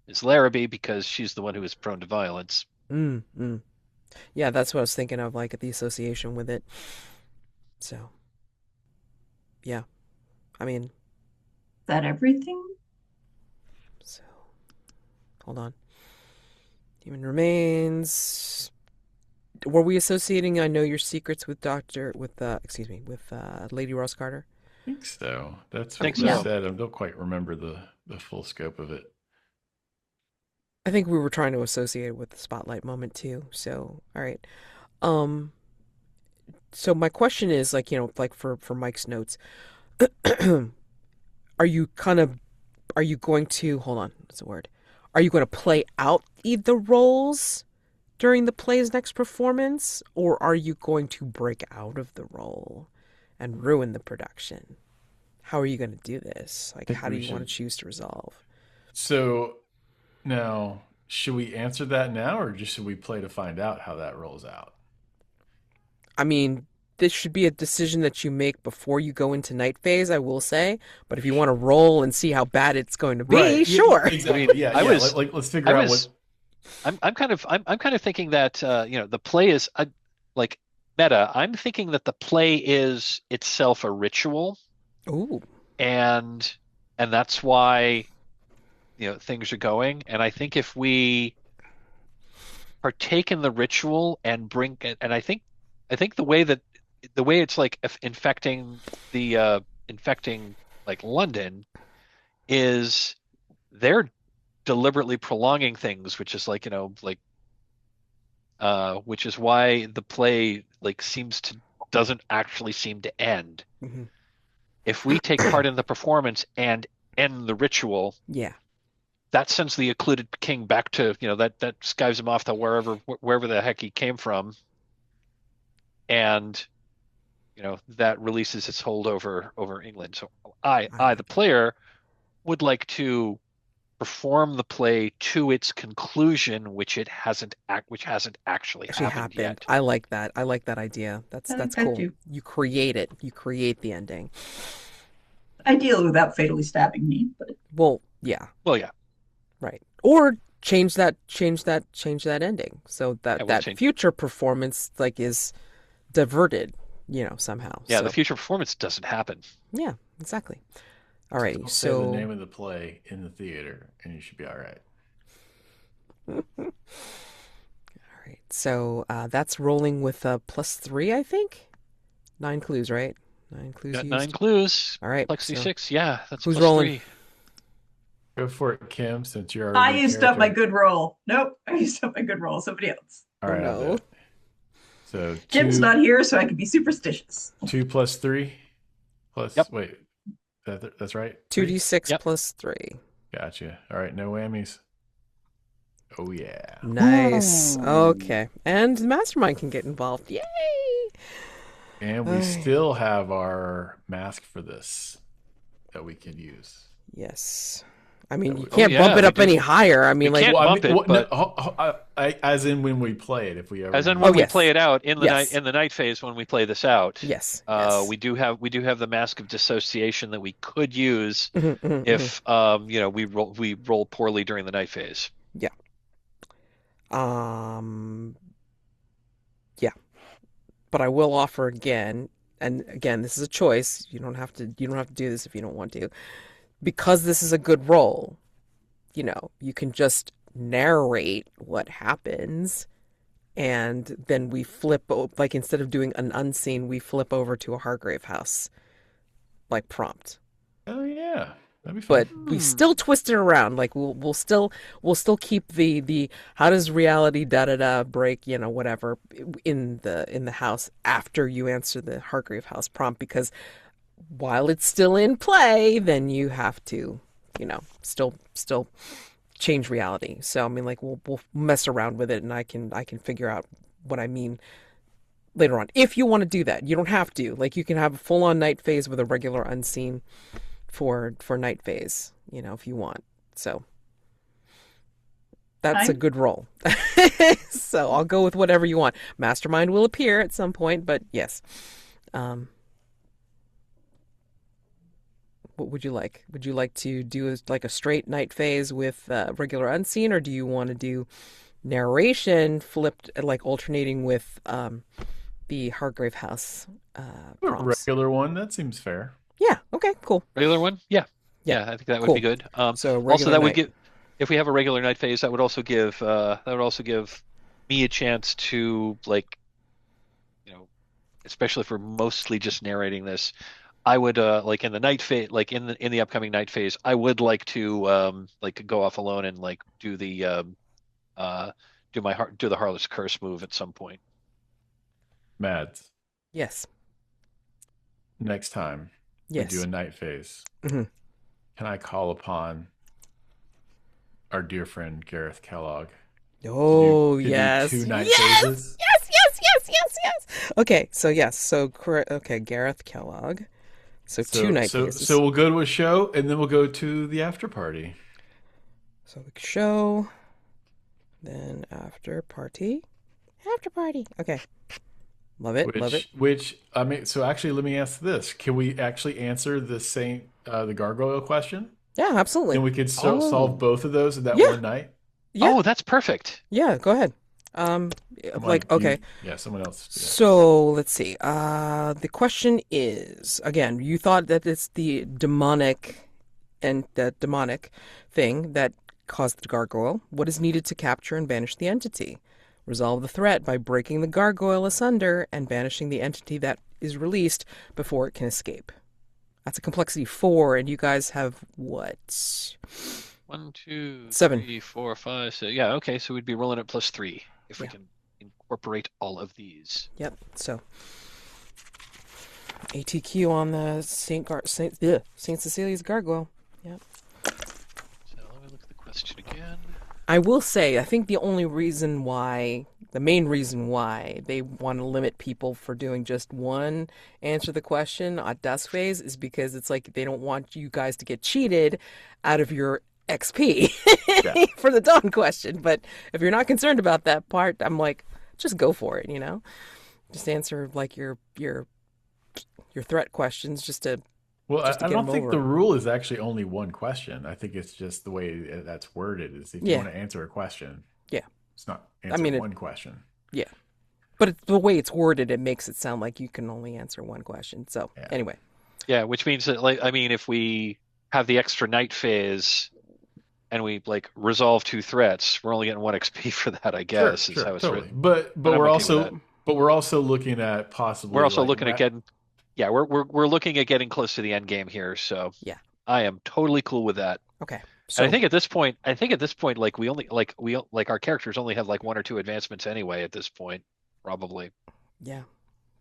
[SPEAKER 4] is Larrabee because she's the one who is prone to violence.
[SPEAKER 1] mm, mm. Yeah, that's what I was thinking of, like the association with it. So, yeah, I mean,
[SPEAKER 3] Is that everything?
[SPEAKER 1] so hold on. Human remains. Were we associating "I Know Your Secrets" with Lady Ross Carter?
[SPEAKER 2] think so. That's
[SPEAKER 4] Think
[SPEAKER 2] what we
[SPEAKER 3] Yeah.
[SPEAKER 4] so.
[SPEAKER 2] said. I don't quite remember the full scope of it.
[SPEAKER 1] I think we were trying to associate it with the spotlight moment too. So, all right. Um, so my question is like, like for Mike's notes, are you kind of are you going to hold on, what's the word? Are you going to play out the roles during the play's next performance, or are you going to break out of the role and ruin the production? How are you going to do this? Like,
[SPEAKER 2] I think
[SPEAKER 1] how do
[SPEAKER 2] we
[SPEAKER 1] you want to
[SPEAKER 2] should.
[SPEAKER 1] choose to resolve?
[SPEAKER 2] So now, should we answer that now, or just should we play to find out how that rolls out?
[SPEAKER 1] I mean, this should be a decision that you make before you go into night phase, I will say. But if you want to roll and see how bad it's going to
[SPEAKER 2] Right.
[SPEAKER 1] be, sure.
[SPEAKER 4] I mean,
[SPEAKER 2] Exactly. Yeah.
[SPEAKER 4] I
[SPEAKER 2] Yeah.
[SPEAKER 4] was,
[SPEAKER 2] Let's
[SPEAKER 4] I
[SPEAKER 2] figure out what.
[SPEAKER 4] was, I'm kind of thinking that the play is like meta. I'm thinking that the play is itself a ritual,
[SPEAKER 1] Ooh.
[SPEAKER 4] and that's why things are going. And I think if we partake in the ritual and bring, and I think the way it's like infecting the infecting like London is they're deliberately prolonging things, which is like like which is why the play like seems to doesn't actually seem to end.
[SPEAKER 1] Hmm.
[SPEAKER 4] If we take part in the performance and end the ritual,
[SPEAKER 1] Yeah.
[SPEAKER 4] that sends the occluded king back to that skives him off to wherever the heck he came from, and that releases its hold over England. So
[SPEAKER 1] I
[SPEAKER 4] I the
[SPEAKER 1] like it.
[SPEAKER 4] player would like to perform the play to its conclusion, which hasn't actually
[SPEAKER 1] Actually
[SPEAKER 4] happened
[SPEAKER 1] happened.
[SPEAKER 4] yet.
[SPEAKER 1] I like that. I like that idea.
[SPEAKER 3] I
[SPEAKER 1] That's
[SPEAKER 3] like that
[SPEAKER 1] cool.
[SPEAKER 3] too.
[SPEAKER 1] You create it. You create the ending.
[SPEAKER 3] Ideally without fatally stabbing me, but
[SPEAKER 1] Well, yeah,
[SPEAKER 4] Well, yeah,
[SPEAKER 1] right. Or change that ending so
[SPEAKER 4] yeah,
[SPEAKER 1] that
[SPEAKER 4] we'll
[SPEAKER 1] that
[SPEAKER 4] change.
[SPEAKER 1] future performance like is diverted, somehow.
[SPEAKER 4] Yeah, the
[SPEAKER 1] So,
[SPEAKER 4] future performance doesn't happen.
[SPEAKER 1] yeah, exactly.
[SPEAKER 2] Just
[SPEAKER 1] Alrighty.
[SPEAKER 2] don't say the
[SPEAKER 1] So,
[SPEAKER 2] name of the play in the theater, and you should be all right.
[SPEAKER 1] all right. So, that's rolling with a +3, I think. 9 clues, right? 9 clues
[SPEAKER 4] Got nine
[SPEAKER 1] used.
[SPEAKER 4] clues.
[SPEAKER 1] All right.
[SPEAKER 4] Complexity
[SPEAKER 1] So,
[SPEAKER 4] six. Yeah, that's
[SPEAKER 1] who's
[SPEAKER 4] plus
[SPEAKER 1] rolling?
[SPEAKER 4] three.
[SPEAKER 2] Go for it, Kim, since you're our
[SPEAKER 3] I
[SPEAKER 2] lead
[SPEAKER 3] used up my
[SPEAKER 2] character.
[SPEAKER 3] good roll. Nope, I used up my good roll. Somebody else.
[SPEAKER 2] All
[SPEAKER 1] Oh
[SPEAKER 2] right, I'll do
[SPEAKER 1] no.
[SPEAKER 2] it. So
[SPEAKER 3] Jim's not here, so I can be superstitious.
[SPEAKER 2] 2 plus 3
[SPEAKER 4] Yep,
[SPEAKER 2] plus wait, that's right. 3.
[SPEAKER 1] 2d6
[SPEAKER 4] yep.
[SPEAKER 1] +3.
[SPEAKER 2] Gotcha. All right, no whammies. Oh yeah.
[SPEAKER 1] Nice. Okay. And the mastermind can get involved. Yay!
[SPEAKER 2] And we
[SPEAKER 1] Oh,
[SPEAKER 2] still have our mask for this that we can use.
[SPEAKER 1] yes. I mean, you
[SPEAKER 4] Oh
[SPEAKER 1] can't bump
[SPEAKER 4] yeah,
[SPEAKER 1] it
[SPEAKER 4] we
[SPEAKER 1] up
[SPEAKER 4] do.
[SPEAKER 1] any higher. I
[SPEAKER 4] We
[SPEAKER 1] mean, like,
[SPEAKER 4] can't
[SPEAKER 2] Well, I
[SPEAKER 4] bump
[SPEAKER 2] mean,
[SPEAKER 4] it,
[SPEAKER 2] what, no,
[SPEAKER 4] but
[SPEAKER 2] as in when we play it, if we ever
[SPEAKER 4] as in
[SPEAKER 1] oh,
[SPEAKER 4] when we
[SPEAKER 2] use it.
[SPEAKER 4] play
[SPEAKER 1] yes.
[SPEAKER 4] it out
[SPEAKER 1] Yes.
[SPEAKER 4] in the night phase when we play this out,
[SPEAKER 1] Yes. Yes.
[SPEAKER 4] we do have the mask of dissociation that we could use
[SPEAKER 1] Hmm. Hmm.
[SPEAKER 4] if we roll poorly during the night phase.
[SPEAKER 1] Yeah. Um, yeah. But I will offer again, and again, this is a choice. You don't have to do this if you don't want to. Because this is a good roll, you can just narrate what happens and then we like instead of doing an unseen, we flip over to a Hargrave house like prompt.
[SPEAKER 2] Oh yeah, that'd be fun.
[SPEAKER 1] But we still twist it around. Like we'll still keep the how does reality da da da break, whatever in the house after you answer the Hargrave house prompt, because while it's still in play, then you have to, still change reality. So I mean, like we'll mess around with it, and I can figure out what I mean later on. If you want to do that, you don't have to. Like you can have a full on night phase with a regular unseen for night phase, if you want. So that's a
[SPEAKER 3] Fine.
[SPEAKER 1] good roll. So I'll go with whatever you want. Mastermind will appear at some point, but yes. Um, what would you like? Would you like to do like a straight night phase with regular unseen, or do you want to do narration flipped, like alternating with the Hargrave House
[SPEAKER 2] A
[SPEAKER 1] prompts?
[SPEAKER 2] regular one, that seems fair.
[SPEAKER 1] Yeah. Okay. Cool.
[SPEAKER 4] Regular one? Yeah.
[SPEAKER 1] Yeah.
[SPEAKER 4] Yeah, I think that would be
[SPEAKER 1] Cool.
[SPEAKER 4] good.
[SPEAKER 1] So
[SPEAKER 4] Also
[SPEAKER 1] regular
[SPEAKER 4] that would
[SPEAKER 1] night.
[SPEAKER 4] give if we have a regular night phase, that would also give me a chance to like, especially if we're mostly just narrating this, I would like in the night phase, like in the upcoming night phase, I would like to like go off alone and like do the uh do the Harlot's Curse move at some point.
[SPEAKER 2] Mads,
[SPEAKER 1] Yes.
[SPEAKER 2] next time we do
[SPEAKER 1] Yes.
[SPEAKER 2] a night phase,
[SPEAKER 1] Hmm.
[SPEAKER 2] can I call upon our dear friend Gareth Kellogg
[SPEAKER 1] Oh,
[SPEAKER 2] to do
[SPEAKER 1] yes.
[SPEAKER 2] two night
[SPEAKER 1] Yes.
[SPEAKER 2] phases?
[SPEAKER 1] Yes, yes, yes, yes, yes. Okay, so yes. Okay, Gareth Kellogg. So two night
[SPEAKER 2] So
[SPEAKER 1] phases.
[SPEAKER 2] we'll go to a show and then we'll go to the after party.
[SPEAKER 1] So the show, then after party. After party. Okay. Love it. Love it.
[SPEAKER 2] Which I mean, so actually, let me ask this: Can we actually answer the gargoyle question?
[SPEAKER 1] Yeah, absolutely.
[SPEAKER 2] Then we could solve
[SPEAKER 4] Oh,
[SPEAKER 2] both of those in that
[SPEAKER 1] Yeah.
[SPEAKER 2] one night.
[SPEAKER 1] Yeah.
[SPEAKER 4] oh, that's perfect.
[SPEAKER 1] Yeah, go ahead. Um
[SPEAKER 2] Come on,
[SPEAKER 1] okay.
[SPEAKER 2] yeah, someone else do that.
[SPEAKER 1] So let's see. The question is again, you thought that it's the demonic thing that caused the gargoyle. What is needed to capture and banish the entity? Resolve the threat by breaking the gargoyle asunder and banishing the entity that is released before it can escape. That's a complexity 4, and you guys have what?
[SPEAKER 4] One, two,
[SPEAKER 1] 7.
[SPEAKER 4] three, four, five, six. Yeah, okay, so we'd be rolling at +3 if we
[SPEAKER 1] Yeah.
[SPEAKER 4] can incorporate all of these.
[SPEAKER 1] Yep. So ATQ on the Saint Cecilia's gargoyle. Yep.
[SPEAKER 4] So let me look at the question again.
[SPEAKER 1] I will say, I think the main reason why they want to limit people for doing just one answer the question at dusk phase is because it's like they don't want you guys to get cheated out of your XP
[SPEAKER 2] Yeah.
[SPEAKER 1] for the dawn question. But if you're not concerned about that part, I'm like, just go for it, you know? Just answer like your threat questions
[SPEAKER 2] Well,
[SPEAKER 1] just to
[SPEAKER 2] I
[SPEAKER 1] get
[SPEAKER 2] don't
[SPEAKER 1] them
[SPEAKER 2] think the
[SPEAKER 1] over.
[SPEAKER 2] rule is actually only one question. I think it's just the way that's worded. Is if you
[SPEAKER 1] Yeah.
[SPEAKER 2] want to answer a question,
[SPEAKER 1] Yeah.
[SPEAKER 2] it's not
[SPEAKER 1] I
[SPEAKER 2] answer
[SPEAKER 1] mean
[SPEAKER 2] one question.
[SPEAKER 1] yeah. But the way it's worded, it makes it sound like you can only answer one question. So,
[SPEAKER 2] Yeah.
[SPEAKER 1] anyway.
[SPEAKER 4] Yeah, which means that like I mean if we have the extra night phase and we like resolve 2 threats, we're only getting 1 XP for that, I
[SPEAKER 2] Sure,
[SPEAKER 4] guess, is
[SPEAKER 2] sure,
[SPEAKER 4] how it's
[SPEAKER 2] totally.
[SPEAKER 4] written.
[SPEAKER 2] But
[SPEAKER 4] But I'm
[SPEAKER 2] we're
[SPEAKER 4] okay with that.
[SPEAKER 1] So,
[SPEAKER 2] also looking at
[SPEAKER 4] We're
[SPEAKER 2] possibly
[SPEAKER 4] also
[SPEAKER 2] like
[SPEAKER 4] looking at getting yeah, we're looking at getting close to the end game here, so
[SPEAKER 1] yeah.
[SPEAKER 4] I am totally cool with that.
[SPEAKER 1] Okay.
[SPEAKER 4] And
[SPEAKER 1] So,
[SPEAKER 4] I think at this point, like we like our characters only have like 1 or 2 advancements anyway at this point, probably.
[SPEAKER 1] yeah.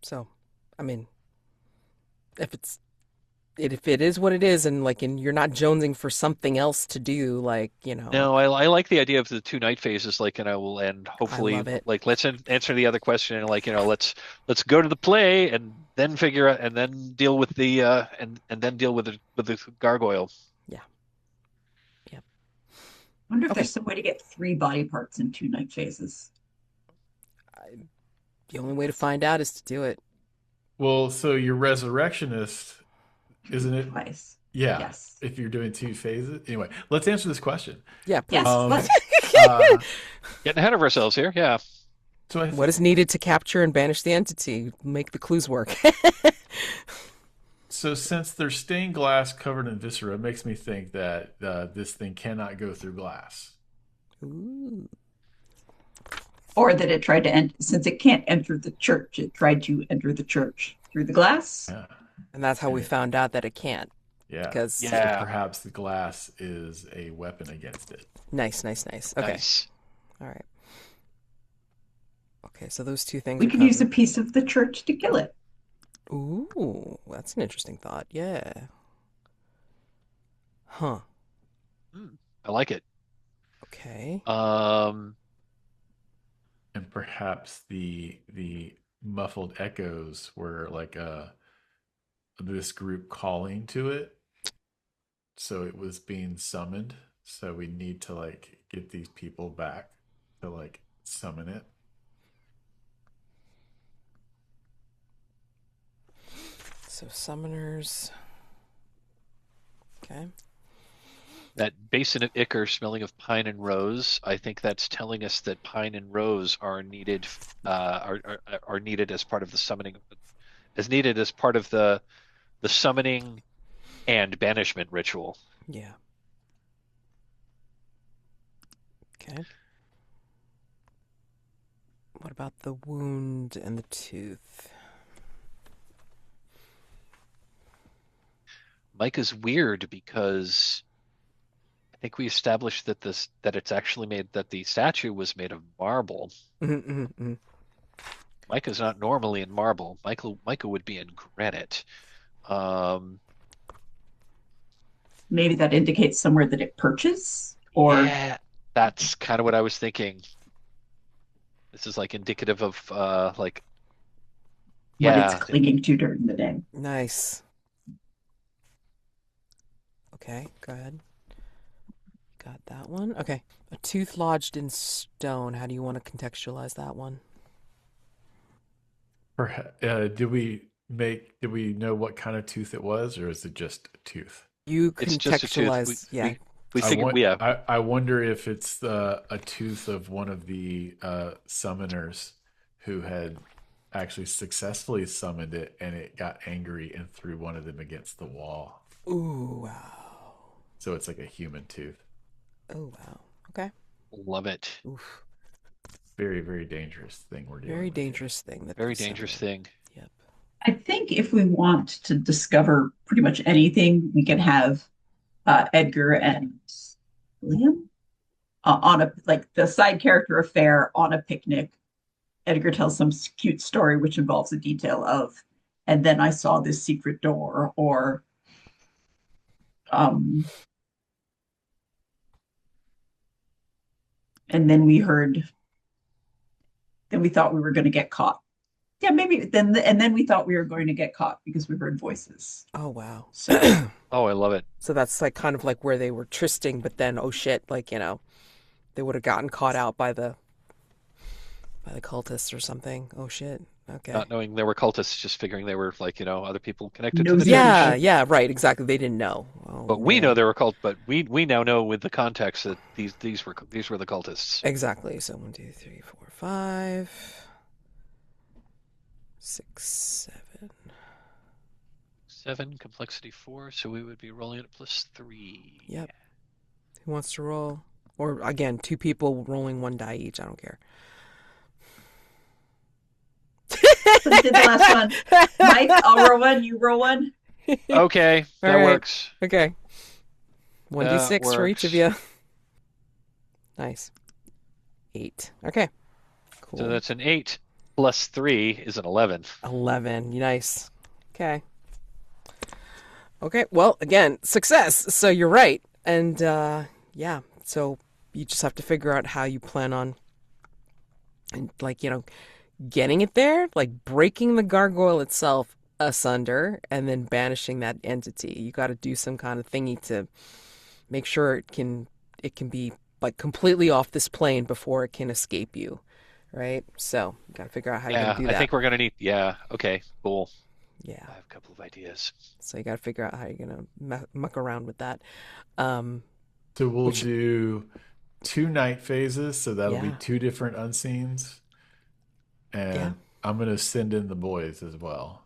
[SPEAKER 1] So, I mean, if if it is what it is and you're not jonesing for something else to do,
[SPEAKER 4] No, I like the idea of the 2 night phases, like and
[SPEAKER 1] I
[SPEAKER 4] hopefully
[SPEAKER 1] love it.
[SPEAKER 4] like let's answer the other question and like let's go to the play and then figure out and then deal with the and then deal with the gargoyle.
[SPEAKER 1] Yeah. Yep.
[SPEAKER 3] I wonder if
[SPEAKER 1] Okay.
[SPEAKER 3] there's some way to get 3 body parts in 2 night phases.
[SPEAKER 1] I, the only way to find out is to do it.
[SPEAKER 2] well, so your resurrectionist, isn't it?
[SPEAKER 3] Twice.
[SPEAKER 2] Yeah,
[SPEAKER 3] Yes.
[SPEAKER 2] if you're doing 2 phases. Anyway, let's answer this question.
[SPEAKER 1] Yeah, please.
[SPEAKER 3] Yes.
[SPEAKER 2] Um,
[SPEAKER 3] Let's.
[SPEAKER 2] uh,
[SPEAKER 4] Getting ahead of ourselves here. Yeah.
[SPEAKER 2] so
[SPEAKER 1] What is needed to capture and banish the entity? Make the clues work.
[SPEAKER 2] so since there's stained glass covered in viscera, it makes me think that this thing cannot go through glass.
[SPEAKER 1] Ooh.
[SPEAKER 3] Or that it tried to enter, since it can't enter the church, it tried to enter the church through the glass.
[SPEAKER 2] Yeah,
[SPEAKER 1] And that's how we
[SPEAKER 2] and
[SPEAKER 1] found out that it can't.
[SPEAKER 2] yeah.
[SPEAKER 1] Because
[SPEAKER 2] So
[SPEAKER 4] Yeah.
[SPEAKER 2] perhaps the glass is a weapon against it.
[SPEAKER 1] nice, nice, nice. Okay.
[SPEAKER 4] Nice.
[SPEAKER 1] All right. Okay, so those two things
[SPEAKER 3] We
[SPEAKER 1] are
[SPEAKER 3] could use a
[SPEAKER 1] covered.
[SPEAKER 3] piece of the church to kill it.
[SPEAKER 1] Ooh, that's an interesting thought. Yeah. Huh.
[SPEAKER 4] I like it.
[SPEAKER 1] Okay.
[SPEAKER 4] Um,
[SPEAKER 2] And perhaps the muffled echoes were like this group calling to it, so it was being summoned. So we need to like get these people back to like summon it.
[SPEAKER 1] So summoners. Okay.
[SPEAKER 4] that basin of ichor smelling of pine and rose. I think that's telling us that pine and rose are needed are needed as part of the summoning as needed as part of the summoning and banishment ritual.
[SPEAKER 1] Yeah. Okay. What about the wound and the tooth?
[SPEAKER 4] Micah's weird because I think we established that it's actually made that the statue was made of marble.
[SPEAKER 1] Mm-mm-mm.
[SPEAKER 4] Micah's not normally in marble. Micah would be in granite. Um,
[SPEAKER 3] Maybe that indicates somewhere that it perches or
[SPEAKER 4] yeah, that's kind of what I was thinking. This is like indicative of like
[SPEAKER 3] what it's
[SPEAKER 4] yeah,
[SPEAKER 3] clinging to during the day.
[SPEAKER 1] Nice. Okay, go ahead. Got that one. Okay. A tooth lodged in stone. How do you want to contextualize that one?
[SPEAKER 2] Did we know what kind of tooth it was, or is it just a tooth?
[SPEAKER 1] You
[SPEAKER 4] it's just a tooth.
[SPEAKER 1] contextualize, yeah.
[SPEAKER 4] We figured yeah.
[SPEAKER 2] I wonder if it's a tooth of one of the summoners who had actually successfully summoned it, and it got angry and threw one of them against the wall.
[SPEAKER 1] Ooh, wow.
[SPEAKER 2] So it's like a human tooth.
[SPEAKER 1] Oh, wow. Okay.
[SPEAKER 4] Love it.
[SPEAKER 1] Oof.
[SPEAKER 2] Very, very dangerous thing we're dealing
[SPEAKER 1] Very
[SPEAKER 2] with here.
[SPEAKER 1] dangerous thing that
[SPEAKER 4] Very
[SPEAKER 1] they
[SPEAKER 4] dangerous
[SPEAKER 1] summoned.
[SPEAKER 4] thing.
[SPEAKER 1] Yep.
[SPEAKER 3] I think if we want to discover pretty much anything, we can have Edgar and William on a like the side character affair on a picnic. Edgar tells some cute story which involves a detail of, and then I saw this secret door, or um, and then we heard, then we thought we were going to get caught. Yeah, maybe then, and then we thought we were going to get caught because we heard voices.
[SPEAKER 1] Oh, wow.
[SPEAKER 3] So
[SPEAKER 4] Oh, I love it.
[SPEAKER 1] So that's like kind of like where they were trysting, but then, oh shit, like, they would have gotten caught out by the cultists or something. Oh shit. Okay.
[SPEAKER 4] Not knowing they were cultists, just figuring they were like, other people connected to the
[SPEAKER 3] nosy
[SPEAKER 4] church.
[SPEAKER 1] Yeah,
[SPEAKER 3] people.
[SPEAKER 1] yeah, right, exactly. They didn't know. Oh
[SPEAKER 4] But we know
[SPEAKER 1] man.
[SPEAKER 4] they were but we now know with the context that these were the cultists.
[SPEAKER 1] Exactly. So 1, 2, 3, 4, 5, 6, 7.
[SPEAKER 4] 7, complexity 4, so we would be rolling at +3.
[SPEAKER 1] Yep. Who wants to roll? Or again, two people rolling one die each. I don't care.
[SPEAKER 3] Clint did the last one. Mike, I'll roll one. You roll one.
[SPEAKER 4] Okay, that
[SPEAKER 1] All right.
[SPEAKER 4] works.
[SPEAKER 1] Okay. 1d6
[SPEAKER 4] That
[SPEAKER 1] for each of
[SPEAKER 4] works.
[SPEAKER 1] you. Nice. 8. Okay.
[SPEAKER 4] So
[SPEAKER 1] Cool.
[SPEAKER 4] that's an 8 plus 3 is an 11.
[SPEAKER 1] 11. Nice. Okay. Okay. Well, again, success. So you're right. And yeah. So you just have to figure out how you plan on, and like, getting it there, like breaking the gargoyle itself asunder and then banishing that entity. You got to do some kind of thingy to make sure it can be like completely off this plane before it can escape you, right? So you got to figure out how you're
[SPEAKER 4] Yeah,
[SPEAKER 1] gonna do
[SPEAKER 4] I
[SPEAKER 1] that.
[SPEAKER 4] think we're gonna need. Yeah, okay, cool.
[SPEAKER 1] Yeah.
[SPEAKER 4] I have a couple of ideas.
[SPEAKER 1] So you got to figure out how you're gonna muck around with that. Um,
[SPEAKER 2] So we'll
[SPEAKER 1] which
[SPEAKER 2] do 2 night phases, so that'll be
[SPEAKER 1] yeah,
[SPEAKER 2] 2 different unseens,
[SPEAKER 1] yeah.
[SPEAKER 2] and I'm gonna send in the boys as well.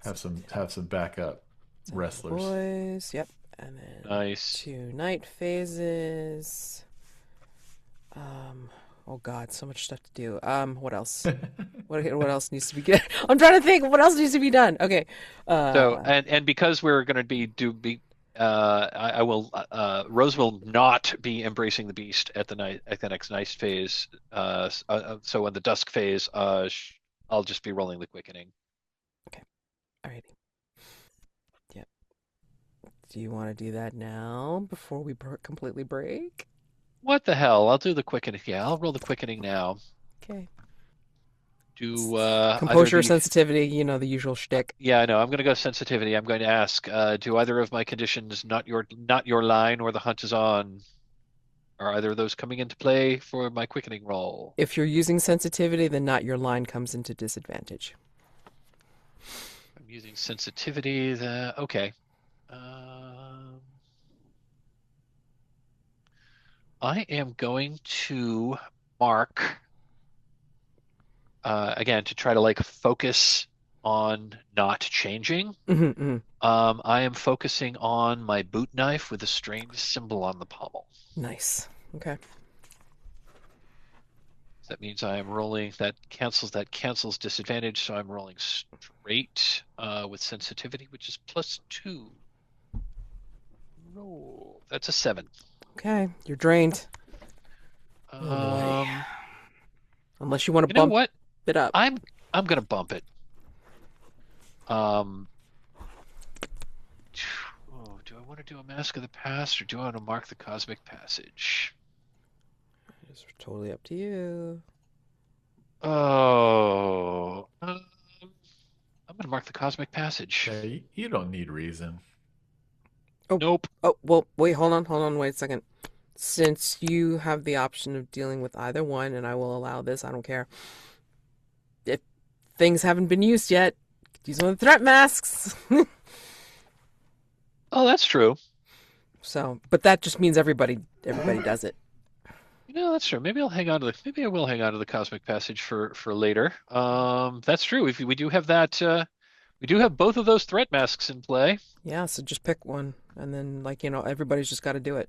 [SPEAKER 2] Have some backup
[SPEAKER 1] So
[SPEAKER 2] wrestlers.
[SPEAKER 1] boys, yep, and then
[SPEAKER 4] Nice.
[SPEAKER 1] 2 night phases. Oh God, so much stuff to do. What else? What else needs to be good? I'm trying to think. What else needs to be done? Okay.
[SPEAKER 4] So
[SPEAKER 1] Uh,
[SPEAKER 4] and because we're going to be I will Rose will not be embracing the beast at the next night phase. So in the dusk phase, I'll just be rolling the quickening.
[SPEAKER 1] okay. Alrighty. Yep. Do you want to do that now before we completely break?
[SPEAKER 4] What the hell? I'll do the quickening. Yeah, I'll roll the quickening now.
[SPEAKER 1] Okay.
[SPEAKER 4] Do either of
[SPEAKER 1] Composure,
[SPEAKER 4] you?
[SPEAKER 1] sensitivity, the usual shtick.
[SPEAKER 4] Yeah, I know. I'm going to go sensitivity. I'm going to ask, do either of my conditions not your line or the hunt is on? Are either of those coming into play for my quickening roll?
[SPEAKER 1] If you're using sensitivity, then not your line comes into disadvantage.
[SPEAKER 4] I'm using sensitivity. Okay. Um, I am going to mark again to try to like focus on not changing.
[SPEAKER 1] Mm-hmm.
[SPEAKER 4] I am focusing on my boot knife with a strange symbol on the pommel.
[SPEAKER 1] Nice. Okay.
[SPEAKER 4] that means I am rolling. That cancels disadvantage, so I'm rolling straight with sensitivity, which is +2. Roll. That's a 7.
[SPEAKER 1] Okay, you're drained. Oh boy.
[SPEAKER 4] Um,
[SPEAKER 1] Unless you want to
[SPEAKER 4] you know
[SPEAKER 1] bump
[SPEAKER 4] what?
[SPEAKER 1] it up.
[SPEAKER 4] I'm gonna bump it. Um, do I want to do a Mask of the Past or do I want to mark the Cosmic Passage?
[SPEAKER 1] It's totally up to you.
[SPEAKER 4] Oh, I'm gonna mark the Cosmic Passage.
[SPEAKER 2] Yeah, you don't need reason.
[SPEAKER 4] Nope.
[SPEAKER 1] Oh, well, wait, hold on, wait a second. Since you have the option of dealing with either one, and I will allow this, I don't care. If things haven't been used yet, use one of the threat masks.
[SPEAKER 4] Oh, that's true.
[SPEAKER 1] So, but that just means everybody does it.
[SPEAKER 4] That's true. Maybe I will hang on to the Cosmic Passage for later. That's true. We do have that. We do have both of those threat masks in play.
[SPEAKER 1] Yeah, so just pick one, and then everybody's just got to do it.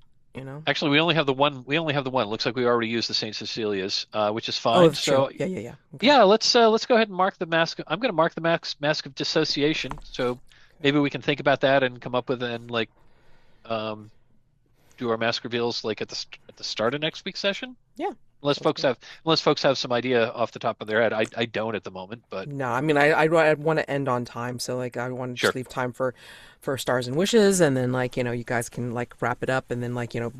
[SPEAKER 4] Actually, we only have the one. We only have the one. Looks like we already used the Saint Cecilia's, which is
[SPEAKER 1] Oh,
[SPEAKER 4] fine.
[SPEAKER 1] that's
[SPEAKER 4] So
[SPEAKER 1] true. Yeah. Okay.
[SPEAKER 4] yeah, let's go ahead and mark the mask. I'm going to mark the mask of dissociation. So maybe we can think about that and come up with um do our mask reveals like at the start of next week's session.
[SPEAKER 1] Yeah.
[SPEAKER 4] Unless
[SPEAKER 1] Sounds
[SPEAKER 4] folks
[SPEAKER 1] good.
[SPEAKER 4] have some idea off the top of their head. I don't at the moment, but
[SPEAKER 1] No, I mean I want to end on time, so I want to
[SPEAKER 4] sure.
[SPEAKER 1] just leave time for stars and wishes, and then you guys can wrap it up, and then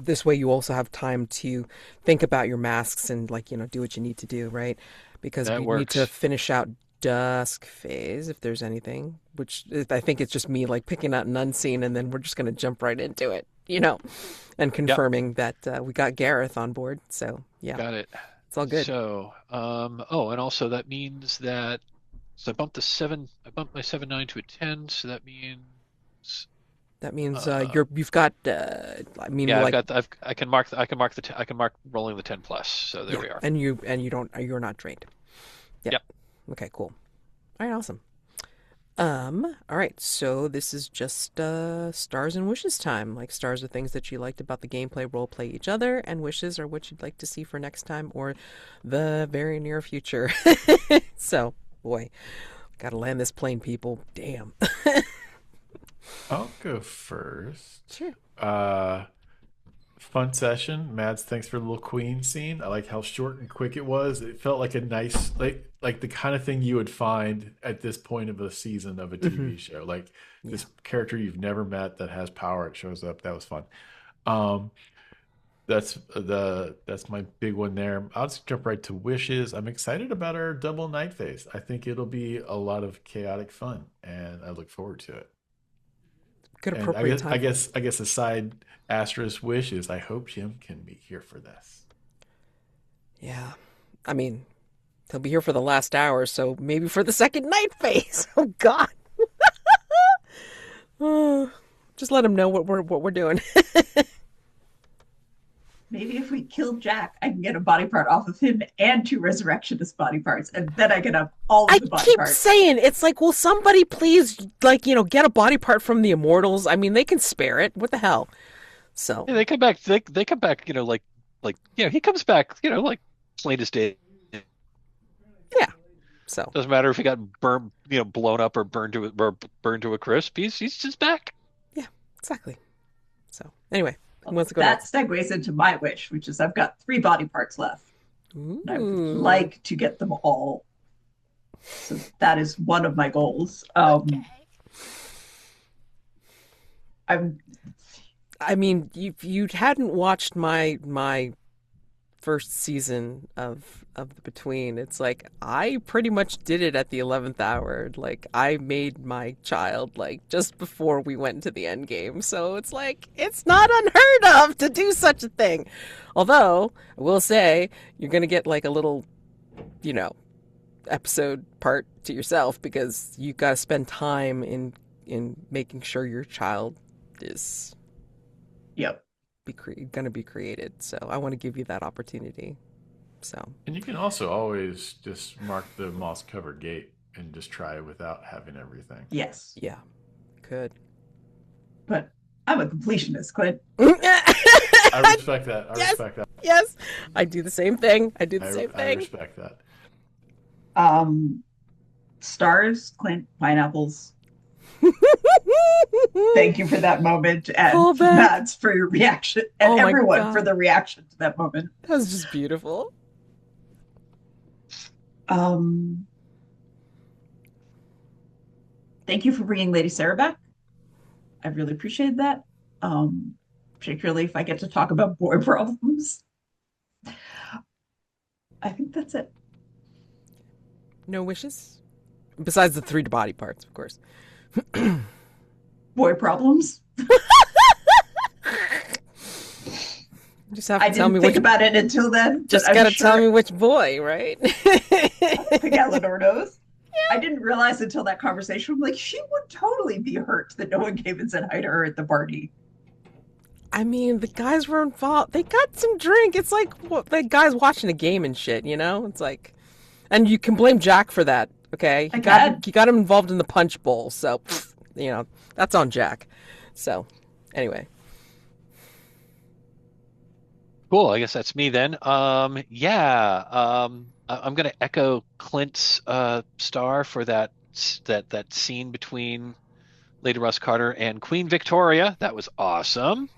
[SPEAKER 1] this way you also have time to think about your masks and do what you need to do, right? Because
[SPEAKER 4] That
[SPEAKER 1] we need to
[SPEAKER 4] works.
[SPEAKER 1] finish out dusk phase if there's anything, which I think it's just me picking out an unseen, and then we're just gonna jump right into it, and
[SPEAKER 4] Yep,
[SPEAKER 1] confirming that we got Gareth on board. So yeah,
[SPEAKER 4] got it.
[SPEAKER 1] it's all good.
[SPEAKER 4] So, and also that means that so I bumped my 7/9 to a 10, so that means
[SPEAKER 1] That means
[SPEAKER 4] uh
[SPEAKER 1] you've got I mean
[SPEAKER 4] yeah,
[SPEAKER 1] like
[SPEAKER 4] I can mark rolling the 10 plus. So there
[SPEAKER 1] yeah,
[SPEAKER 4] we are.
[SPEAKER 1] and you're not drained. Yep.
[SPEAKER 4] Yep.
[SPEAKER 1] Okay, cool. All right, awesome. All right, so this is just stars and wishes time. Like stars are things that you liked about the gameplay, role play each other, and wishes are what you'd like to see for next time or the very near future. So, boy, gotta land this plane, people. Damn.
[SPEAKER 2] I'll go first.
[SPEAKER 1] Sure.
[SPEAKER 2] Fun session. Mads, thanks for the little queen scene. I like how short and quick it was. It felt like a nice, like the kind of thing you would find at this point of a season of a
[SPEAKER 1] Hmm.
[SPEAKER 2] TV show. Like
[SPEAKER 1] Yeah.
[SPEAKER 2] this character you've never met that has power. It shows up. That was fun. Um, that's my big one there. I'll just jump right to wishes. I'm excited about our double night phase. I think it'll be a lot of chaotic fun, and I look forward to it.
[SPEAKER 1] Good
[SPEAKER 2] And
[SPEAKER 1] appropriate time.
[SPEAKER 2] I guess a side asterisk wish is I hope Jim can be here for this.
[SPEAKER 1] Yeah. I mean, he'll be here for the last hour, so maybe for the second night phase. Oh God. Oh, just let him know what we're doing.
[SPEAKER 3] Maybe if we kill Jack, I can get a body part off of him and 2 resurrectionist body parts, and then I can have all
[SPEAKER 1] I
[SPEAKER 3] of the body
[SPEAKER 1] keep
[SPEAKER 3] parts.
[SPEAKER 1] saying it's like, will somebody please get a body part from the immortals? I mean, they can spare it. What the hell? So
[SPEAKER 4] Yeah, they come back. They come back. He comes back. Like plain as day.
[SPEAKER 1] yeah. So
[SPEAKER 4] Doesn't matter if he got burned, blown up or burned to a crisp. He's just back.
[SPEAKER 1] yeah, exactly. So anyway, who
[SPEAKER 3] Well,
[SPEAKER 1] wants to go
[SPEAKER 3] that
[SPEAKER 1] next?
[SPEAKER 3] segues into my wish, which is I've got 3 body parts left, and I would
[SPEAKER 1] Ooh.
[SPEAKER 3] like to get them all. So that is one of my goals. I'm
[SPEAKER 1] I mean, you hadn't watched my first season of the Between, it's like I pretty much did it at the 11th hour. Like I made my child just before we went to the end game. So it's like it's not unheard of to do such a thing. Although I will say you're gonna get a little, you know, episode part to yourself because you got to spend time in making sure your child is
[SPEAKER 3] yep.
[SPEAKER 1] going to be created. So I want to give you that opportunity. So
[SPEAKER 2] And you can also always just mark the moss covered gate and just try without having everything.
[SPEAKER 3] Yes.
[SPEAKER 1] yeah, could.
[SPEAKER 3] But I'm a completionist, Clint.
[SPEAKER 2] I respect that. I
[SPEAKER 1] Yes.
[SPEAKER 2] respect that.
[SPEAKER 1] Yes, I do the same thing. I do the same
[SPEAKER 2] I
[SPEAKER 1] thing.
[SPEAKER 2] respect that.
[SPEAKER 3] Um, Stars, Clint, pineapples. Thank you for that moment, and
[SPEAKER 1] Call back.
[SPEAKER 3] Mads for your reaction, and
[SPEAKER 1] Oh my
[SPEAKER 3] everyone for
[SPEAKER 1] God.
[SPEAKER 3] the reaction to that moment.
[SPEAKER 1] That was just beautiful.
[SPEAKER 3] Um, thank you for bringing Lady Sarah back. I really appreciate that. Um, Particularly if I get to talk about boy problems. I think that's it.
[SPEAKER 1] No wishes? Besides the three body parts, of course.
[SPEAKER 3] Boy problems.
[SPEAKER 1] You just have
[SPEAKER 3] I
[SPEAKER 1] to tell me
[SPEAKER 3] didn't think
[SPEAKER 1] which.
[SPEAKER 3] about it until then, but
[SPEAKER 1] Just
[SPEAKER 3] I'm
[SPEAKER 1] gotta tell
[SPEAKER 3] sure
[SPEAKER 1] me which boy, right?
[SPEAKER 3] I don't think Elinor knows. I didn't realize until that conversation. I'm like, she would totally be hurt that no one came and said hi to her at the party.
[SPEAKER 1] I mean, the guys were involved. They got some drink. It's like what, the guys watching a game and shit, you know? It's like, and you can blame Jack for that. Okay,
[SPEAKER 3] I can.
[SPEAKER 1] he got him involved in the punch bowl, so you know that's on Jack. So, anyway,
[SPEAKER 4] Cool. I guess that's me then. Yeah. I'm gonna echo Clint's star for that scene between Lady Ross Carter and Queen Victoria. That was awesome.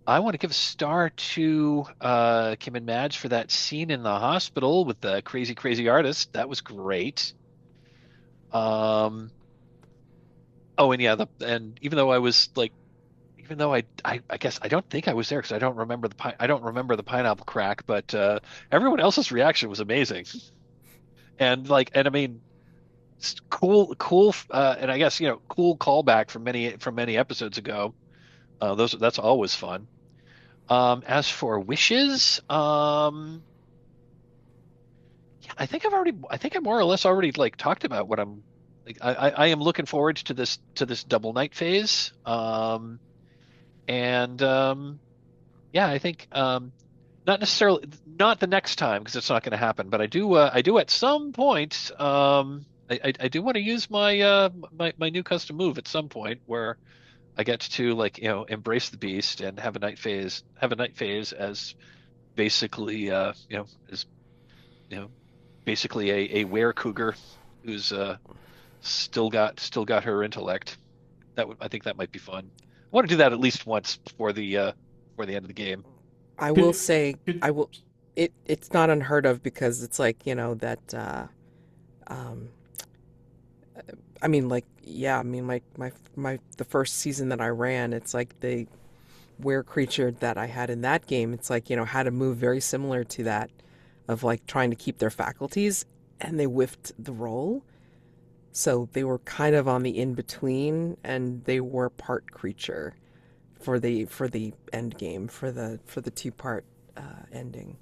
[SPEAKER 4] I want to give a star to Kim and Madge for that scene in the hospital with the crazy, crazy artist. That was great. Um, oh, and yeah, and even though I was like, even though I guess I don't think I was there because I don't remember the pineapple crack, but everyone else's reaction was amazing. And I mean, cool, and I guess cool callback from many episodes ago. That's always fun. As for wishes, yeah, I think I more or less already like talked about what I'm like. I am looking forward to this double night phase. And yeah, I think not necessarily not the next time because it's not going to happen, but I do at some point. I do want to use my new custom move at some point where I get to embrace the beast and have a night phase as basically as you know basically a were cougar who's still got her intellect. I think that might be fun. I want to do that at least once before the end of the game.
[SPEAKER 1] I will
[SPEAKER 2] Could,
[SPEAKER 1] say
[SPEAKER 2] could,
[SPEAKER 1] I will. It's not unheard of because it's like that. Um, I mean, like yeah. I mean, like my the first season that I ran, it's like the were creature that I had in that game. It's like had a move very similar to that of like trying to keep their faculties, and they whiffed the roll. So they were kind of on the in between, and they were part creature for the end game for the two-part ending.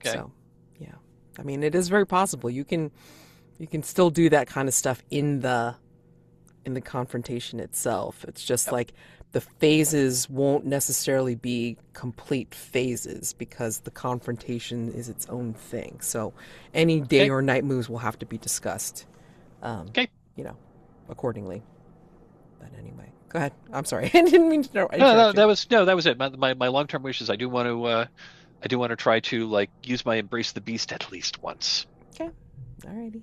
[SPEAKER 4] Okay.
[SPEAKER 1] So yeah, I mean it is very possible you can still do that kind of stuff in the confrontation itself. It's just
[SPEAKER 4] Yep.
[SPEAKER 1] like the phases won't necessarily be complete phases because the confrontation is its own thing. So any day
[SPEAKER 4] Okay.
[SPEAKER 1] or night moves will have to be discussed, um,
[SPEAKER 4] Okay.
[SPEAKER 1] you know, accordingly. But anyway, go ahead. I'm sorry. I didn't mean to
[SPEAKER 4] No,
[SPEAKER 1] interrupt you.
[SPEAKER 4] that was it. My long-term wishes. I do want to try to like use my embrace the beast at least once.
[SPEAKER 1] Okay. Alrighty.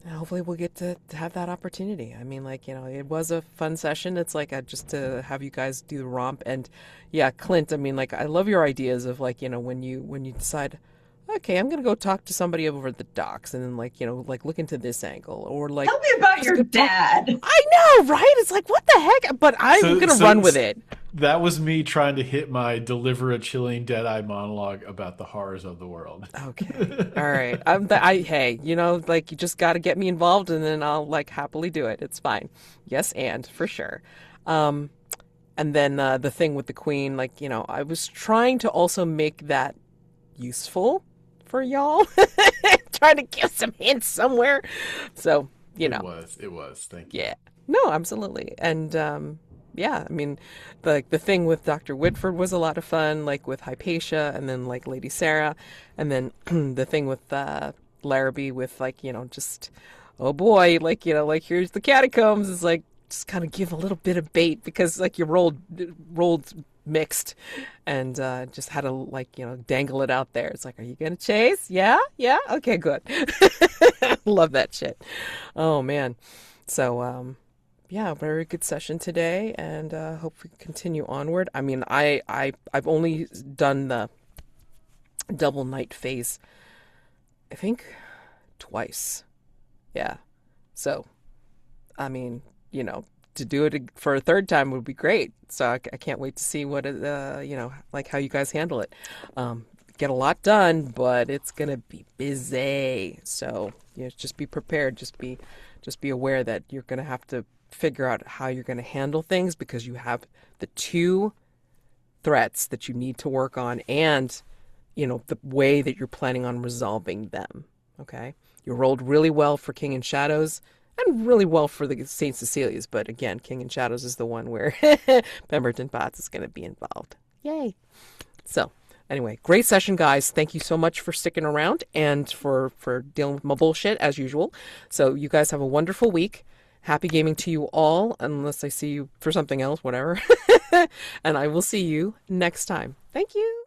[SPEAKER 1] And hopefully we'll get to have that opportunity. I mean, like, it was a fun session. It's like just to have you guys do the romp. And yeah, Clint, I mean, like, I love your ideas of like, when you decide, okay, I'm gonna go talk to somebody over at the docks, and then like, like look into this angle, or like
[SPEAKER 3] Tell me about
[SPEAKER 1] just
[SPEAKER 3] your
[SPEAKER 1] go talk.
[SPEAKER 3] dad.
[SPEAKER 1] I know, right? It's like, what the heck? But I'm
[SPEAKER 2] so
[SPEAKER 1] gonna
[SPEAKER 2] so
[SPEAKER 1] run with it.
[SPEAKER 2] that was me trying to hit my deliver a chilling dead-eye monologue about the horrors of the world.
[SPEAKER 1] Okay. All right. Hey, like you just got to get me involved and then I'll like happily do it. It's fine. Yes, and for sure. Um, and then the thing with the queen, like, I was trying to also make that useful for y'all. Trying to give some hints somewhere. So,
[SPEAKER 2] It was. Thank you.
[SPEAKER 1] yeah. No, absolutely. And yeah, I mean, the thing with Dr. Whitford was a lot of fun, like with Hypatia and then like Lady Sarah, and then the thing with Larrabee with like, just oh boy, like, like here's the catacombs is like just kind of give a little bit of bait because like you rolled mixed, and just had to like dangle it out there. It's like, are you gonna chase? Yeah, yeah, okay, good. Love that shit. Oh man. So yeah, very good session today, and hope we continue onward. I mean, I've only done the double night phase, I think, twice. Yeah. So I mean, to do it for a third time would be great. So I can't wait to see what like how you guys handle it. Get a lot done, but it's gonna be busy. So just be prepared. Just be aware that you're gonna have to figure out how you're gonna handle things because you have the two threats that you need to work on, and the way that you're planning on resolving them. Okay, you rolled really well for King in Shadows and really well for the St. Cecilia's, but again, King in Shadows is the one where Pemberton Potts is going to be involved. Yay! So anyway, great session, guys. Thank you so much for sticking around and for dealing with my bullshit as usual. So you guys have a wonderful week. Happy gaming to you all, unless I see you for something else, whatever. And I will see you next time. Thank you.